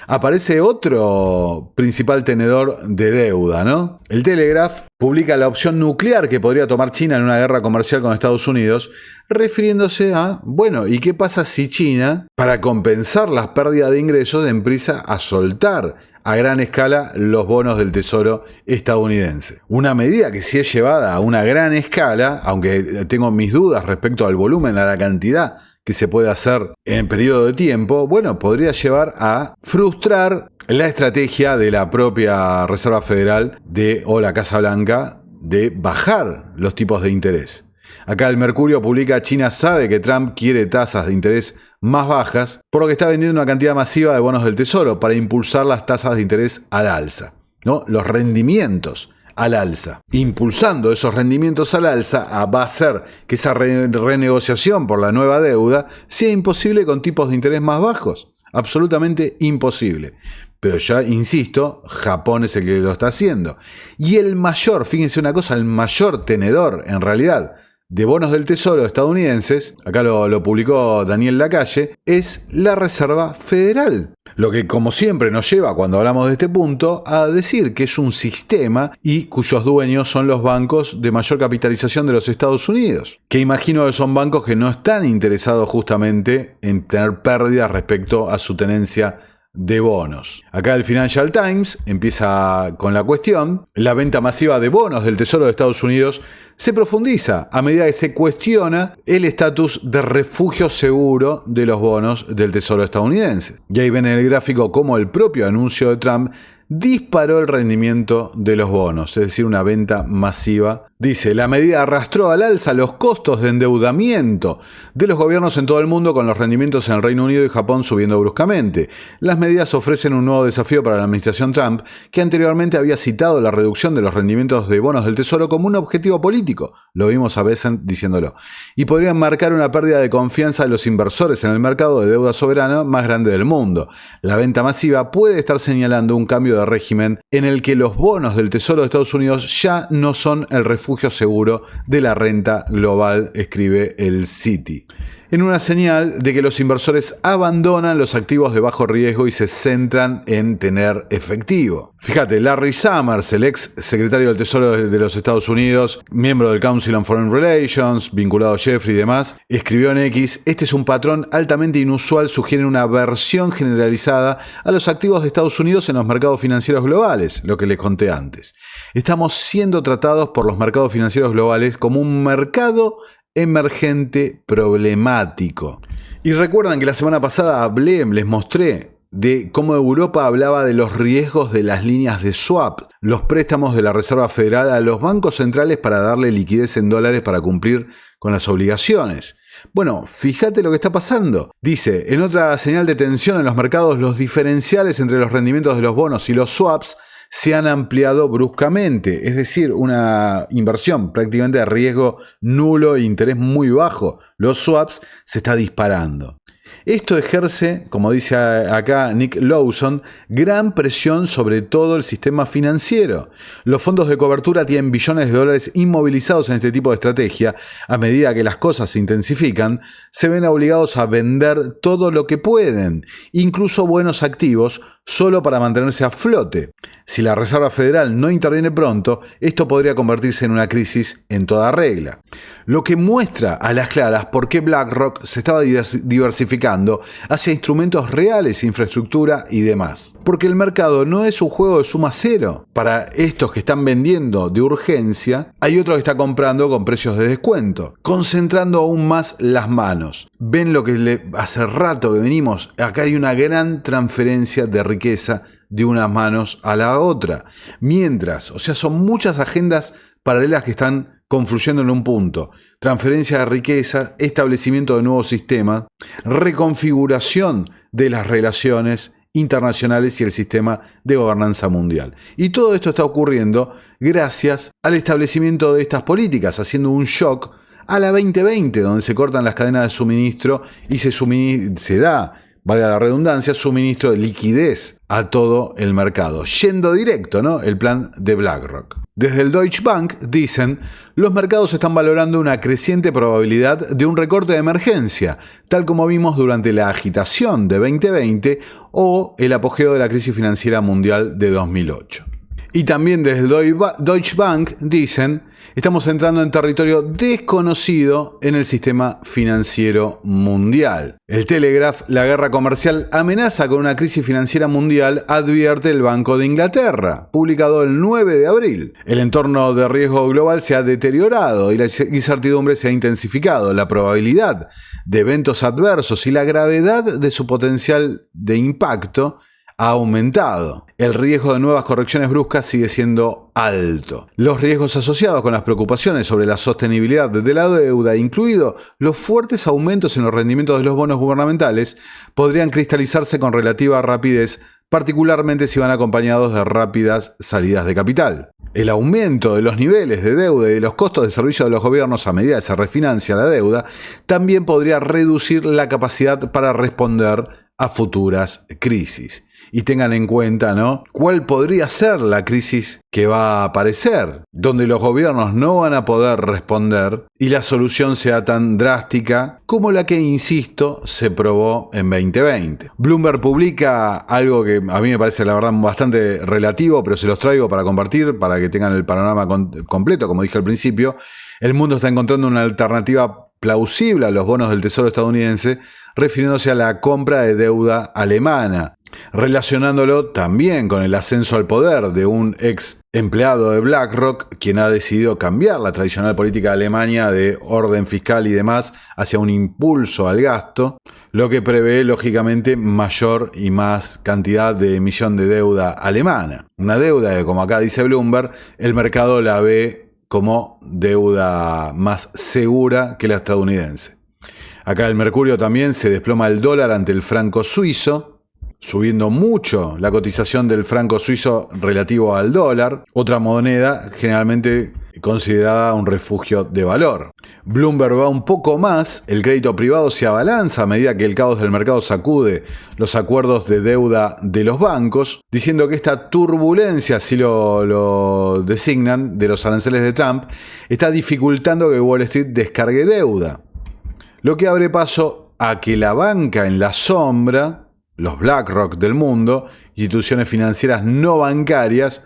aparece otro principal tenedor de deuda, ¿no? El Telegraph publica la opción nuclear que podría tomar China en una guerra comercial con Estados Unidos, refiriéndose a, bueno, ¿y qué pasa si China, para compensar las pérdidas de ingresos, empieza a soltar a gran escala los bonos del Tesoro estadounidense? Una medida que si es llevada a una gran escala, aunque tengo mis dudas respecto al volumen, a la cantidad que se puede hacer en periodo de tiempo, bueno, podría llevar a frustrar la estrategia de la propia Reserva Federal o la Casa Blanca de bajar los tipos de interés. Acá el Mercurio publica: China sabe que Trump quiere tasas de interés más bajas, por lo que está vendiendo una cantidad masiva de bonos del Tesoro para impulsar las tasas de interés al alza, ¿no? Los rendimientos al alza. Impulsando esos rendimientos al alza va a hacer que esa renegociación por la nueva deuda sea imposible con tipos de interés más bajos. Absolutamente imposible. Pero ya insisto, Japón es el que lo está haciendo. Y el mayor, fíjense una cosa, el mayor tenedor en realidad de bonos del Tesoro estadounidenses, acá lo publicó Daniel Lacalle, es la Reserva Federal. Lo que, como siempre, nos lleva, cuando hablamos de este punto, a decir que es un sistema y cuyos dueños son los bancos de mayor capitalización de los Estados Unidos. Que imagino que son bancos que no están interesados justamente en tener pérdidas respecto a su tenencia de bonos. Acá el Financial Times empieza con la cuestión: la venta masiva de bonos del Tesoro de Estados Unidos se profundiza a medida que se cuestiona el estatus de refugio seguro de los bonos del Tesoro estadounidense. Y ahí ven en el gráfico cómo el propio anuncio de Trump disparó el rendimiento de los bonos, es decir, una venta masiva Dice, la medida arrastró al alza los costos de endeudamiento de los gobiernos en todo el mundo, con los rendimientos en el Reino Unido y Japón subiendo bruscamente. Las medidas ofrecen un nuevo desafío para la administración Trump, que anteriormente había citado la reducción de los rendimientos de bonos del Tesoro como un objetivo político. Lo vimos a Bessent diciéndolo. Y podrían marcar una pérdida de confianza de los inversores en el mercado de deuda soberana más grande del mundo. La venta masiva puede estar señalando un cambio de régimen en el que los bonos del Tesoro de Estados Unidos ya no son el refugio seguro de la renta global, escribe el Citi. En una señal de que los inversores abandonan los activos de bajo riesgo y se centran en tener efectivo. Fíjate, Larry Summers, el ex secretario del Tesoro de los Estados Unidos, miembro del Council on Foreign Relations, vinculado a Jeffrey y demás, escribió en X, este es un patrón altamente inusual, sugiere una aversión generalizada a los activos de Estados Unidos en los mercados financieros globales, lo que les conté antes. Estamos siendo tratados por los mercados financieros globales como un mercado emergente problemático. Y recuerdan que la semana pasada les mostré de cómo Europa hablaba de los riesgos de las líneas de swap, los préstamos de la Reserva Federal a los bancos centrales para darle liquidez en dólares para cumplir con las obligaciones. Bueno, fíjate lo que está pasando. Dice, en otra señal de tensión en los mercados, los diferenciales entre los rendimientos de los bonos y los swaps se han ampliado bruscamente, es decir, una inversión prácticamente de riesgo nulo e interés muy bajo. Los swaps se está disparando. Esto ejerce, como dice acá Nick Lawson, gran presión sobre todo el sistema financiero. Los fondos de cobertura tienen billones de dólares inmovilizados en este tipo de estrategia. A medida que las cosas se intensifican, se ven obligados a vender todo lo que pueden, incluso buenos activos, solo para mantenerse a flote. Si la Reserva Federal no interviene pronto, esto podría convertirse en una crisis en toda regla. Lo que muestra a las claras por qué BlackRock se estaba diversificando hacia instrumentos reales, infraestructura y demás. Porque el mercado no es un juego de suma cero. Para estos que están vendiendo de urgencia, hay otro que está comprando con precios de descuento, concentrando aún más las manos. Ven lo que hace rato que venimos, acá hay una gran transferencia de riqueza de unas manos a la otra. Mientras, o sea, son muchas agendas paralelas que están confluyendo en un punto. Transferencia de riqueza, establecimiento de nuevos sistemas, reconfiguración de las relaciones internacionales y el sistema de gobernanza mundial. Y todo esto está ocurriendo gracias al establecimiento de estas políticas, haciendo un shock a la 2020, donde se cortan las cadenas de suministro y se da, valga la redundancia, suministro de liquidez a todo el mercado, yendo directo, ¿no? El plan de BlackRock. Desde el Deutsche Bank dicen, los mercados están valorando una creciente probabilidad de un recorte de emergencia, tal como vimos durante la agitación de 2020 o el apogeo de la crisis financiera mundial de 2008. Y también desde el Deutsche Bank dicen, estamos entrando en territorio desconocido en el sistema financiero mundial. El Telegraph, la guerra comercial amenaza con una crisis financiera mundial, advierte el Banco de Inglaterra, publicado el 9 de abril. El entorno de riesgo global se ha deteriorado y la incertidumbre se ha intensificado. La probabilidad de eventos adversos y la gravedad de su potencial de impacto ha aumentado. El riesgo de nuevas correcciones bruscas sigue siendo alto. Los riesgos asociados con las preocupaciones sobre la sostenibilidad de la deuda, incluido los fuertes aumentos en los rendimientos de los bonos gubernamentales, podrían cristalizarse con relativa rapidez, particularmente si van acompañados de rápidas salidas de capital. El aumento de los niveles de deuda y de los costos de servicio de los gobiernos a medida que se refinancia la deuda también podría reducir la capacidad para responder a futuras crisis. Y tengan en cuenta, ¿no?, cuál podría ser la crisis que va a aparecer, donde los gobiernos no van a poder responder y la solución sea tan drástica como la que, insisto, se probó en 2020. Bloomberg publica algo que a mí me parece, la verdad, bastante relativo, pero se los traigo para compartir, para que tengan el panorama completo. Como dije al principio, el mundo está encontrando una alternativa plausible a los bonos del Tesoro estadounidense, refiriéndose a la compra de deuda alemana, relacionándolo también con el ascenso al poder de un ex empleado de BlackRock, quien ha decidido cambiar la tradicional política de Alemania de orden fiscal y demás hacia un impulso al gasto, lo que prevé lógicamente mayor y más cantidad de emisión de deuda alemana. Una deuda que, como acá dice Bloomberg, el mercado la ve como deuda más segura que la estadounidense. Acá el mercurio también se desploma el dólar ante el franco suizo, subiendo mucho la cotización del franco suizo relativo al dólar, otra moneda generalmente considerada un refugio de valor. Bloomberg va un poco más, el crédito privado se abalanza a medida que el caos del mercado sacude los acuerdos de deuda de los bancos, diciendo que esta turbulencia, así lo designan, de los aranceles de Trump, está dificultando que Wall Street descargue deuda, lo que abre paso a que la banca en la sombra, los BlackRock del mundo, instituciones financieras no bancarias,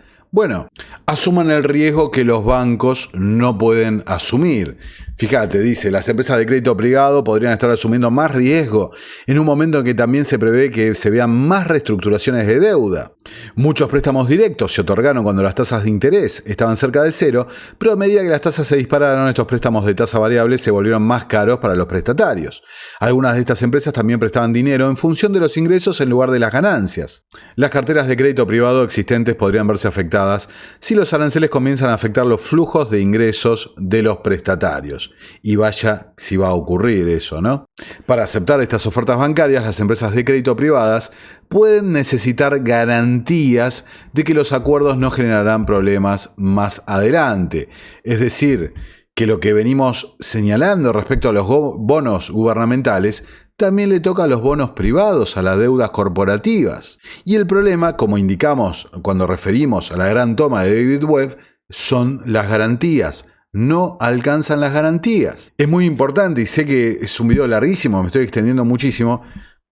asuman el riesgo que los bancos no pueden asumir. Fíjate, dice, las empresas de crédito privado podrían estar asumiendo más riesgo en un momento en que también se prevé que se vean más reestructuraciones de deuda. Muchos préstamos directos se otorgaron cuando las tasas de interés estaban cerca de cero, pero a medida que las tasas se dispararon, estos préstamos de tasa variable se volvieron más caros para los prestatarios. Algunas de estas empresas también prestaban dinero en función de los ingresos en lugar de las ganancias. Las carteras de crédito privado existentes podrían verse afectadas si los aranceles comienzan a afectar los flujos de ingresos de los prestatarios. Y vaya si va a ocurrir eso, ¿no? Para aceptar estas ofertas bancarias, las empresas de crédito privadas pueden necesitar garantías de que los acuerdos no generarán problemas más adelante. Es decir, que lo que venimos señalando respecto a los bonos gubernamentales también le toca a los bonos privados, a las deudas corporativas. Y el problema, como indicamos cuando referimos a la gran toma de David Webb, son las garantías. No alcanzan las garantías. Es muy importante y sé que es un video larguísimo, me estoy extendiendo muchísimo,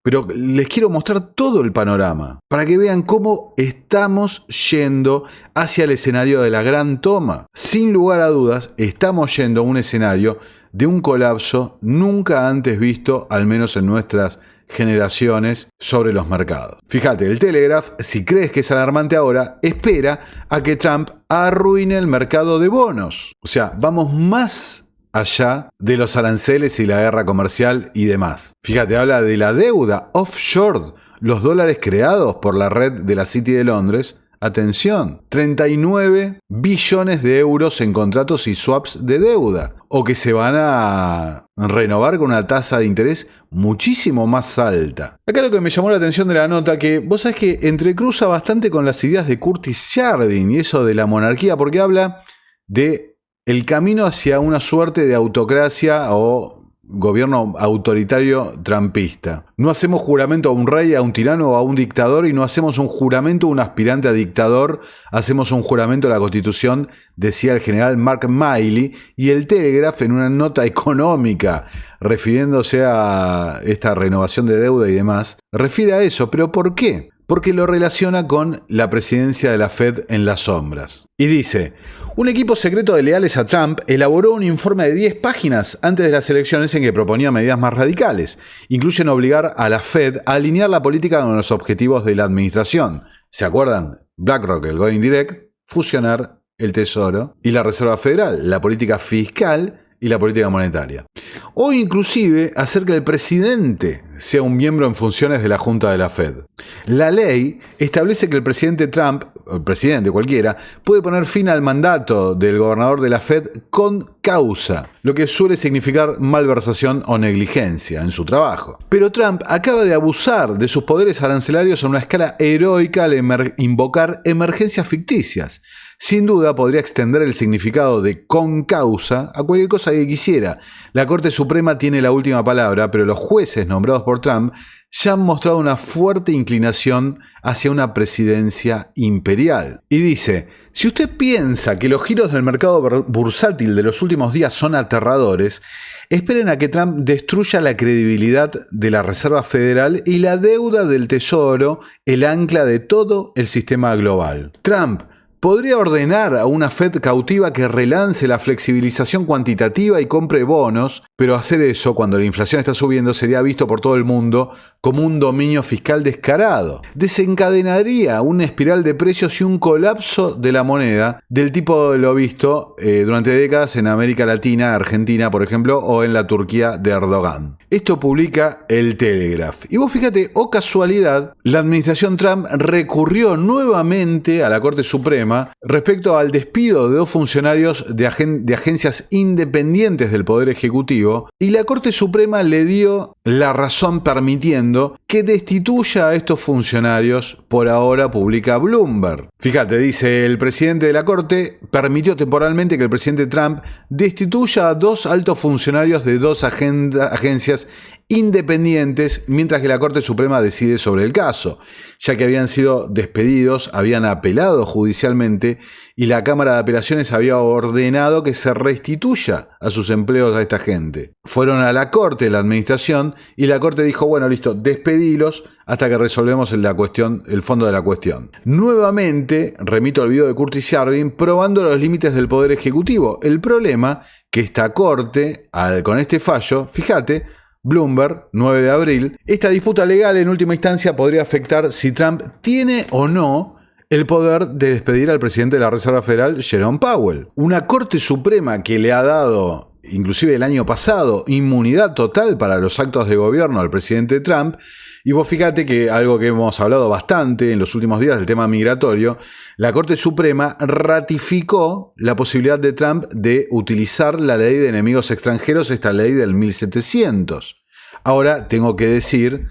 pero les quiero mostrar todo el panorama para que vean cómo estamos yendo hacia el escenario de la gran toma. Sin lugar a dudas, estamos yendo a un escenario de un colapso nunca antes visto, al menos en nuestras generaciones, sobre los mercados. Fíjate, el Telegraph, si crees que es alarmante ahora, espera a que Trump arruine el mercado de bonos. O sea, vamos más allá de los aranceles y la guerra comercial y demás. Fíjate, habla de la deuda offshore, los dólares creados por la red de la City de Londres. Atención, 39 billones de euros en contratos y swaps de deuda, o que se van a renovar con una tasa de interés muchísimo más alta. Acá lo que me llamó la atención de la nota, que vos sabés que entrecruza bastante con las ideas de Curtis Yarvin y eso de la monarquía, porque habla de el camino hacia una suerte de autocracia o gobierno autoritario trumpista. No hacemos juramento a un rey, a un tirano o a un dictador, y no hacemos un juramento a un aspirante a dictador, hacemos un juramento a la Constitución, decía el general Mark Milley, y el Telegraph en una nota económica, refiriéndose a esta renovación de deuda y demás, refiere a eso. ¿Pero por qué? Porque lo relaciona con la presidencia de la Fed en las sombras. Y dice, un equipo secreto de leales a Trump elaboró un informe de 10 páginas antes de las elecciones en que proponía medidas más radicales. Incluyen obligar a la Fed a alinear la política con los objetivos de la administración. ¿Se acuerdan? BlackRock, el Going Direct, fusionar el Tesoro y la Reserva Federal, la política fiscal y la política monetaria. O inclusive hacer que el presidente sea un miembro en funciones de la Junta de la Fed. La ley establece que el presidente Trump, o el presidente cualquiera, puede poner fin al mandato del gobernador de la Fed con causa, lo que suele significar malversación o negligencia en su trabajo. Pero Trump acaba de abusar de sus poderes arancelarios a una escala heroica al invocar emergencias ficticias. Sin duda podría extender el significado de con causa a cualquier cosa que quisiera. La Corte Suprema tiene la última palabra, pero los jueces nombrados por Trump ya han mostrado una fuerte inclinación hacia una presidencia imperial. Y dice, si usted piensa que los giros del mercado bursátil de los últimos días son aterradores, esperen a que Trump destruya la credibilidad de la Reserva Federal y la deuda del Tesoro, el ancla de todo el sistema global. Trump podría ordenar a una Fed cautiva que relance la flexibilización cuantitativa y compre bonos, pero hacer eso cuando la inflación está subiendo sería visto por todo el mundo como un dominio fiscal descarado. Desencadenaría una espiral de precios y un colapso de la moneda del tipo de lo visto durante décadas en América Latina, Argentina, por ejemplo, o en la Turquía de Erdogan. Esto publica el Telegraph. Y vos fíjate, oh casualidad, la administración Trump recurrió nuevamente a la Corte Suprema respecto al despido de 2 funcionarios de agencias independientes del Poder Ejecutivo, y la Corte Suprema le dio la razón permitiendo que destituya a estos funcionarios, por ahora publica Bloomberg. Fíjate, dice, el presidente de la Corte permitió temporalmente que el presidente Trump destituya a 2 altos funcionarios de 2 agencias independientes mientras que la Corte Suprema decide sobre el caso, ya que habían sido despedidos, habían apelado judicialmente y la Cámara de Apelaciones había ordenado que se restituya a sus empleos a esta gente. Fueron a la Corte, la administración, y la Corte dijo, bueno, listo, despedilos hasta que resolvemos el fondo de la cuestión. Nuevamente, remito al video de Curtis Yarvin probando los límites del Poder Ejecutivo. El problema que esta Corte, con este fallo, fíjate, Bloomberg, 9 de abril, esta disputa legal en última instancia podría afectar si Trump tiene o no el poder de despedir al presidente de la Reserva Federal, Jerome Powell. Una Corte Suprema que le ha dado, inclusive el año pasado, inmunidad total para los actos de gobierno al presidente Trump. Y vos fíjate que algo que hemos hablado bastante en los últimos días, el tema migratorio, la Corte Suprema ratificó la posibilidad de Trump de utilizar la ley de enemigos extranjeros, esta ley del 1700. Ahora tengo que decir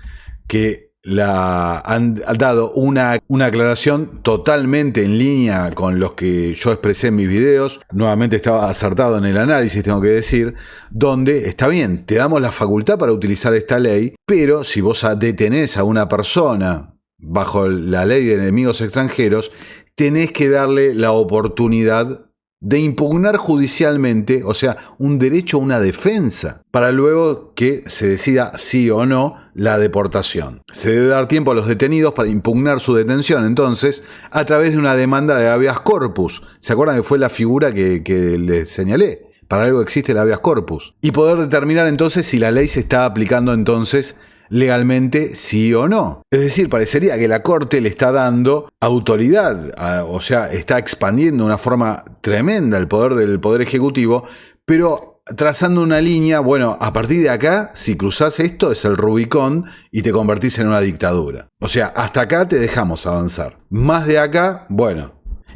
que han dado una aclaración totalmente en línea con los que yo expresé en mis videos. Nuevamente estaba acertado en el análisis, tengo que decir, donde está bien, te damos la facultad para utilizar esta ley, pero si vos detenés a una persona bajo la ley de enemigos extranjeros, tenés que darle la oportunidad de impugnar judicialmente, o sea, un derecho a una defensa, para luego que se decida sí o no la deportación. Se debe dar tiempo a los detenidos para impugnar su detención, entonces, a través de una demanda de habeas corpus. ¿Se acuerdan que fue la figura que les señalé? Para algo existe el habeas corpus. Y poder determinar entonces si la ley se está aplicando entonces legalmente sí o no. Es decir, parecería que la Corte le está dando autoridad, o sea, está expandiendo de una forma tremenda el poder del Poder Ejecutivo, pero trazando una línea, bueno, a partir de acá, si cruzás esto, es el Rubicón y te convertís en una dictadura. O sea, hasta acá te dejamos avanzar. Más de acá, bueno.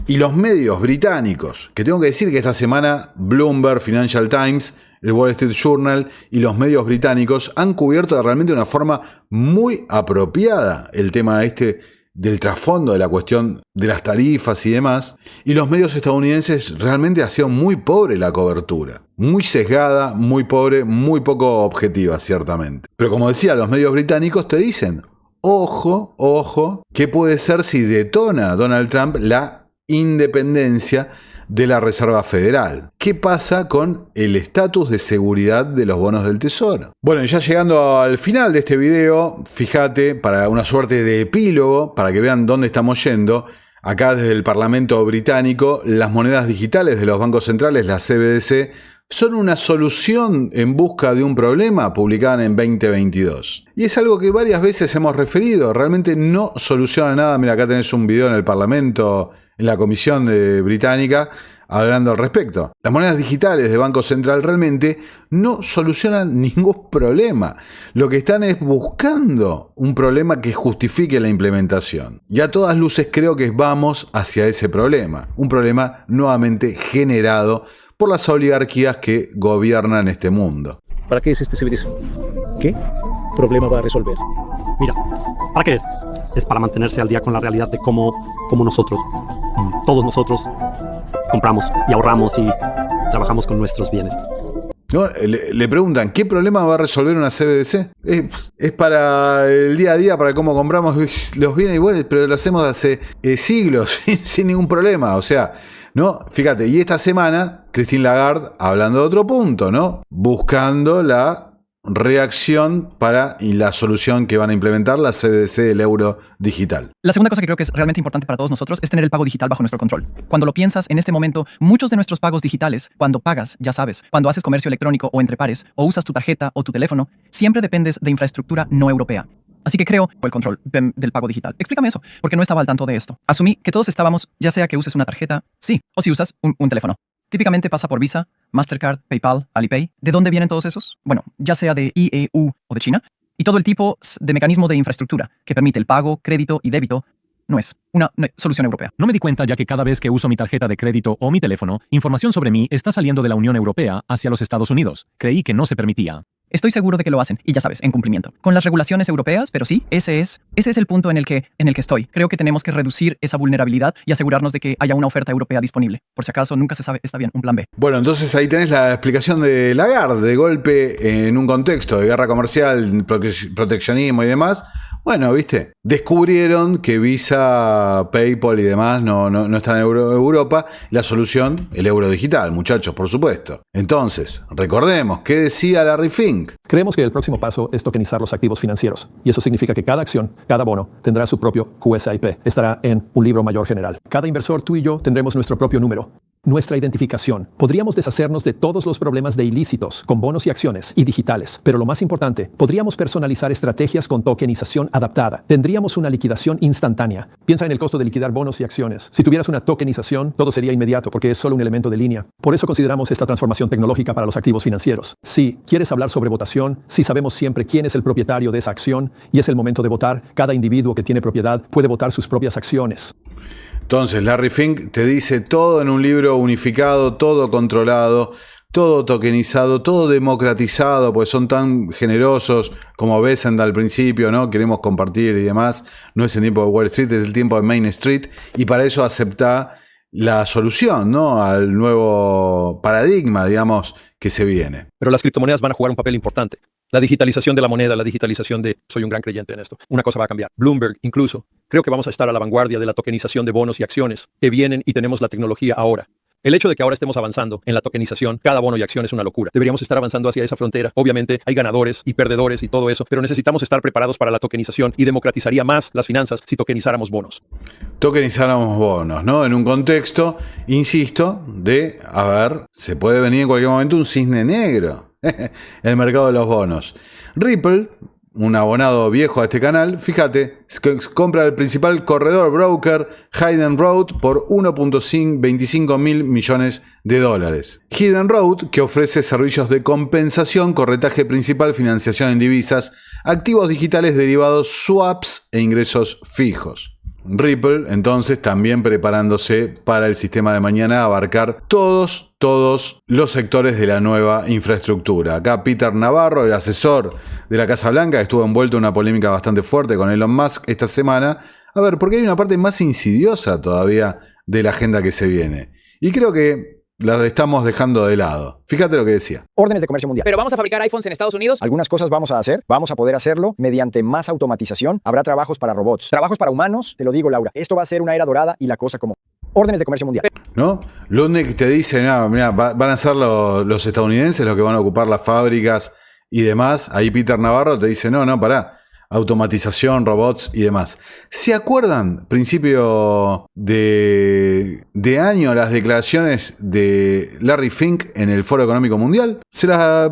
Y los medios británicos, que tengo que decir que esta semana Bloomberg, Financial Times, el Wall Street Journal y los medios británicos han cubierto realmente de una forma muy apropiada el tema del trasfondo de la cuestión de las tarifas y demás. Y los medios estadounidenses realmente ha sido muy pobre la cobertura. Muy sesgada, muy pobre, muy poco objetiva, ciertamente. Pero como decía, los medios británicos te dicen, ojo, ojo, ¿qué puede ser si detona Donald Trump la independencia de la Reserva Federal? ¿Qué pasa con el estatus de seguridad de los bonos del Tesoro? Bueno, ya llegando al final de este video, fíjate, para una suerte de epílogo, para que vean dónde estamos yendo, acá desde el Parlamento británico, las monedas digitales de los bancos centrales, la CBDC, son una solución en busca de un problema, publicada en 2022. Y es algo que varias veces hemos referido, realmente no soluciona nada. Mira, acá tenés un video en el Parlamento, en la Comisión Británica, hablando al respecto. Las monedas digitales de Banco Central realmente no solucionan ningún problema. Lo que están es buscando un problema que justifique la implementación. Y a todas luces creo que vamos hacia ese problema. Un problema nuevamente generado por las oligarquías que gobiernan este mundo. ¿Para qué es este CBDC? ¿Qué problema va a resolver? Mira, ¿para qué es? Es para mantenerse al día con la realidad de cómo nosotros, todos nosotros, compramos y ahorramos y trabajamos con nuestros bienes. ¿No? Le preguntan, ¿qué problema va a resolver una CBDC? Es para el día a día, para cómo compramos los bienes iguales, pero lo hacemos hace siglos sin ningún problema. O sea, ¿no? Fíjate, y esta semana, Christine Lagarde hablando de otro punto, ¿no? Buscando la reacción y la solución que van a implementar la CBDC del euro digital. La segunda cosa que creo que es realmente importante para todos nosotros es tener el pago digital bajo nuestro control. Cuando lo piensas, en este momento, muchos de nuestros pagos digitales, cuando pagas, ya sabes, cuando haces comercio electrónico o entre pares, o usas tu tarjeta o tu teléfono, siempre dependes de infraestructura no europea. Así que creo el control del pago digital. Explícame eso, porque no estaba al tanto de esto. Asumí que todos estábamos, ya sea que uses una tarjeta, sí, o si usas un teléfono. Típicamente pasa por Visa, Mastercard, PayPal, Alipay. ¿De dónde vienen todos esos? Bueno, ya sea de IEU o de China. Y todo el tipo de mecanismo de infraestructura que permite el pago, crédito y débito no es una solución europea. No me di cuenta ya que cada vez que uso mi tarjeta de crédito o mi teléfono, información sobre mí está saliendo de la Unión Europea hacia los Estados Unidos. Creí que no se permitía. Estoy seguro de que lo hacen, y ya sabes, en cumplimiento. Con las regulaciones europeas, pero sí, ese es el punto en el que estoy. Creo que tenemos que reducir esa vulnerabilidad y asegurarnos de que haya una oferta europea disponible. Por si acaso, nunca se sabe, está bien, un plan B. Bueno, entonces ahí tenés la explicación de Lagarde, de golpe en un contexto de guerra comercial, proteccionismo y demás. Bueno, viste, descubrieron que Visa, PayPal y demás no están en Europa. La solución, el euro digital, muchachos, por supuesto. Entonces, recordemos, ¿qué decía Larry Fink? Creemos que el próximo paso es tokenizar los activos financieros. Y eso significa que cada acción, cada bono, tendrá su propio QSIP. Estará en un libro mayor general. Cada inversor, tú y yo, tendremos nuestro propio número. Nuestra identificación. Podríamos deshacernos de todos los problemas de ilícitos con bonos y acciones y digitales. Pero lo más importante, podríamos personalizar estrategias con tokenización adaptada. Tendríamos una liquidación instantánea. Piensa en el costo de liquidar bonos y acciones. Si tuvieras una tokenización, todo sería inmediato porque es solo un elemento de línea. Por eso consideramos esta transformación tecnológica para los activos financieros. Si quieres hablar sobre votación, si sabemos siempre quién es el propietario de esa acción y es el momento de votar, cada individuo que tiene propiedad puede votar sus propias acciones. Entonces, Larry Fink te dice todo en un libro unificado, todo controlado, todo tokenizado, todo democratizado, pues son tan generosos como Besant al principio, ¿no? Queremos compartir y demás. No es el tiempo de Wall Street, es el tiempo de Main Street. Y para eso acepta la solución, ¿no? Al nuevo paradigma, digamos, que se viene. Pero las criptomonedas van a jugar un papel importante. La digitalización de la moneda, la digitalización de... Soy un gran creyente en esto. Una cosa va a cambiar. Bloomberg, incluso. Creo que vamos a estar a la vanguardia de la tokenización de bonos y acciones que vienen y tenemos la tecnología ahora. El hecho de que ahora estemos avanzando en la tokenización, cada bono y acción es una locura. Deberíamos estar avanzando hacia esa frontera. Obviamente hay ganadores y perdedores y todo eso, pero necesitamos estar preparados para la tokenización y democratizaría más las finanzas si tokenizáramos bonos. Tokenizáramos bonos, ¿no? En un contexto, insisto, de, a ver, se puede venir en cualquier momento un cisne negro. El mercado de los bonos. Ripple, un abonado viejo a este canal, fíjate, compra el principal corredor broker Hayden Road por 1.25 mil millones de dólares. Hayden Road, que ofrece servicios de compensación, corretaje principal, financiación en divisas, activos digitales derivados, swaps e ingresos fijos. Ripple, entonces, también preparándose para el sistema de mañana abarcar todos los sectores de la nueva infraestructura. Acá Peter Navarro, el asesor de la Casa Blanca, estuvo envuelto en una polémica bastante fuerte con Elon Musk esta semana. A ver, porque hay una parte más insidiosa todavía de la agenda que se viene. Y creo que la estamos dejando de lado. Fíjate lo que decía. Órdenes de comercio mundial. ¿Pero vamos a fabricar iPhones en Estados Unidos? Algunas cosas vamos a hacer. Vamos a poder hacerlo mediante más automatización. Habrá trabajos para robots. Trabajos para humanos, te lo digo, Laura. Esto va a ser una era dorada y la cosa como... Órdenes de comercio mundial. ¿No? Ludnick te dice, no, mira, van a ser los estadounidenses los que van a ocupar las fábricas y demás. Ahí Peter Navarro te dice, no, pará. Automatización, robots y demás. ¿Se acuerdan, principio de año, las declaraciones de Larry Fink en el Foro Económico Mundial?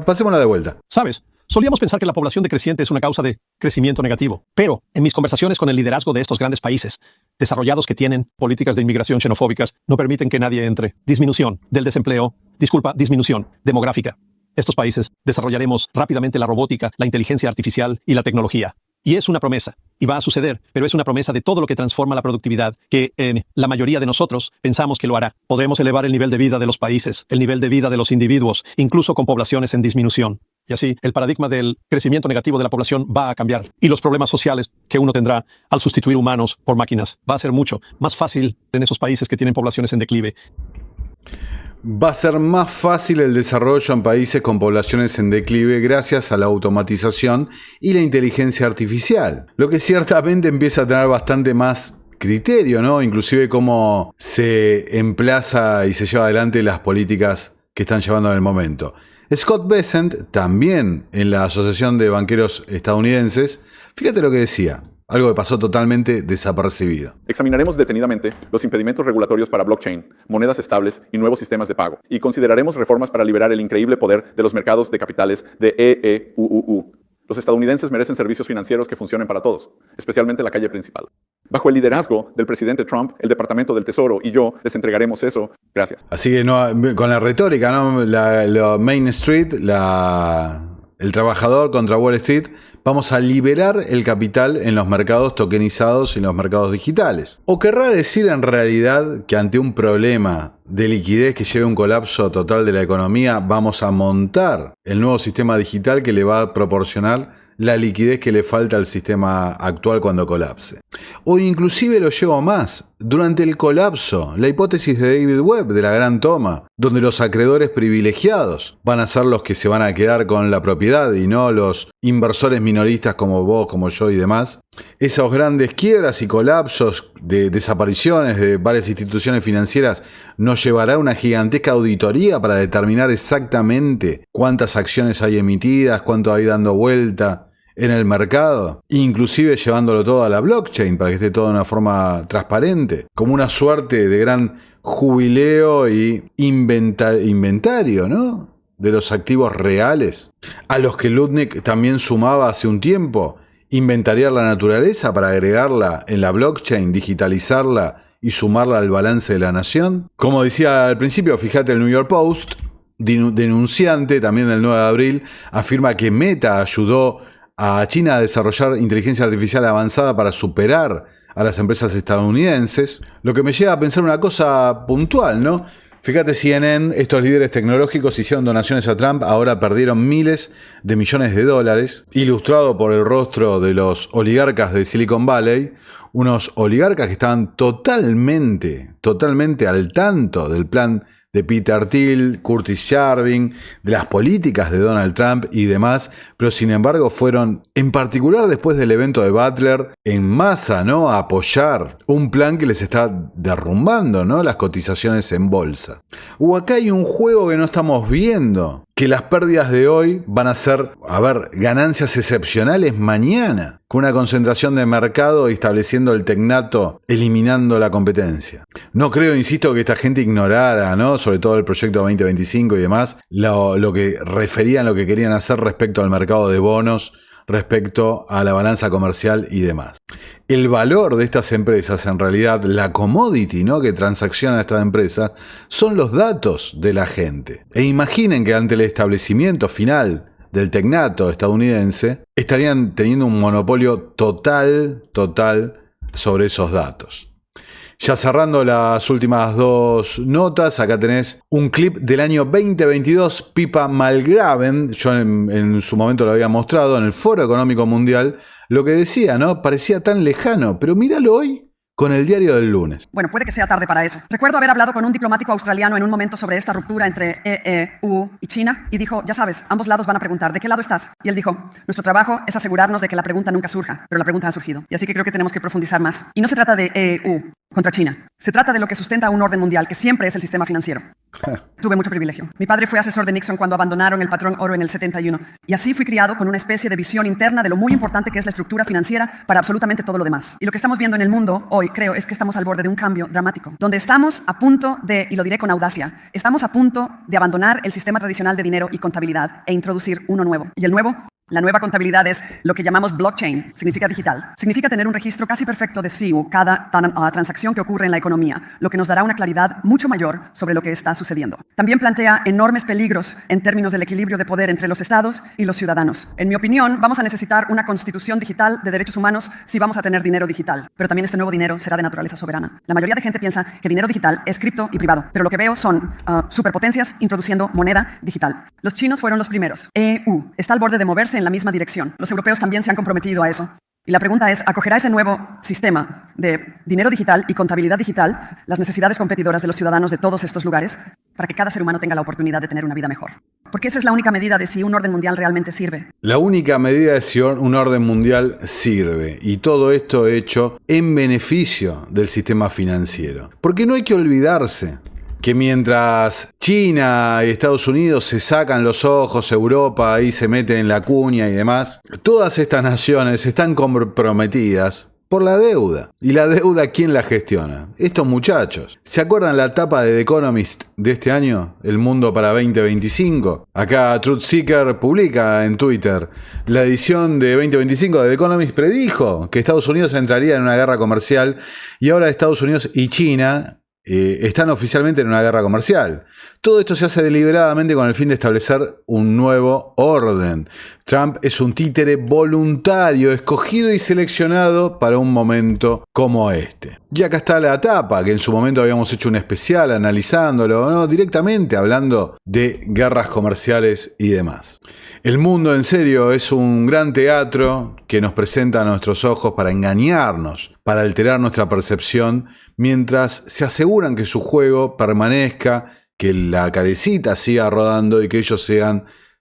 Pasémosla de vuelta. ¿Sabes? Solíamos pensar que la población decreciente es una causa de crecimiento negativo. Pero en mis conversaciones con el liderazgo de estos grandes países, desarrollados que tienen políticas de inmigración xenofóbicas, no permiten que nadie entre. Disminución del desempleo. Disminución demográfica. Estos países desarrollaremos rápidamente la robótica, la inteligencia artificial y la tecnología. Y es una promesa, y va a suceder, pero es una promesa de todo lo que transforma la productividad, que la mayoría de nosotros pensamos que lo hará. Podremos elevar el nivel de vida de los países, el nivel de vida de los individuos, incluso con poblaciones en disminución. Y así, el paradigma del crecimiento negativo de la población va a cambiar. Y los problemas sociales que uno tendrá al sustituir humanos por máquinas va a ser mucho más fácil en esos países que tienen poblaciones en declive. Va a ser más fácil el desarrollo en países con poblaciones en declive gracias a la automatización y la inteligencia artificial. Lo que ciertamente empieza a tener bastante más criterio, ¿no? Inclusive cómo se emplaza y se lleva adelante las políticas que están llevando en el momento. Scott Bessent, también en la Asociación de Banqueros Estadounidenses, fíjate lo que decía. Algo que pasó totalmente desapercibido. Examinaremos detenidamente los impedimentos regulatorios para blockchain, monedas estables y nuevos sistemas de pago. Y consideraremos reformas para liberar el increíble poder de los mercados de capitales de EEUUU. Los estadounidenses merecen servicios financieros que funcionen para todos, especialmente la calle principal. Bajo el liderazgo del presidente Trump, el Departamento del Tesoro y yo les entregaremos eso. Gracias. Así que no, con la retórica, ¿no? La Main Street, el trabajador contra Wall Street, vamos a liberar el capital en los mercados tokenizados y en los mercados digitales. ¿O querrá decir en realidad que ante un problema de liquidez que lleve a un colapso total de la economía, vamos a montar el nuevo sistema digital que le va a proporcionar la liquidez que le falta al sistema actual cuando colapse? O inclusive lo llevo más, durante el colapso, la hipótesis de David Webb de la gran toma, donde los acreedores privilegiados van a ser los que se van a quedar con la propiedad y no los inversores minoristas como vos, como yo y demás. Esos grandes quiebras y colapsos de desapariciones de varias instituciones financieras nos llevará a una gigantesca auditoría para determinar exactamente cuántas acciones hay emitidas, cuánto hay dando vuelta en el mercado, inclusive llevándolo todo a la blockchain para que esté todo de una forma transparente, como una suerte de gran jubileo y inventario, ¿no?, de los activos reales, a los que Lutnick también sumaba hace un tiempo, inventariar la naturaleza para agregarla en la blockchain, digitalizarla y sumarla al balance de la nación. Como decía al principio, fíjate, el New York Post, denunciante también del 9 de abril, afirma que Meta ayudó a China a desarrollar inteligencia artificial avanzada para superar a las empresas estadounidenses, lo que me lleva a pensar una cosa puntual, ¿no? Fíjate, CNN, estos líderes tecnológicos hicieron donaciones a Trump, ahora perdieron miles de millones de dólares, ilustrado por el rostro de los oligarcas de Silicon Valley, unos oligarcas que estaban totalmente al tanto del plan de Peter Thiel, Curtis Yarvin, de las políticas de Donald Trump y demás, pero sin embargo fueron, en particular después del evento de Butler, en masa, ¿no?, a apoyar un plan que les está derrumbando, ¿no?, las cotizaciones en bolsa. O acá hay un juego que no estamos viendo, que las pérdidas de hoy van a ser, ganancias excepcionales mañana, con una concentración de mercado y estableciendo el tecnato, eliminando la competencia. No creo, insisto, que esta gente ignorara, ¿no?, sobre todo el proyecto 2025 y demás, lo que referían, lo que querían hacer respecto al mercado de bonos, respecto a la balanza comercial y demás. El valor de estas empresas, en realidad, la commodity, ¿no?, que transacciona estas empresas, son los datos de la gente. E imaginen que ante el establecimiento final del tecnato estadounidense, estarían teniendo un monopolio total sobre esos datos. Ya cerrando las últimas dos notas, acá tenés un clip del año 2022, Pippa Malmgren, yo en su momento lo había mostrado en el Foro Económico Mundial, lo que decía, ¿no?, parecía tan lejano, pero míralo hoy con el diario del lunes. Bueno, puede que sea tarde para eso. Recuerdo haber hablado con un diplomático australiano en un momento sobre esta ruptura entre EU y China y dijo, ya sabes, ambos lados van a preguntar, ¿de qué lado estás? Y él dijo, nuestro trabajo es asegurarnos de que la pregunta nunca surja, pero la pregunta ha surgido. Y así que creo que tenemos que profundizar más. Y no se trata de EU contra China. Se trata de lo que sustenta un orden mundial, que siempre es el sistema financiero. Tuve mucho privilegio. Mi padre fue asesor de Nixon cuando abandonaron el patrón oro en el 71. Y así fui criado con una especie de visión interna de lo muy importante que es la estructura financiera para absolutamente todo lo demás. Y lo que estamos viendo en el mundo hoy, creo, es que estamos al borde de un cambio dramático, donde estamos a punto de, y lo diré con audacia, estamos a punto de abandonar el sistema tradicional de dinero y contabilidad e introducir uno nuevo. Y el nuevo, la nueva contabilidad es lo que llamamos blockchain, significa digital. Significa tener un registro casi perfecto de cada transacción que ocurre en la economía, lo que nos dará una claridad mucho mayor sobre lo que está sucediendo. También plantea enormes peligros en términos del equilibrio de poder entre los estados y los ciudadanos. En mi opinión, vamos a necesitar una constitución digital de derechos humanos si vamos a tener dinero digital. Pero también este nuevo dinero será de naturaleza soberana. La mayoría de gente piensa que dinero digital es cripto y privado, pero lo que veo son superpotencias introduciendo moneda digital. Los chinos fueron los primeros. EU está al borde de moverse en la misma dirección. Los europeos también se han comprometido a eso. Y la pregunta es, ¿acogerá ese nuevo sistema de dinero digital y contabilidad digital las necesidades competidoras de los ciudadanos de todos estos lugares para que cada ser humano tenga la oportunidad de tener una vida mejor? Porque esa es la única medida de si un orden mundial realmente sirve. La única medida de si un orden mundial sirve. Y todo esto hecho en beneficio del sistema financiero. Porque no hay que olvidarse que mientras China y Estados Unidos se sacan los ojos, Europa ahí se mete en la cuña y demás, todas estas naciones están comprometidas Por la deuda. ¿Y la deuda quién la gestiona? Estos muchachos. ¿Se acuerdan la tapa de The Economist de este año? El mundo para 2025. Acá Truth Seeker publica en Twitter. La edición de 2025 de The Economist predijo que Estados Unidos entraría en una guerra comercial y ahora Estados Unidos y China están oficialmente en una guerra comercial. Todo esto se hace deliberadamente con el fin de establecer un nuevo orden. Trump es un títere voluntario, escogido y seleccionado para un momento como este. Y acá está la tapa, que en su momento habíamos hecho un especial analizándolo, ¿no? Directamente hablando de guerras comerciales y demás. El mundo, en serio, es un gran teatro que nos presenta a nuestros ojos para engañarnos, para alterar nuestra percepción, mientras se aseguran que su juego permanezca, que la cabecita siga rodando y que ellos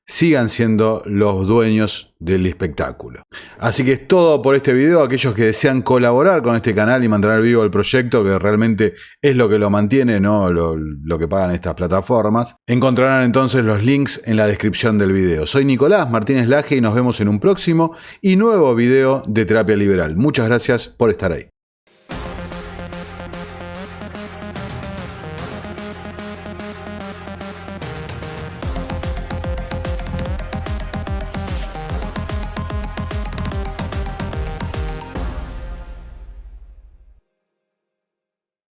sigan siendo los dueños del espectáculo. Así que es todo por este video. Aquellos que desean colaborar con este canal y mantener vivo el proyecto, que realmente es lo que lo mantiene, no lo que pagan estas plataformas, encontrarán entonces los links en la descripción del video. Soy Nicolás Martínez Laje y nos vemos en un próximo y nuevo video de Terapia Liberal. Muchas gracias por estar ahí.